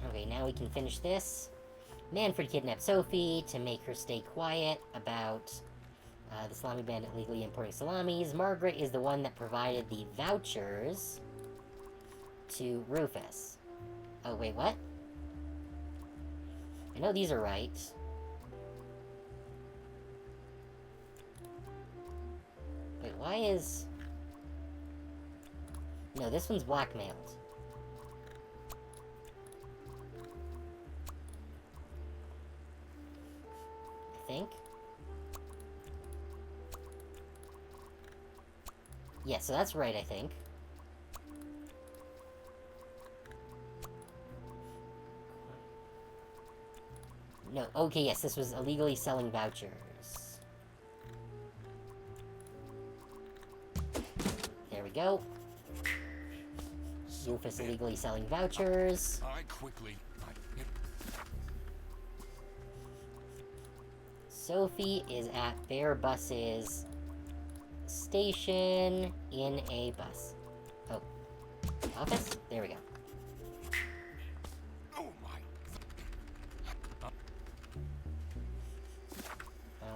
Okay, now we can finish this. Manfred kidnapped Sophie to make her stay quiet about the salami bandit legally importing salamis. Margaret is the one that provided the vouchers to Rufus. Oh, wait, what? I know these are right. Wait, why is... No, this one's blackmailed. I think. Yeah, so that's right, I think. No, okay, yes, this was illegally selling vouchers. There we go. Rufus illegally selling vouchers. Sophie is at Bear Bus's station in a bus. Oh. Office? There we go. Oh my.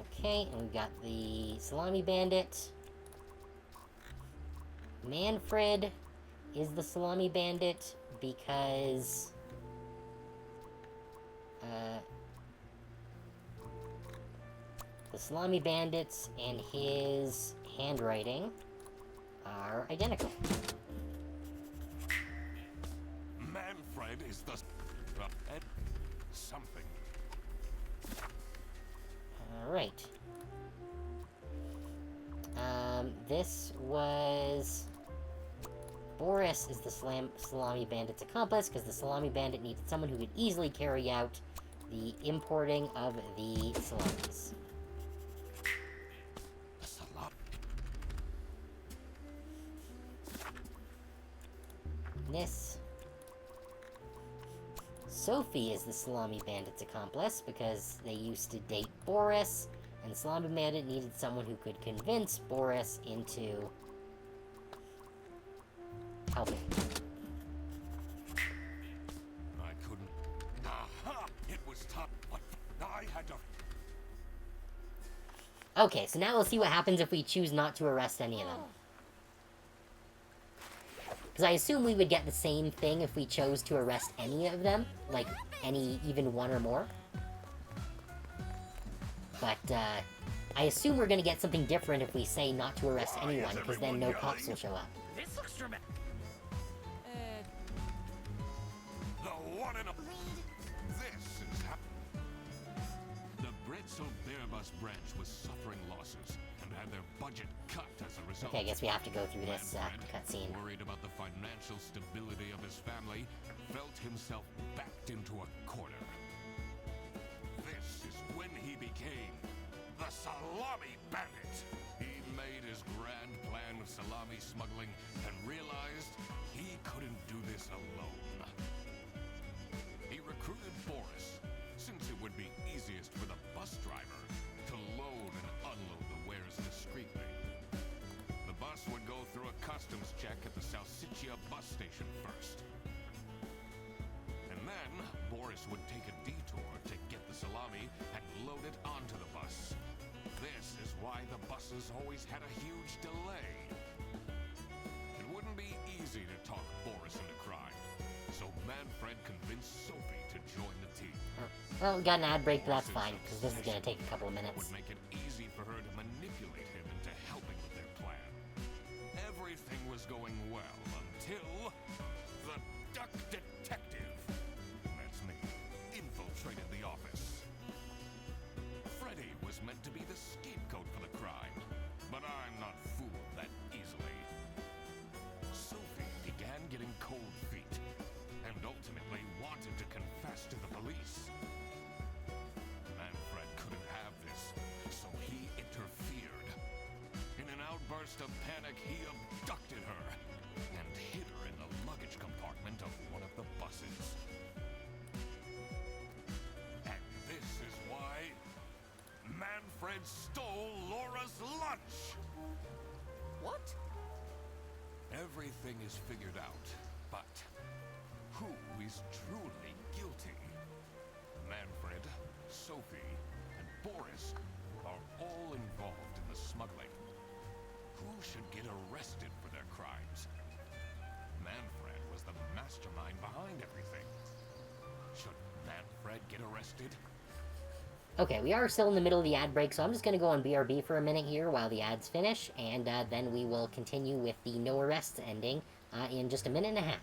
Okay, and we've got the Salami Bandit. Manfred is the Salami Bandit because... the Salami Bandits and his handwriting are identical. Manfred is the something. Alright. This was... Boris is the Salami Bandit's accomplice, because the Salami Bandit needed someone who could easily carry out the importing of the salamis. This. Sophie is the Salami Bandit's accomplice because they used to date Boris, and the Salami Bandit needed someone who could convince Boris into helping. I couldn't. Aha! It was tough, but I had to. Okay, so now we'll see what happens if we choose not to arrest any of them. Because I assume we would get the same thing if we chose to arrest any of them. Like, even one or more. but, I assume we're gonna get something different if we say not to arrest Why is anyone, because then no everyone cops yelling? will show up. This looks dramatic. The one and a... Reed, This is the Bretzel-Bearbus branch was suffering losses and had their budget cut as a result. Okay, I guess we have to go through this, Manfred, cutscene. worried about the financial stability of his family, felt himself backed into a corner. This is when he became the Salami Bandit. He made his grand plan of salami smuggling and realized he couldn't do this alone. He recruited Boris, since it would be easiest for the bus driver to load and unload the wares discreetly. The bus would go through a customs check at the Salsiccia bus station first. And then, Boris would take a detour to get the salami and load it onto the bus. This is why the buses always had a huge delay. It wouldn't be easy to talk Boris into crime, so Manfred convinced Sophie to join the team. Well, we got an ad break, but that's Boris's fine, because this is gonna take a couple of minutes. would make it easy for her to manipulate him into helping with their plan. Everything was going well until the Duck Detective, that's me, infiltrated the office. Freddy was meant to be the scapegoat for the crime, but I'm not fooled that easily. Sophie began getting cold feet, and ultimately wanted to confess to the police. Manfred couldn't have this, so he interfered. In an outburst of panic, he abducted her and hid her in the luggage compartment of one of the buses. And this is why Manfred stole Laura's lunch! What? Everything is figured out, but who is truly guilty? Manfred, Sophie, and Boris are all involved in the smuggling. Who should get arrested for their crimes? Manfred was the mastermind behind everything. Should Manfred get arrested? Okay, we are still in the middle of the ad break, so I'm just gonna go on BRB for a minute here while the ads finish, and then we will continue with the no arrests ending in just a minute and a half.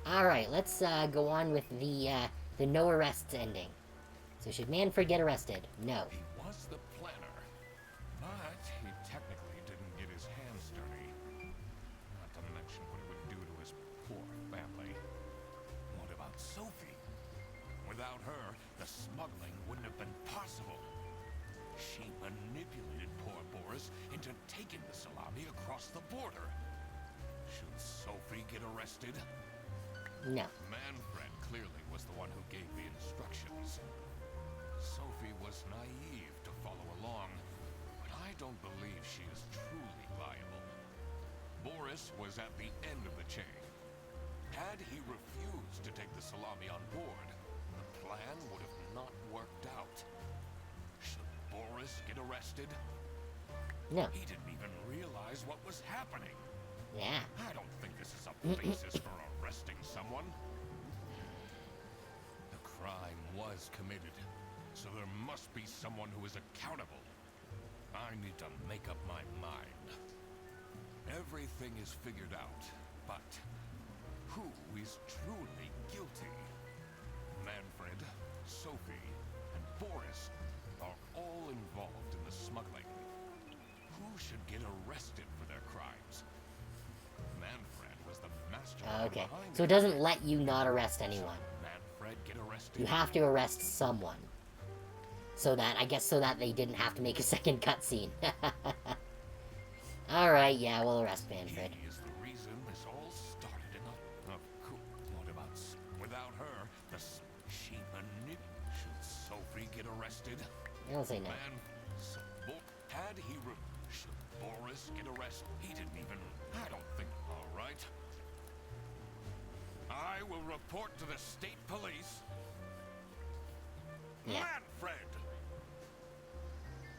Alright, let's go on with the no arrests ending. So should Manfred get arrested? No. He was the planner, but he technically didn't get his hands dirty. Not to mention what it would do to his poor family. What about Sophie? Without her, the smuggling wouldn't have been possible. She manipulated poor Boris into taking the salami across the border. Should Sophie get arrested? No. Manfred clearly was the one who gave the instructions. Sophie was naive to follow along, but I don't believe she is truly liable. Boris was at the end of the chain. Had he refused to take the Salami on board, the plan would have not worked out. Should Boris get arrested? No. He didn't even realize what was happening. Yeah. I don't think this is a basis for arresting someone. The crime was committed, so there must be someone who is accountable. I need to make up my mind. Everything is figured out, but who is truly guilty? Manfred, Sophie, and Boris are all involved in the smuggling. Who should get arrested for their crimes? Manfred was the mastermind Okay. behind So it doesn't let you not arrest anyone. Manfred get arrested? You have to arrest someone. So that, I guess, so that they didn't have to make a second cutscene. Alright, yeah, we'll arrest Manfred. He is the reason this all started in a cool. What about without her? She should Sophie get arrested? I'll say no. Had he should Boris get arrested? He didn't even. I don't think. All right. I will report to the state police. Yeah. Manfred.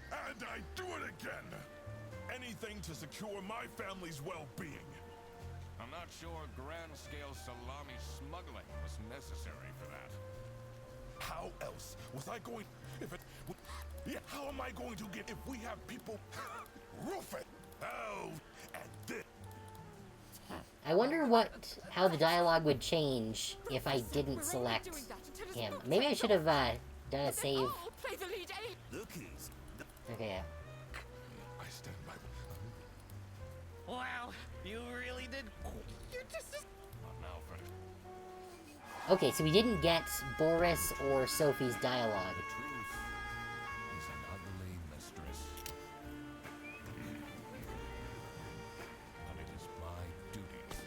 And I do it again! Anything to secure my family's well-being. I'm not sure grand-scale Salami smuggling was necessary for that. How else was I going... If it... Yeah, how am I going to get... If we have people... Roof it! Oh, and this... I wonder how the dialogue would change if I didn't select him. Maybe I should have done a save. I'll play the lead, eh? Lookies. Okay, yeah. I stand by... Wow, you really did. You're just as... Not now, Fred. Okay, so we didn't get Boris or Sophie's dialogue. The truth is an ugly mistress. But it is my duty to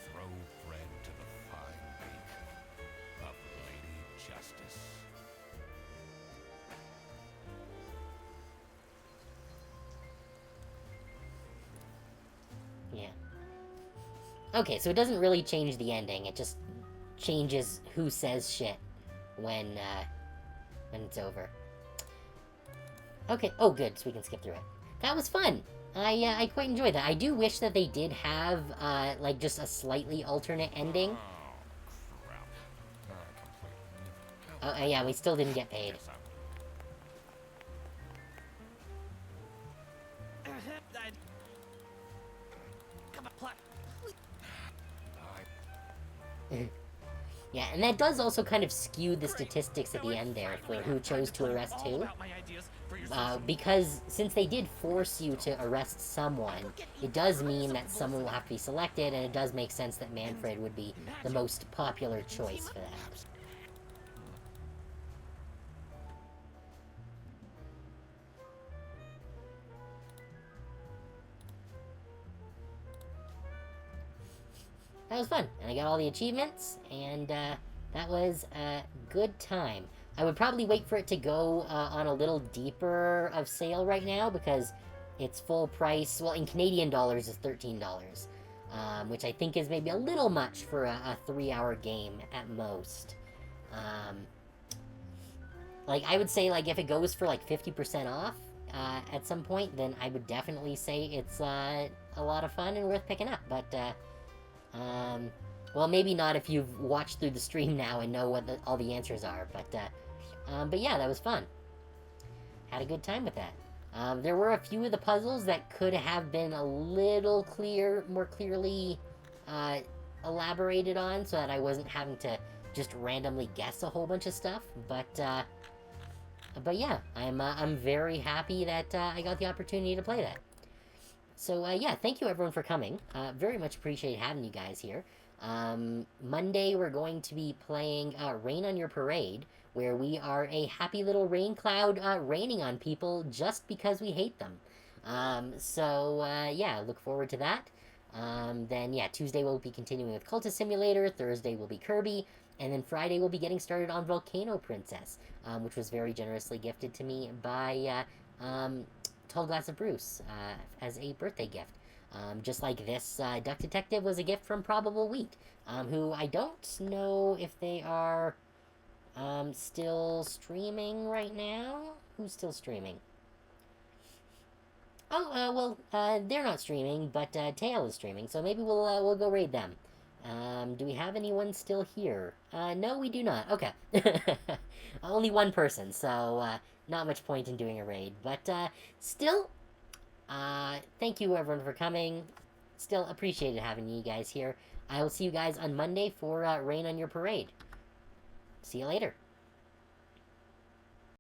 throw Fred to the fine beak of Lady Justice. Yeah. Okay, so it doesn't really change the ending. It just changes who says shit when it's over. Okay. Oh, good. So we can skip through it. That was fun. I quite enjoyed that. I do wish that they did have like just a slightly alternate ending. Oh, crap. Completely. Yeah, we still didn't get paid. Yes, Come on, plot. Yeah, and that does also kind of skew the statistics at the end there for who chose to arrest who. Because since they did force you to arrest someone, it does mean that someone will have to be selected, and it does make sense that Manfred would be the most popular choice for that. That was fun, and I got all the achievements, and that was a good time. I would probably wait for it to go on a little deeper of sale right now, because its full price, well, in Canadian dollars, is $13, which I think is maybe a little much for a 3-hour game at most. Like, I would say, like, if it goes for, like, 50% off at some point, then I would definitely say it's a lot of fun and worth picking up, but, well, maybe not if you've watched through the stream now and know what all the answers are, but yeah, that was fun. Had a good time with that. There were a few of the puzzles that could have been a little more clearly, elaborated on, so that I wasn't having to just randomly guess a whole bunch of stuff, but yeah, I'm very happy that, I got the opportunity to play that. So, yeah, thank you everyone for coming. Very much appreciate having you guys here. Monday we're going to be playing Rain on Your Parade, where we are a happy little rain cloud raining on people just because we hate them. So, yeah, look forward to that. Then, yeah, Tuesday we'll be continuing with Cultist Simulator, Thursday will be Kirby, and then Friday we'll be getting started on Volcano Princess, which was very generously gifted to me by Tall Glass of Bruce as a birthday gift. Just like this Duck Detective was a gift from Probable Wheat, who I don't know if they are still streaming right now. Who's still streaming? Oh, well, they're not streaming, but Tail is streaming, so maybe we'll go raid them. Do we have anyone still here? No, we do not. Okay. Only one person, so, not much point in doing a raid. But, still, thank you everyone for coming. Still appreciated having you guys here. I will see you guys on Monday for, Rain on Your Parade. See you later.